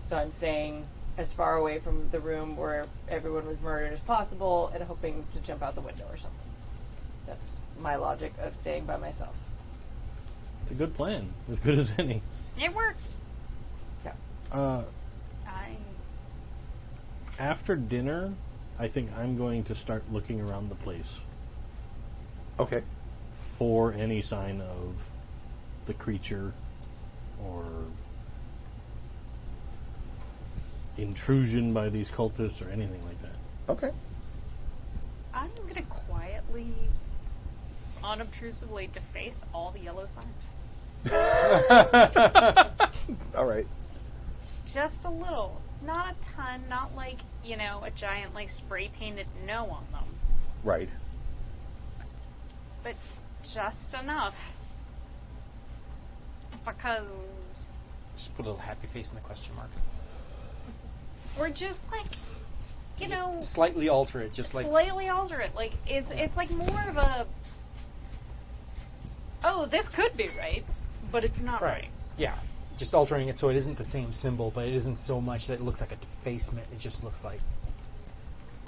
So I'm staying as far away from the room where everyone was murdered as possible and hoping to jump out the window or something. That's my logic of staying by myself. It's a good plan. As good as any. It works. Yeah. After dinner, I think I'm going to start looking around the place Okay. for any sign of the creature or intrusion by these cultists or anything like that. Okay. I'm gonna quietly, unobtrusively deface all the yellow signs. All right. Just a little. Not a ton, not like, a giant, spray painted no on them. Right. But just enough. Because Just put a little happy face in the question mark. we're just Slightly alter it, just like... slightly alter it. It's like more of a, oh, this could be right, but it's not right. Yeah. Just altering it so it isn't the same symbol, but it isn't so much that it looks like a defacement. It just looks like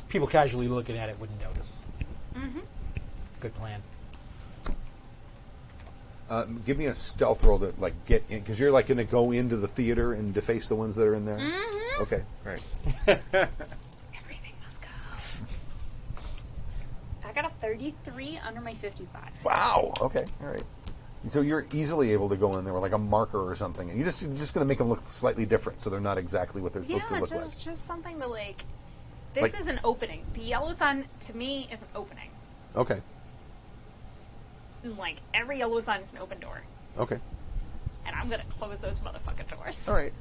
people casually looking at it wouldn't notice. Mm-hmm. Good plan. Give me a stealth roll to get in, because you're going to go into the theater and deface the ones that are in there. Mm-hmm. Okay, right. Everything must go. I got a 33 under my 55. Wow. Okay. All right. So you're easily able to go in there with like a marker or something, and you're just going to make them look slightly different, so they're not exactly what they're supposed to look like. Just something to This is an opening. The yellow sign to me is an opening. Okay. Every yellow sign is an open door, Okay. and I'm gonna close those motherfucking doors. All right.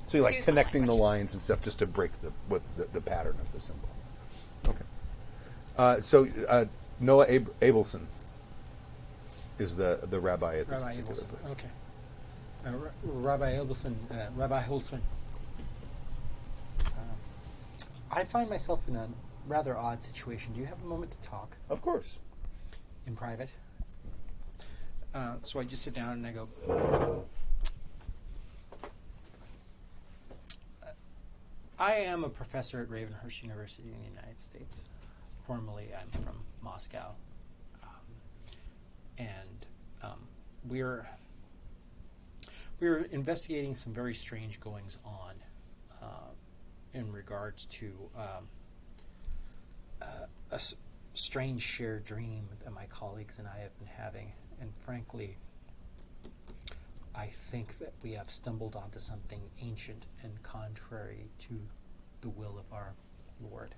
So you're Excuse my connecting the language. lines and stuff just to break the pattern of the symbol. Okay. So Noah Abelson is the rabbi at this Rabbi particular Abelson. place. Okay. Rabbi Abelson, Rabbi Holzman. I find myself in a rather odd situation. Do you have a moment to talk Of course. in private? So I just sit down and I go, I am a professor at Ravenhearse University in the United States. Formerly, I'm from Moscow. We're investigating some very strange goings on in regards to a strange shared dream that my colleagues and I have been having. And frankly, I think that we have stumbled onto something ancient and contrary to the will of our Lord.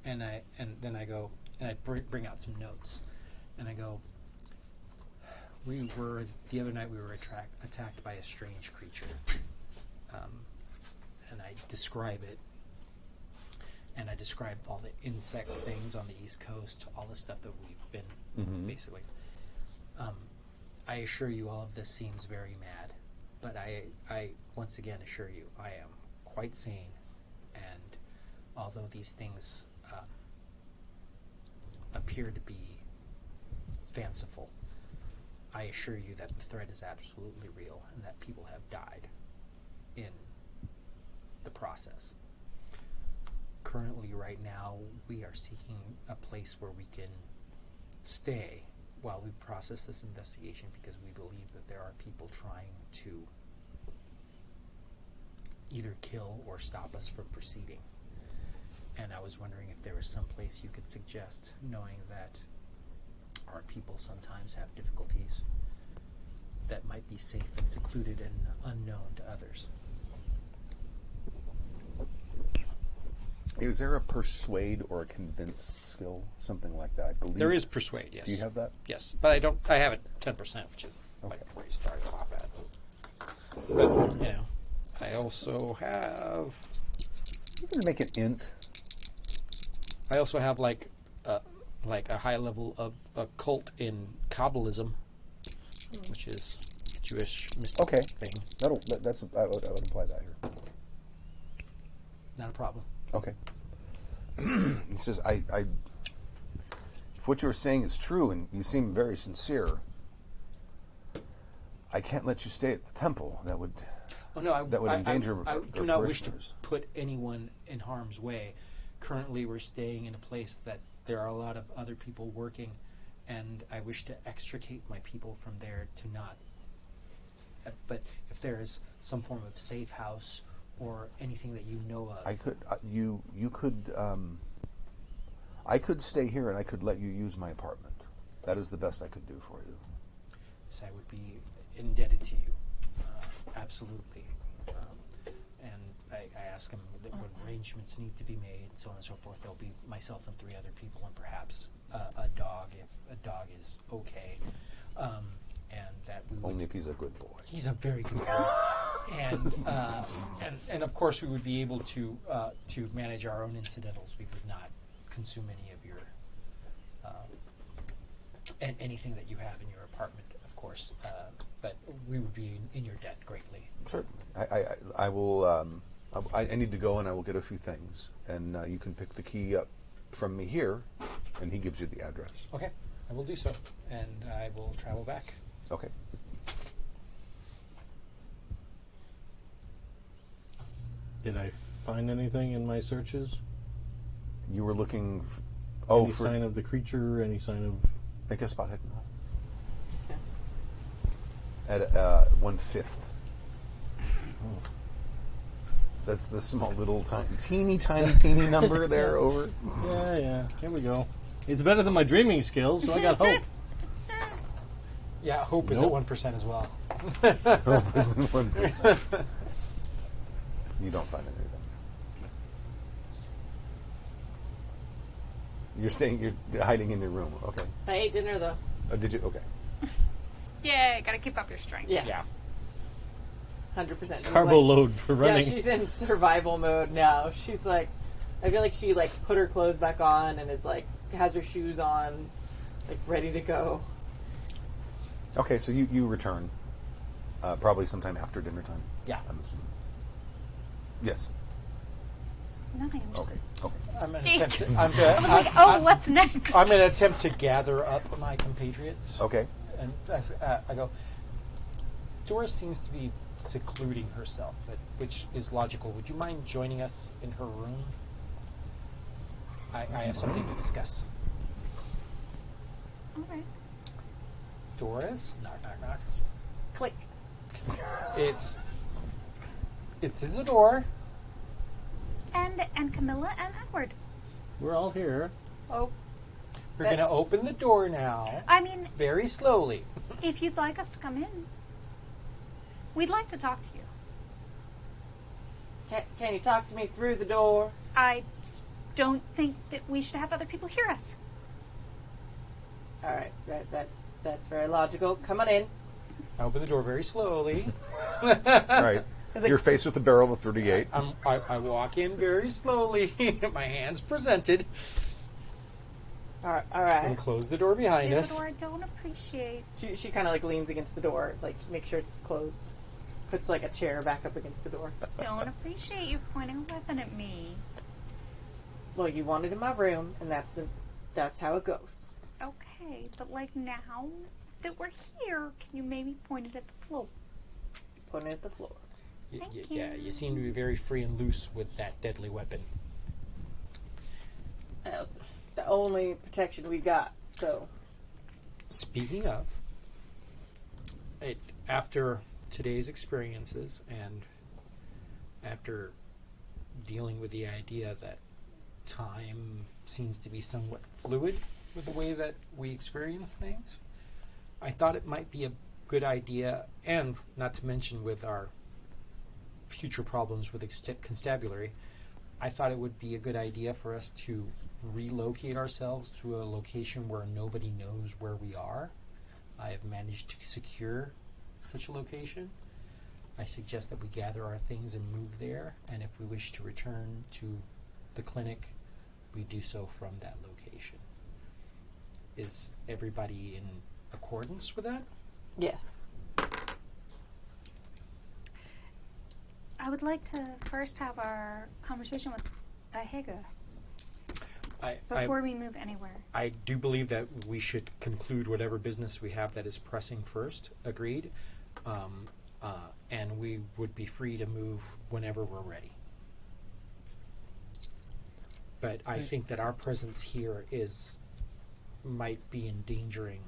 And then I go, and I bring out some notes, and I go, the other night we were attacked by a strange creature. And I describe it, and I describe all the insect things on the East Coast, all the stuff that we've been, basically. I assure you all of this seems very mad, but I once again assure you I am quite sane, and although these things appear to be fanciful, I assure you that the threat is absolutely real and that people have died in the process. Currently, right now, we are seeking a place where we can stay while we process this investigation, because we believe that there are people trying to either kill or stop us from proceeding. And I was wondering if there was some place you could suggest, knowing that our people sometimes have difficulties that might be safe and secluded and unknown to others. Is there a persuade or a convince skill, something like that? I believe There is persuade, yes. Do you have that? Yes, but I have it 10%, which is like where you start off at. But, I also have... You can make an int. I also have like a high level of occult in Kabbalism, which is Jewish mystic thing. I would apply that here. Not a problem. Okay. He says, if what you're saying is true and you seem very sincere, I can't let you stay at the temple. That would... Oh no, that would endanger I our do not wish to parishioners. put anyone in harm's way. Currently, we're staying in a place that there are a lot of other people working, and I wish to extricate my people from there to not. But if there is some form of safe house or anything that you know of, I could you could I could stay here and I could let you use my apartment. That is the best I could do for you. yes, I would be indebted to you, absolutely. And I ask him that what arrangements need to be made, so on and so forth. There'll be myself and 3 other people, and perhaps a dog, if a dog is okay. And that we would, Only if he's a good boy. he's a very good boy. And of course we would be able to manage our own incidentals. We would not consume any of your and anything that you have in your apartment, of course. But we would be in your debt greatly. Certainly. I will. I need to go and I will get a few things, and you can pick the key up from me here, and he gives you the address. Okay, I will do so, and I will travel back. Okay. Did I find anything in my searches? You were looking. Any sign of the creature? Any sign of? Make a spot hidden roll. Okay. At 1/5. That's the small little teeny number there over. Yeah. Here we go. It's better than my dreaming skills, so I got hope. Yeah, hope is at 1% as well. Hope is 1%. You don't find anything. You're hiding in your room. Okay. I ate dinner though. Oh, did you? Okay. Yeah, gotta keep up your strength. Yeah. 100%. Carbo load for running. Yeah, she's in survival mode now. She's like, I feel like she like put her clothes back on and is like has her shoes on, like ready to go. Okay, so you return probably sometime after dinner time. Yeah. I'm assuming. Yes. Nothing. I'm just, Okay. I'm going I to was like, oh, what's next? I'm going to attempt to gather up my compatriots. Okay. And I go, Doris seems to be secluding herself, which is logical. Would you mind joining us in her room? I have something to discuss. All right. Doris? Knock, knock, knock. Click. It's Isadore. And Camilla and Edward. We're all here. Oh, We're going to open the door now, I mean, very slowly. if you'd like us to come in, we'd like to talk to you. can you talk to me through the door? I don't think that we should have other people hear us. All right, that's very logical. Come on in. I open the door very slowly. All right. You're faced with the barrel of 38. I walk in very slowly, my hands presented, All right. and close the door behind us. Isadore, I don't appreciate. She kind of like leans against the door, like make sure it's closed. Puts like a chair back up against the door. Don't appreciate you pointing a weapon at me. Well, you wanted in my room, and that's how it goes. Okay, but like now that we're here, can you maybe point it at the floor? Put it at the floor. Thank Yeah, you. you seem to be very free and loose with that deadly weapon. It's the only protection we got. So Speaking of, after today's experiences and after dealing with the idea that time seems to be somewhat fluid with the way that we experience things, I thought it might be a good idea, and not to mention with our future problems with constabulary, I thought it would be a good idea for us to relocate ourselves to a location where nobody knows where we are. I have managed to secure such a location. I suggest that we gather our things and move there, and if we wish to return to the clinic, we do so from that location. Is everybody in accordance with that? yes. I would like to first have our conversation with Ahega before we move anywhere. I do believe that we should conclude whatever business we have that is pressing first. Agreed. and we would be free to move whenever we're ready. But I think that our presence here might be endangering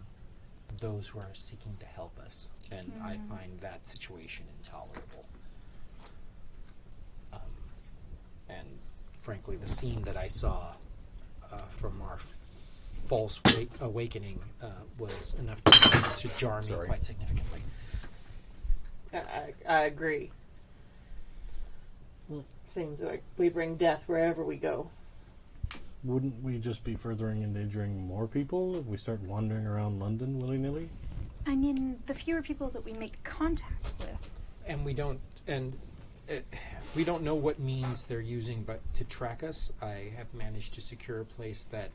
those who are seeking to help us, and I find that situation intolerable. And frankly, the scene that I saw from our false awakening was enough to jar me quite significantly. I agree. Seems like we bring death wherever we go. Wouldn't we just be furthering endangering more people if we start wandering around London willy-nilly? I mean, the fewer people that we make contact with. And we don't know what means they're using, but to track us, I have managed to secure a place that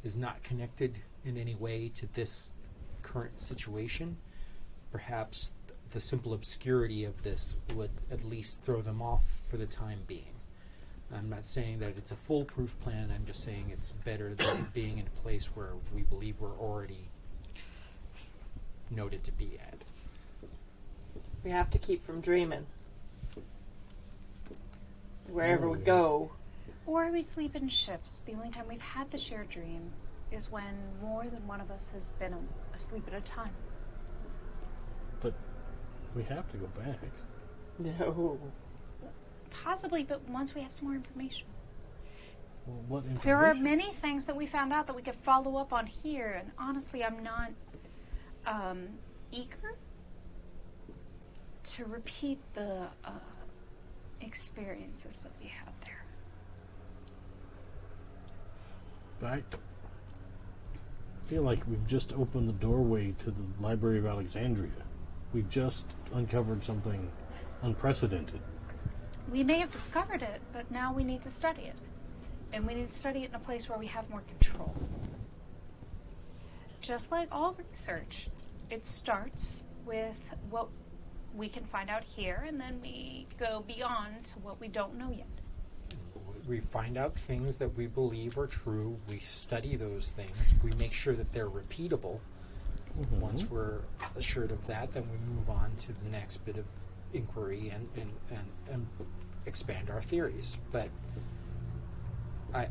is not connected in any way to this current situation. Perhaps the simple obscurity of this would at least throw them off for the time being. I'm not saying that it's a foolproof plan, I'm just saying it's better than being in a place where we believe we're already noted to be at. We have to keep from dreaming. Wherever we go. Or we sleep in shifts. The only time we've had the shared dream is when more than one of us has been asleep at a time. But we have to go back. No. Possibly, but once we have some more information. Well, what information? There are many things that we found out that we could follow up on here, and honestly, I'm not eager to repeat the experiences that we had there. But I feel like we've just opened the doorway to the Library of Alexandria. We've just uncovered something unprecedented. We may have discovered it, but now we need to study it. And we need to study it in a place where we have more control. Just like all research, it starts with what we can find out here, and then we go beyond to what we don't know yet. We find out things that we believe are true. We study those things. We make sure that they're repeatable. Mm-hmm. Once we're assured of that, then we move on to the next bit of inquiry and expand our theories. But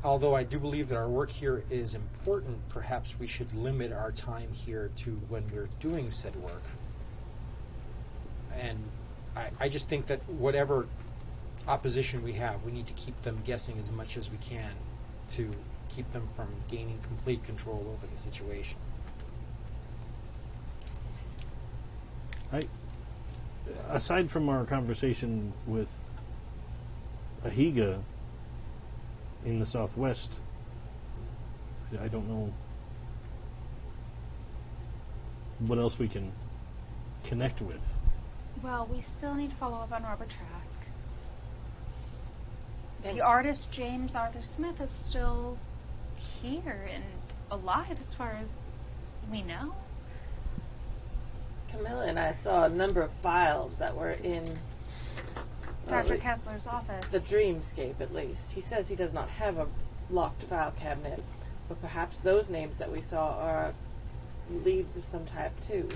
although I do believe that our work here is important, perhaps we should limit our time here to when we're doing said work. And I just think that whatever opposition we have, we need to keep them guessing as much as we can to keep them from gaining complete control over the situation. Aside from our conversation with Ahiga in the southwest, I don't know what else we can connect with. Well, we still need to follow up on Robert Trask. The artist James Arthur Smith is still here and alive as far as we know. Camilla and I saw a number of files that were in Dr. Kessler's office. The dreamscape, at least. He says he does not have a locked file cabinet, but perhaps those names that we saw are leads of some type, too.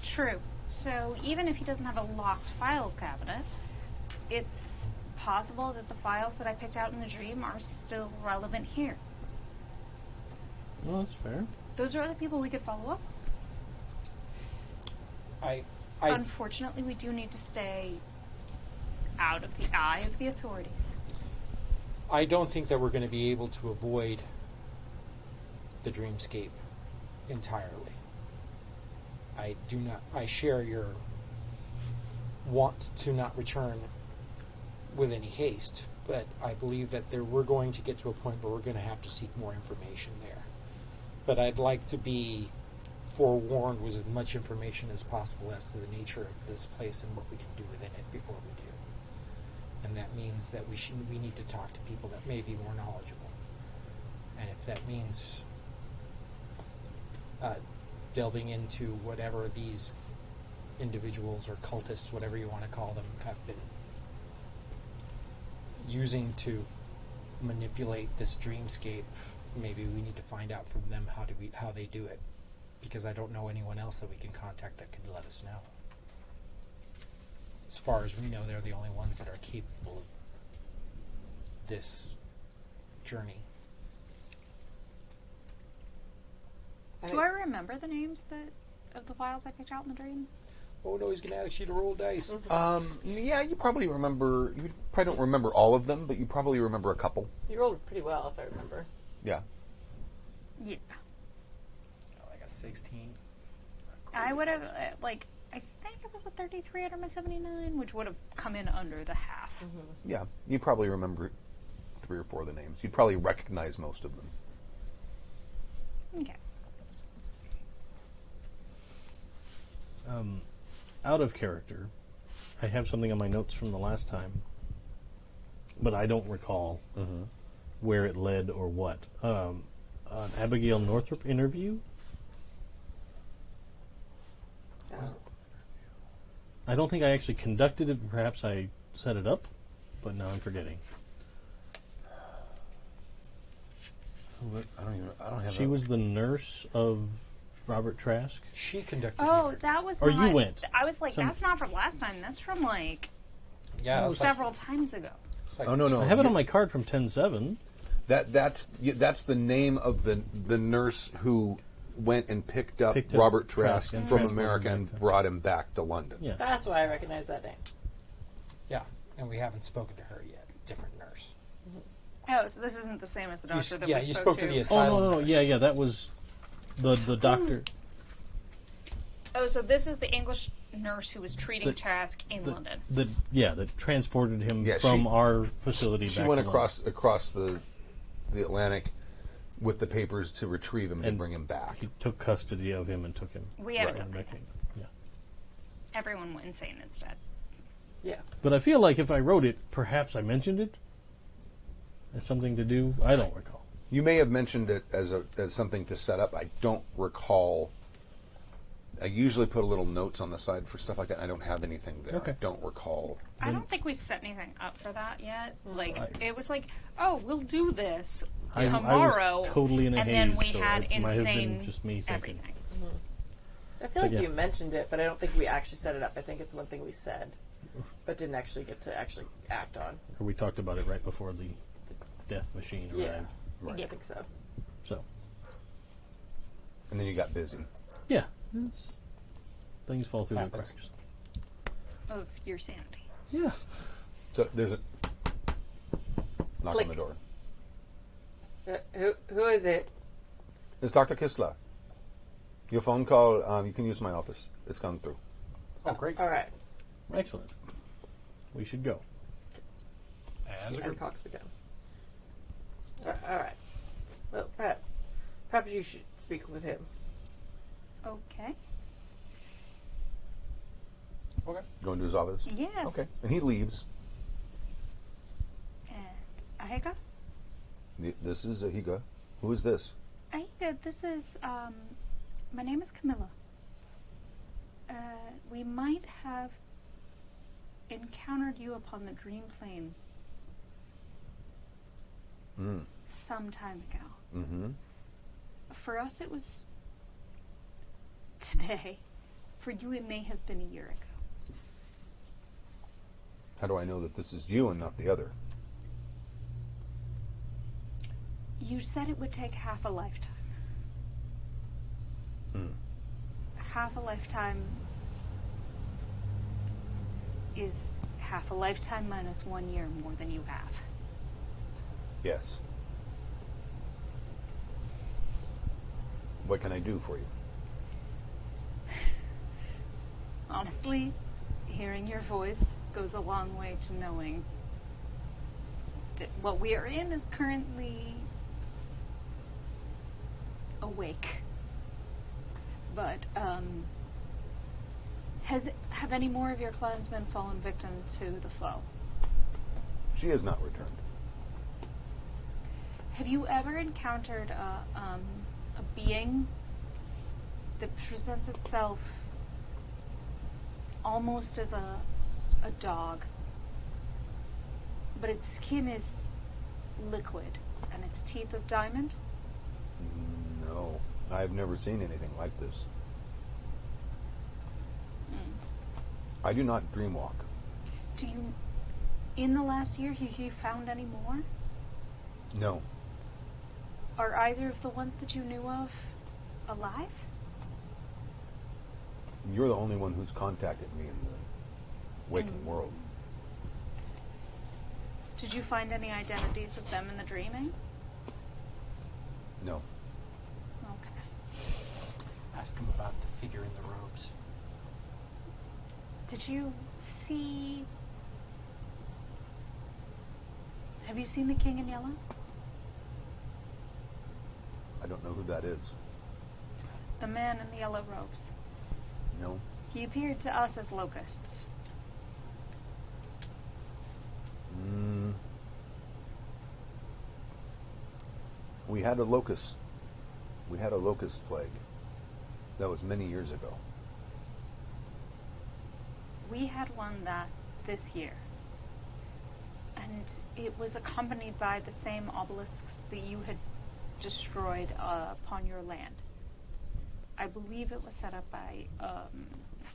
True. So even if he doesn't have a locked file cabinet, it's possible that the files that I picked out in the dream are still relevant here. Well, that's fair. Those are other people we could follow up. Unfortunately, we do need to stay out of the eye of the authorities. I don't think that we're going to be able to avoid the dreamscape entirely. I share your want to not return with any haste, but I believe that we're going to get to a point where we're going to have to seek more information there. But I'd like to be forewarned with as much information as possible as to the nature of this place and what we can do within it before we do. And that means that we need to talk to people that may be more knowledgeable. And if that means delving into whatever these individuals or cultists, whatever you want to call them, have been using to manipulate this dreamscape, maybe we need to find out from them how they do it. Because I don't know anyone else that we can contact that could let us know. As far as we know, they're the only ones that are capable of this journey. Do I remember the names of the files I picked out in the dream? Oh no, he's going to ask you to roll dice. Yeah, you probably remember. You probably don't remember all of them, but you probably remember a couple. You rolled pretty well, if I remember. Yeah. Yeah. Oh, I got 16. I would have, I think it was a 33 out of my 79, which would have come in under the half. Mm-hmm. Yeah, you probably remember 3 or 4 of the names. You'd probably recognize most of them. Okay. Out of character, I have something on my notes from the last time, but I don't recall where it led or what. An Abigail Northrop interview? I don't think I actually conducted it. Perhaps I set it up, but now I'm forgetting. I don't have. She was the nurse of Robert Trask. She conducted Oh, the that was Or not... you went. I was like, Some- that's not from last time. That's from, several. several times ago. Oh no! I have it on my card from 10-7. That's the name of the nurse who went and picked up Picked up Robert Trask Trask and from transported America him and back to- brought him back to London. Yeah. That's why I recognize that name. Yeah, and we haven't spoken to her yet. Different nurse. Oh, so this isn't the same as the doctor that yeah, we you spoke spoke to the Oh, asylum no. nurse. Yeah, that was the doctor. Oh, so this is the English nurse who was treating The- Trask in London. That transported him Yeah, from she- our facility She back went to across the Atlantic with the papers to retrieve him and And bring him back. He took custody of him and took him. We haven't Right. done that back. yet. Yeah. Everyone went insane instead. Yeah. But I feel like if I wrote it, perhaps I mentioned it as something to do. I don't recall. You may have mentioned it as something to set up. I don't recall. I usually put a little notes on the side for stuff like that. I don't have anything there. Okay. I don't recall. I don't think we set anything up for that yet. It was like, oh, we'll do this tomorrow. I was totally in a and haze, then we so had it might have been insane just me thinking. everything. I feel like yeah. you mentioned it, but I don't think we actually set it up. I think it's one thing we said, but didn't actually get to actually act on. Or we talked about it right before the death machine Yeah. arrived. Right. I think so. So, And then you got busy. yeah. Things fall through the Happens. cracks. Of your sanity. Yeah. So there's a knock Click. on the door. Who is it? It's Dr. Kistler. Your phone call, you can use my office. It's gone through. Oh, great. All right. Excellent. We should go. As a And group. cocks the gun. All right. Well, perhaps you should speak with him. Okay. Okay. Go into his office. Yes. Okay. And he leaves. And Ahega? This is Ahiga. Who is this? Ahega, this is, my name is Camilla. We might have encountered you upon the dream plane some time ago. Mm-hmm. For us, it was today. For you, it may have been a year ago. How do I know that this is you and not the other? You said it would take half a lifetime. Half a lifetime is half a lifetime minus 1 year more than you have. Yes. What can I do for you? Honestly, hearing your voice goes a long way to knowing that what we are in is currently awake. But, have any more of your clansmen fallen victim to the foe? She has not returned. Have you ever encountered a being that presents itself almost as a dog, but its skin is liquid and its teeth of diamond? No. I've never seen anything like this. I do not dreamwalk. In the last year, have you found any more? No. Are either of the ones that you knew of alive? You're the only one who's contacted me in the waking world. Did you find any identities of them in the dreaming? No. Okay. Ask him about the figure in the robes. Did you see... Have you seen the King in Yellow? I don't know who that is. The man in the yellow robes. No. He appeared to us as locusts. We had a locust. We had a locust plague. That was many years ago. We had one this year. And it was accompanied by the same obelisks that you had destroyed upon your land. I believe it was set up by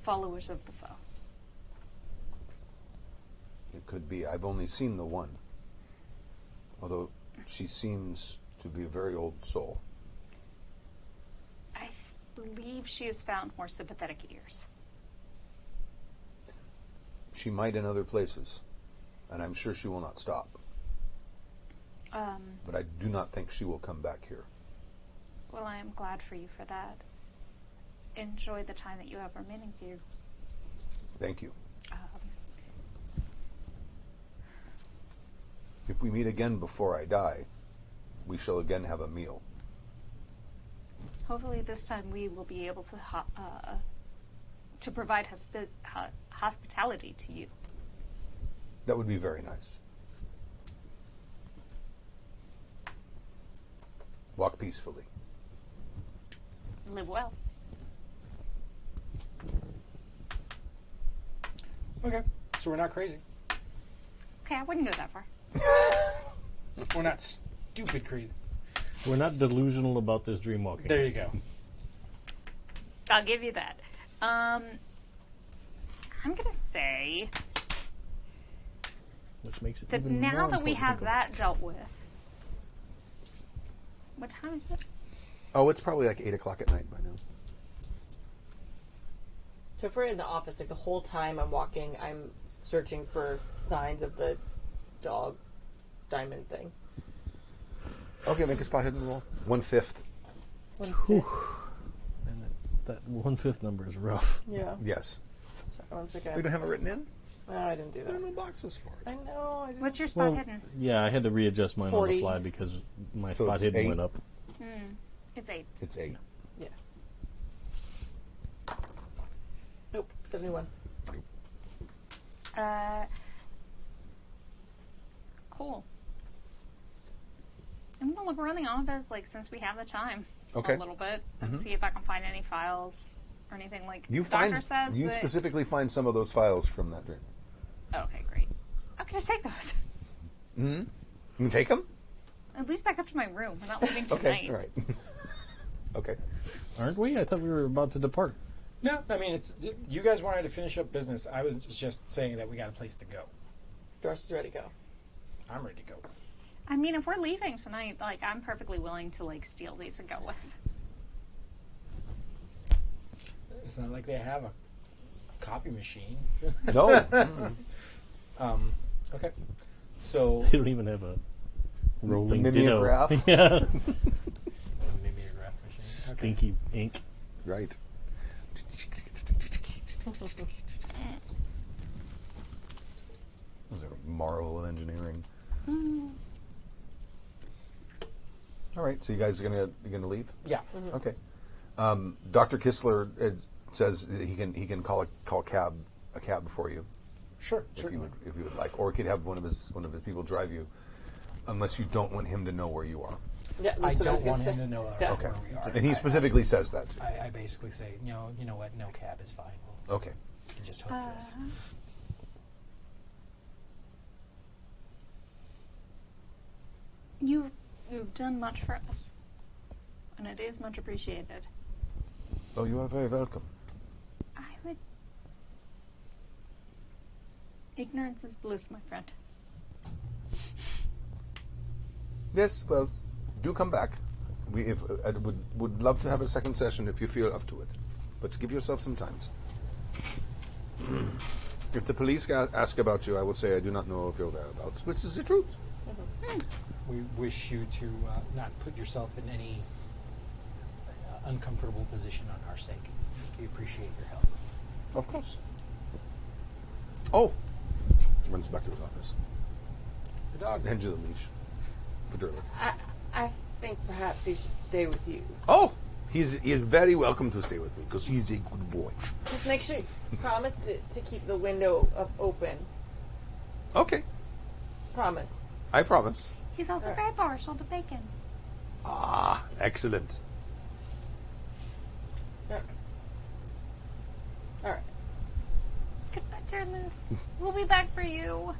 followers of the foe. It could be. I've only seen the one. Although she seems to be a very old soul. I believe she has found more sympathetic ears. She might in other places. And I'm sure she will not stop. But I do not think she will come back here. Well, I am glad for you for that. Enjoy the time that you have remaining to you. Thank you. If we meet again before I die, we shall again have a meal. Hopefully this time we will be able to provide hospitality to you. That would be very nice. Walk peacefully. Live well. Okay, so we're not crazy. Okay, I wouldn't go that far. We're not stupid crazy. We're not delusional about this dream walking. There you go. I'll give you that. I'm gonna say Which makes it that even now more that we important to have go that back. dealt with. What time is it? Oh, it's probably like 8 o'clock at night by now. So if we're in the office, like the whole time I'm walking, I'm searching for signs of the dog diamond thing. Okay, make a spot hidden roll. 1/5. One Whew. fifth. And that 1/5 number is rough. Yeah. Yes. Sorry, 1 second. We don't have it written in? No, I didn't do There are that. no boxes for it. I know. I just, What's your spot Well, hidden? yeah, I had to readjust mine on 40. the fly because my So spot it's hidden 8? went up. It's 8. It's 8. yeah. Nope. 71. Cool. I'm gonna look around the office, like, since we have the time, Okay. a little bit, and see if I can find any files or anything. Like, You the doctor find says you that. specifically find some of those files from that dream. Okay, great. I'm gonna take those. Mm-hmm. You can take them? At least back up to my room. We're not leaving tonight. Okay, all right. Okay. Aren't we? I thought we were about to depart. No, I mean, it's you guys wanted to finish up business. I was just saying that we got a place to go. Doris is ready to go. I'm ready to go. I mean, if we're leaving tonight, like, I'm perfectly willing to, like, steal these and go with. It's not like they have a copy machine. No. Okay. So They don't even have a rolling mimeograph. ditto. Yeah. mimeograph machine. Okay. Stinky ink. Right. Those are marvel of engineering. All right, so you guys are gonna leave? Yeah. Okay. Dr. Kistler says that he can call a cab for you Sure. if you Certainly. would like, or he could have one of his people drive you, unless you don't want him to know where you are. Yeah, I that's what I was don't going want to say. him to know Yeah. Okay. where we are. And he specifically says that. I basically say, you know what? No cab is fine. We'll Okay. just hope this. You've done much for us, and it is much appreciated. Oh, you are very welcome. I would Ignorance is bliss, my friend. Yes, well, do come back. I would love to have a second session if you feel up to it. But give yourself some time. If the police ask about you, I will say I do not know of your whereabouts, which is the truth. We wish you to not put yourself in any uncomfortable position on our sake. We appreciate your help. Of course. Oh! Runs back to his office. The dog. Hands you the leash. For Durley. I think perhaps he should stay with you. Oh! He is very welcome to stay with me, because he's a good boy. Just make sure you promise to keep the window open. Okay. Promise. I promise. He's also very partial to bacon. Ah, excellent. All right. Goodbye, Turlu. We'll be back for you.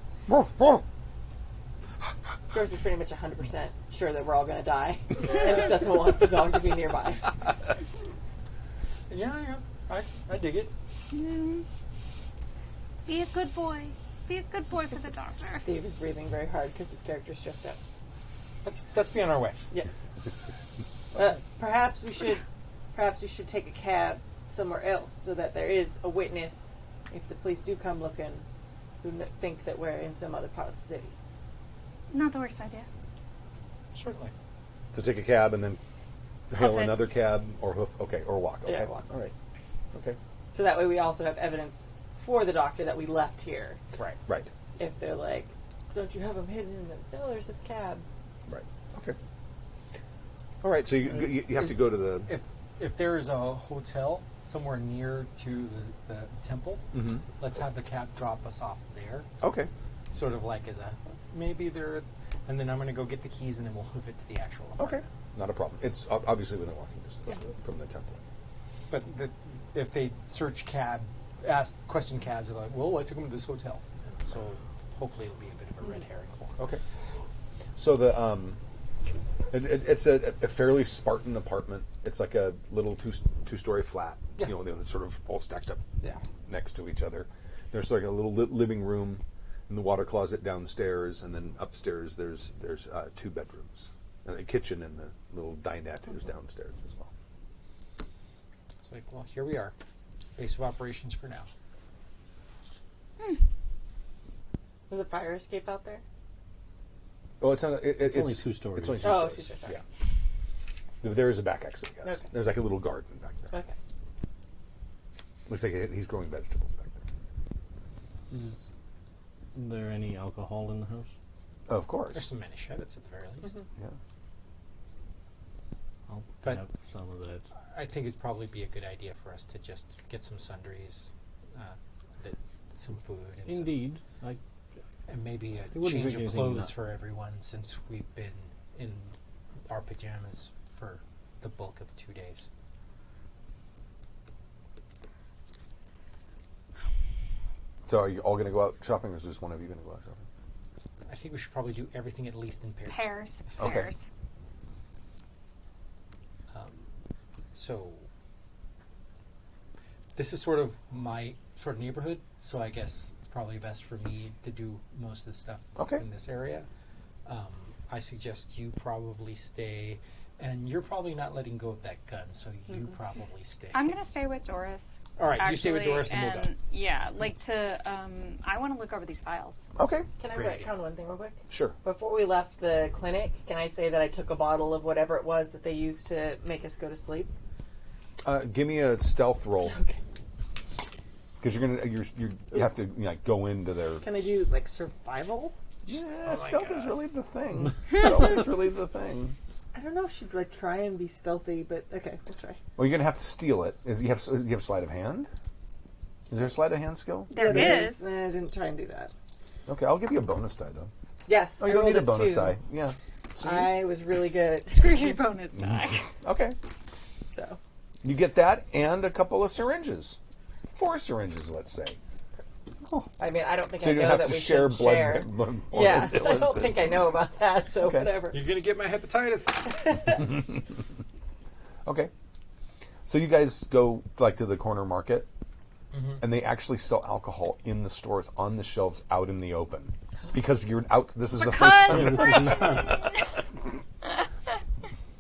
Doris is pretty much 100% sure that we're all going to die. And just doesn't want the dog to be nearby. Yeah. I dig it. Be a good boy. Be a good boy for the doctor. Dave is breathing very hard because his character's stressed out. Let's be on our way. Yes. Perhaps we should take a cab somewhere else so that there is a witness if the police do come looking who think that we're in some other part of the city. Not the worst idea. Certainly. To take a cab and then hail Hoof it. another cab or hoof. Okay, or walk. Okay. Yeah, walk. All right. Okay. So that way we also have evidence for the doctor that we left here. Right. Right. If they're like, don't you have him hidden in the... No, there's this cab. Right. Okay. All right. So you have to go to the. If there is a hotel somewhere near to the temple, let's have the cab drop us off there. Okay. Sort of like as a maybe there, and then I'm going to go get the keys and then we'll hoof it to the actual apartment. Okay. Not a problem. It's obviously within walking distance from the temple. But if they search question cabs, they're like, well, I took them to this hotel. So hopefully it'll be a bit of a red herring for them. Okay. So the it's a fairly Spartan apartment. It's like a little two-story flat. Yeah. You know, they're sort of all stacked up Yeah. next to each other. There's like a little living room and the water closet downstairs, and then upstairs there's 2 bedrooms. And the kitchen and the little dinette is downstairs as well. It's like, well, here we are. Base of operations for now. There's a fire escape out there? Oh, it's not. It's only 2 stories. It's only 2 Oh, stories. 2 stories, sorry. Yeah. There is a back exit. Yes. Okay. There's like a little garden back there. Okay. Looks like he's growing vegetables back there. Is there any alcohol in the house? Of course. There's some Manischewitz at the very least. Yeah. I'll But- have some of that. I think it'd probably be a good idea for us to just get some sundries, some food, and, Indeed. and maybe a wouldn't change drink of anything clothes not- for everyone since we've been in our pajamas for the bulk of 2 days. So are you all going to go out shopping, or is just one of you going to go out shopping? I think we should probably do everything at least in pairs. Pairs. Okay. Pairs. So this is sort of my sort of neighborhood, so I guess it's probably best for me to do most of the stuff Okay. in this area. I suggest you probably stay, and you're probably not letting go of that gun, so you probably stay. I'm going to stay with Doris. All right, you stay with actually, Doris and we'll go. Yeah, like I want to look over these files. Okay. Can I Great write idea. down one thing real quick? Sure. Before we left the clinic, can I say that I took a bottle of whatever it was that they used to make us go to sleep? Give me a stealth roll, Okay. because you have to go into their. Can I do, like, survival? Yeah, stealth is really the thing. Stealth is really the thing. I don't know if she'd, like, try and be stealthy, but okay, we'll try. Well, you're gonna have to steal it. You have sleight of hand. Is there a sleight of hand skill? There it is. I didn't try and do that. Okay, I'll give you a bonus die though. Yes, Oh, you I don't rolled need a bonus 2. die. Yeah. See? I was really good at Screw your bonus die. Okay. so. You get that and a couple of syringes. 4 syringes, let's say. I mean, I don't think So I you know have that to we share should share. blood. Yeah, I don't think I know about that, so Okay. whatever. You're going to get my hepatitis. Okay. So you guys go to the corner market, and they actually sell alcohol in the stores on the shelves out in the open because you're out. This is the first time.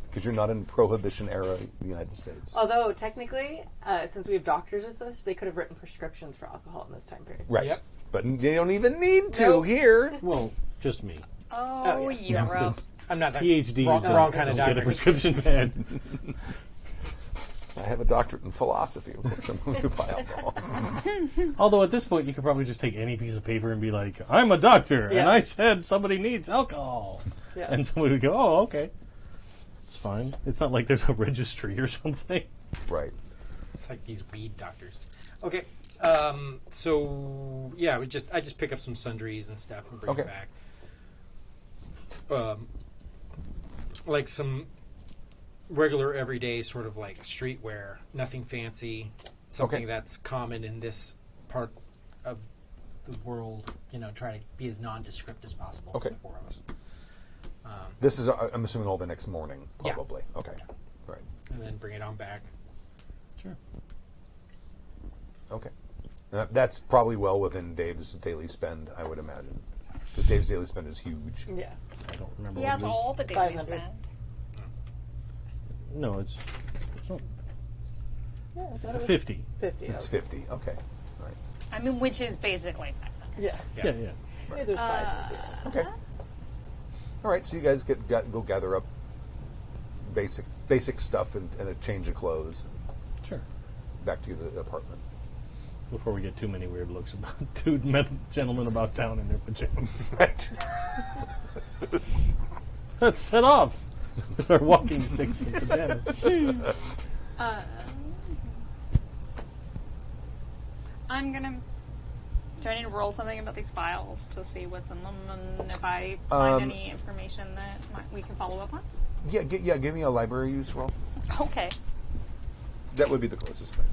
Because you're not in Prohibition era United States. Although technically, since we have doctors with us, they could have written prescriptions for alcohol in this time period. Right. Yep. But they don't even need to Nope. here. Well, just me. Oh, yeah. yeah. I'm not that PhD. wrong kind of Get a doctor. prescription pad. I have a doctorate in philosophy. Of course, I'm going to buy alcohol. Although at this point, you could probably just take any piece of paper and be like, "I'm a doctor, and Yeah. I said somebody needs alcohol," Yeah. and somebody would go, "Oh, okay, it's fine." It's not like there's a registry or something. Right. It's like these weed doctors. Okay. So yeah, I just pick up some sundries and stuff and bring it Okay. back. Like some regular everyday sort of like streetwear, nothing fancy, something Okay. that's common in this part of the world. Try to be as nondescript as possible Okay. for the four of us. This is, I'm assuming, all the next morning, Yeah. probably. Okay. Right. And then bring it on back. Sure. Okay. That's probably well within Dave's daily spend, I would imagine. Because Dave's daily spend is huge. Yeah. I don't remember. He what has it is. all the daily 500. spend. No, it's not Yeah, I thought it was 50. 50. It's okay. 50. Okay. Right. I mean, which is basically 500. Yeah. Yeah, yeah. Maybe there's 5 and zeros. Okay. All right. So you guys go gather up basic stuff and a change of clothes. Sure. Back to the apartment. Before we get too many weird looks about two gentlemen about town in their pajamas. Right. Let's set off with our walking sticks and pajamas. I'm gonna. Do I need to roll something about these files to see what's in them, and if I find any information that we can follow up on? Yeah. Give me a library use roll. Okay. That would be the closest thing.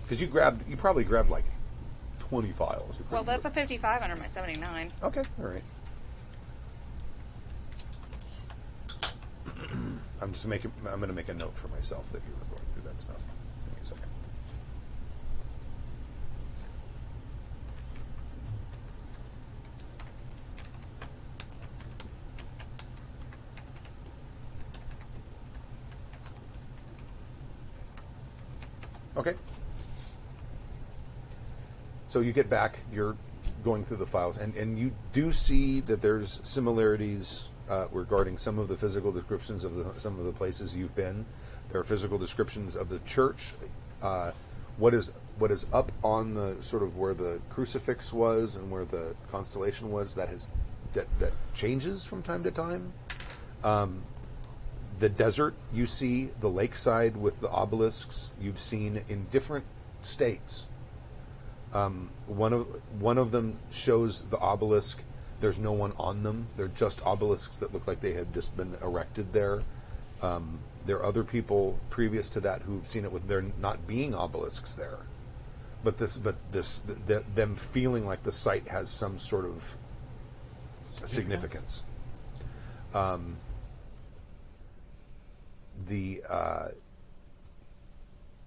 Because you probably grabbed like 20 files. You're Well, pretty that's a 55 under my 79. good. Okay. All right. I'm going to make a note for myself that you were going through that stuff. Give me a second. Okay. So you get back, you're going through the files, and you do see that there's similarities regarding some of the physical descriptions of some of the places you've been. There are physical descriptions of the church. What is up on the sort of where the crucifix was and where the constellation was, that changes from time to time. The desert, you see the lakeside with the obelisks, you've seen in different states. One of them shows the obelisk. There's no one on them. They're just obelisks that look like they had just been erected there. There are other people previous to that who've seen it with there not being obelisks there, but them feeling like the site has some sort of significance.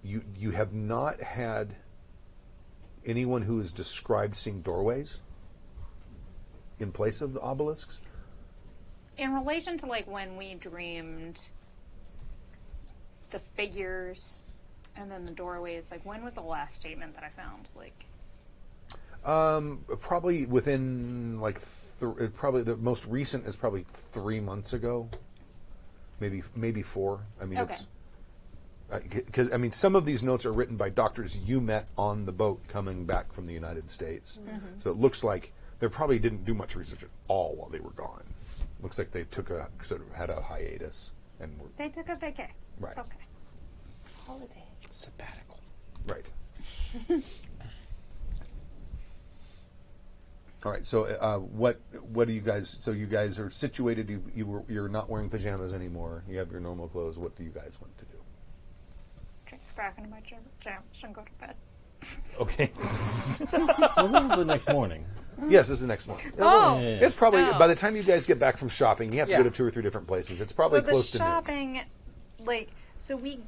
You have not had anyone who has described seeing doorways in place of the obelisks. In relation to like when we dreamed the figures and then the doorways, like when was the last statement that I found? Like, probably within like probably the most recent is probably 3 months ago, maybe 4. I mean, okay. Because some of these notes are written by doctors you met on the boat coming back from the United States. Mm-hmm. So it looks like they probably didn't do much research at all while they were gone. Looks like they had a hiatus and were They took a vacay. Right. It's okay. Holiday. Sabbatical. right. All right. So what do you guys? So you guys are situated. You're not wearing pajamas anymore. You have your normal clothes. What do you guys want to do? Change back into my pajamas and go to bed. Okay. Well, this is the next morning. Yes, this is the next one. Oh. Yeah. It's probably Oh. by the time you guys get back from shopping, you have to Yeah. go to 2 or 3 different places. It's probably so the close to noon. shopping, like, so we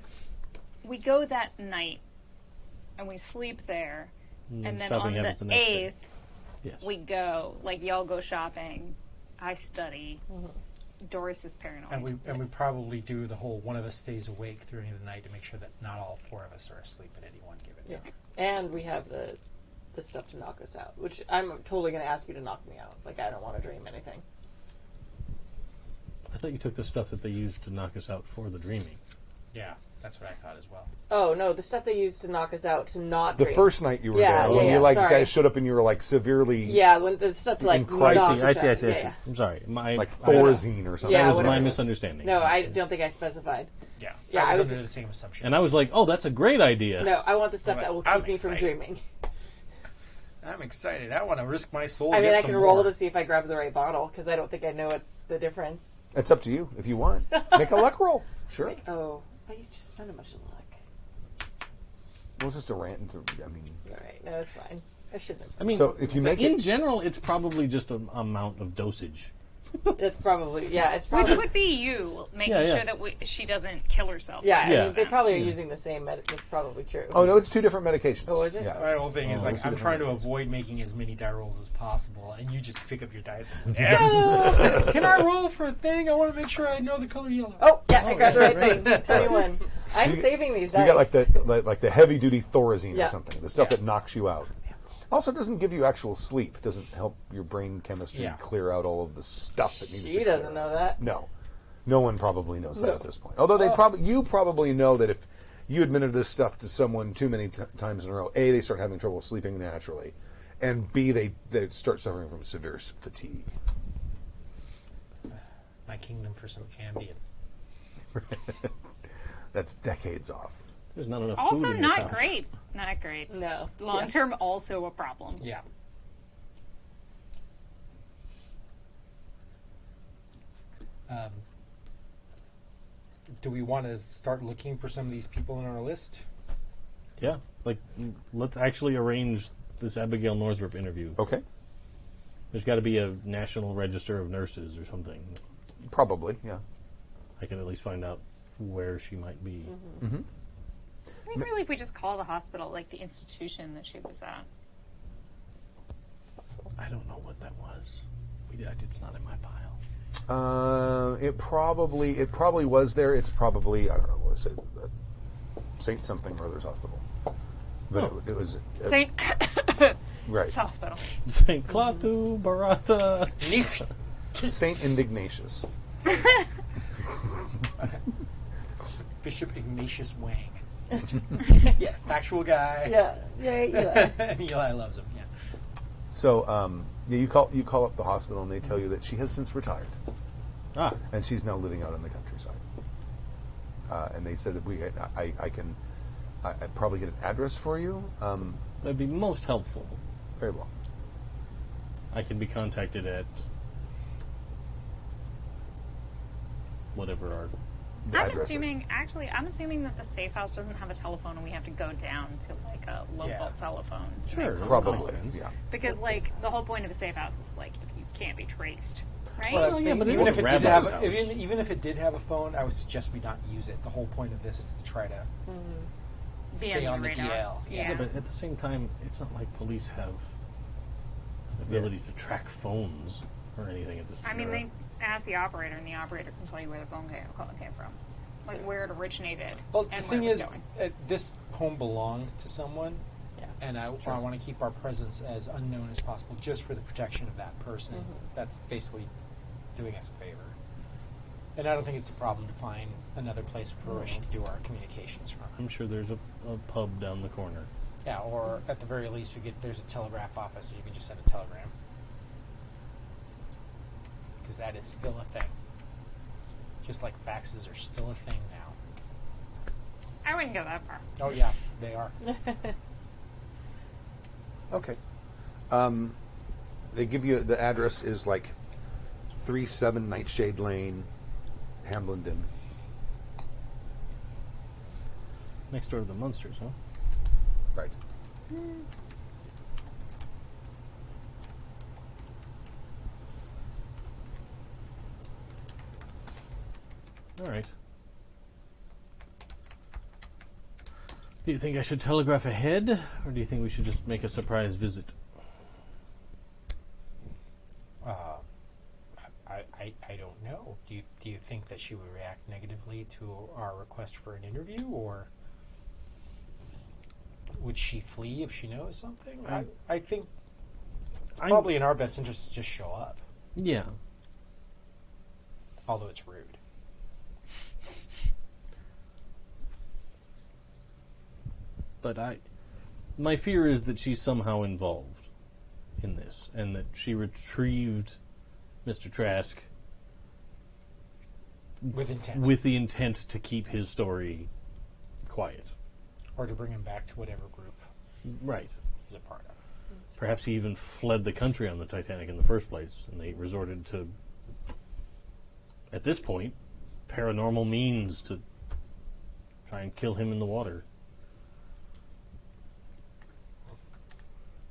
we go that night, and we sleep there, and then on shopping the happens the next day. 8th, Yes. we go. Like, y'all go shopping. I study. Doris is paranoid. And we probably do the whole one of us stays awake during the night to make sure that not all 4 of us are asleep at any one given time. And we have the stuff to knock us out, which I'm totally going to ask you to knock me out. Like, I don't want to dream anything. I thought you took the stuff that they used to knock us out for the dreaming. Yeah, that's what I thought as well. Oh, no, the stuff they used to knock us out to not The dream. first night you were Yeah, there, yeah, when yeah, you like sorry. guys showed up and you were like severely Yeah, when the stuff to, like, In crisis. knock us I see. out. Yeah, yeah. I'm sorry. like Thorazine or something. Yeah, That was whatever my it was. misunderstanding. No, I don't think I specified. Yeah, Yeah, I I was was- under the same assumption. And I was like, oh, that's a great idea. No, I want the stuff that will I'm keep me from excited. dreaming. I'm excited. I want to risk my soul. I to mean, get I some can roll more. to see if I grab the right bottle, because I don't think I know the difference. It's up to you if you want. Make a luck roll. Sure. Oh, I used to spend a bunch of luck. It was just a rant. I mean, All right, no, it's fine. I shouldn't have. I mean, so if you make in it, general, it's probably just an amount of dosage. It's probably, it's Which probably, would be you making Yeah, yeah. sure that she doesn't kill herself. yeah, I Yeah. mean, they probably are using the same it's probably true. oh no, it's 2 different medications. Oh, is it? Yeah. My whole thing is Oh, like those I'm are trying to different. avoid making as many die rolls as possible, and you just pick up your dice. And go, can I roll for a thing? I want to make sure I know the color yellow. Oh, yeah, I grabbed the right thing. 21. I'm saving these So dice. you got like the heavy duty Thorazine Yeah. or something, the stuff Yeah. that knocks you out. Also, doesn't give you actual sleep. It doesn't help your brain chemistry Yeah. clear out all of the stuff that needs to She clear doesn't out. know that. No, no one probably knows that No. at this point. Although you probably know that if you administer this stuff to someone too many times in a row, A, they start having trouble sleeping naturally, and B, they start suffering from severe fatigue. My kingdom for some Ambien. That's decades off. There's not enough Also, food in this not house. great. Not great. No. Long term, also a problem. Yeah. Do we want to start looking for some of these people in our list? Yeah, like let's actually arrange this Abigail Northrop interview. Okay, There's got to be a national register of nurses or something. probably, yeah. I can at least find out where she might be. I think really if we just call the hospital, like the institution that she was at. I don't know what that was. It's not in my file. It probably was there. It's probably, I don't know, what was it Saint something or other's hospital? But it was St. right. Hospital. St. Clatu Barata. Saint Indignatius. Bishop Ignatius Wang. Yes. Actual guy. Yeah. Yeah, Eli. And Eli loves him. Yeah. So you call up the hospital and they tell you that she has since retired Ah, and she's now living out in the countryside. And they said that I'd probably get an address for you. that'd be most helpful. Very well. I can be contacted at whatever our. The I'm address is. assuming that the safe house doesn't have a telephone and we have to go down to like a local Yeah. telephone. to Sure. make phone Probably, calls. yeah. Because like the whole point of a safe house is like if you can't be traced, right? Well, that's Oh, the yeah, thing. but it even was if it did Rabbit's have, house. even if it did have a phone, I would suggest we not use it. The whole point of this is to try to stay on the radar. DL. Yeah. Yeah, but at the same time, it's not like police have the ability to track phones or anything at this. I mean, they ask the operator, and the operator can tell you where the phone call came from, like where it originated Well, and the where thing it was is, going. this home belongs to someone, Yeah. and I want to keep our presence as unknown as possible, just for the protection of that person. That's basically doing us a favor. And I don't think it's a problem to find another place for us to do our communications from. I'm sure there's a pub down the corner. Yeah, or at the very least, there's a telegraph office, and you can just send a telegram. Because that is still a thing. Just like faxes are still a thing now. I wouldn't go that far. Oh yeah, they are. Okay. They give you the address is like 37 Nightshade Lane, Hamblinden. Next door to the Munsters, huh? Right. All right. Do you think I should telegraph ahead, or do you think we should just make a surprise visit? I don't know. Do you think that she would react negatively to our request for an interview, or would she flee if she knows something? I think it's probably in our best interest to just show up. Yeah. Although it's rude. But my fear is that she's somehow involved in this, and that she retrieved Mr. Trask with intent. With the intent to keep his story quiet. Or to bring him back to whatever group Right. he's a part of. Perhaps he even fled the country on the Titanic in the first place, and they resorted to, at this point, paranormal means to try and kill him in the water.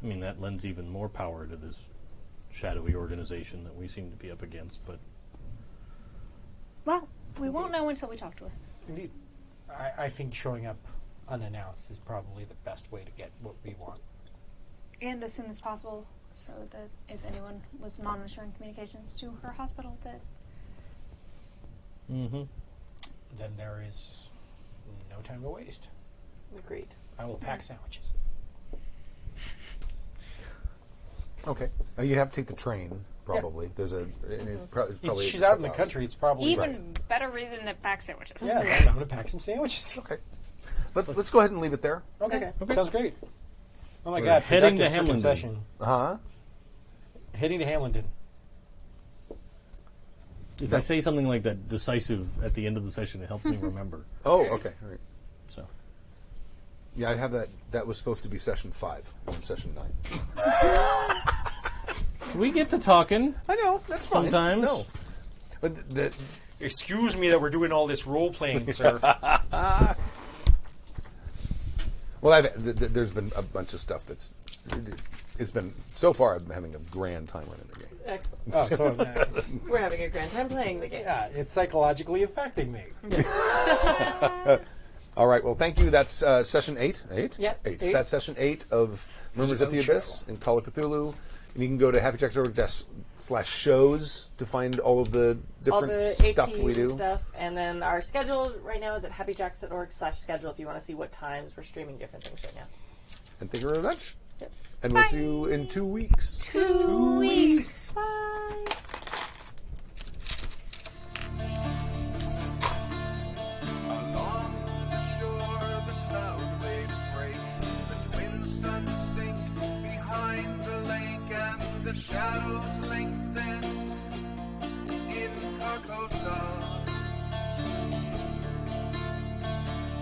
I mean, that lends even more power to this shadowy organization that we seem to be up against, but... Well, we won't know until we talk to her. Indeed. I think showing up unannounced is probably the best way to get what we want. And as soon as possible, so that if anyone was monitoring communications to her hospital, that... Mm-hmm. Then there is no time to waste. Agreed. I will pack sandwiches. Okay. You'd have to take the train, probably. There's a... and it probably She's out in the country. It's probably... Even better reason to pack sandwiches. Yeah, I'm going to pack some sandwiches. Okay. Let's go ahead and leave it there. Okay. Sounds great. Oh my We're God. heading to productive Hamilton. session. Uh-huh. Heading to Hamilton. If I say something like that decisive at the end of the session, it helps me remember. Oh, okay. All right. So, Yeah, I have that. That was supposed to be session 5 and session 9. we get to talking. I know. That's fine. Sometimes. No. But Excuse me that we're doing all this role-playing, sir. well, there's been a bunch of stuff that's... It's been... So far, I'm having a grand time running the game. Excellent. Oh, so We're having a grand time playing the game. yeah, it's psychologically affecting me. All right. Well, thank you. That's session 8. 8? Yep. 8. 8. That's session 8 of Murmurs at the Abyss in Call of Cthulhu. And you can go to happyjacksorg/shows to find all of the All different the stuff APs we do. and stuff. And then our schedule right now is at happyjacks.org/schedule if you want to see what times we're streaming different things right now. And thank you very much. Yep. And we'll see you in 2 weeks. 2 weeks. Bye. Along the shore, the cloud waves break. The twin suns sink behind the lake, and the shadows lengthen in Carcosa.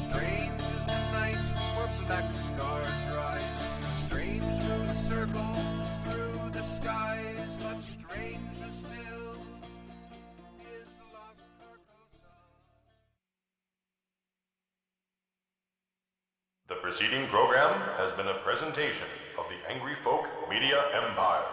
Strange is the night where black stars rise. Strange moons circle through the skies, but stranger still is lost Carcosa. The preceding program has been a presentation of the Angry Folk Media Empire.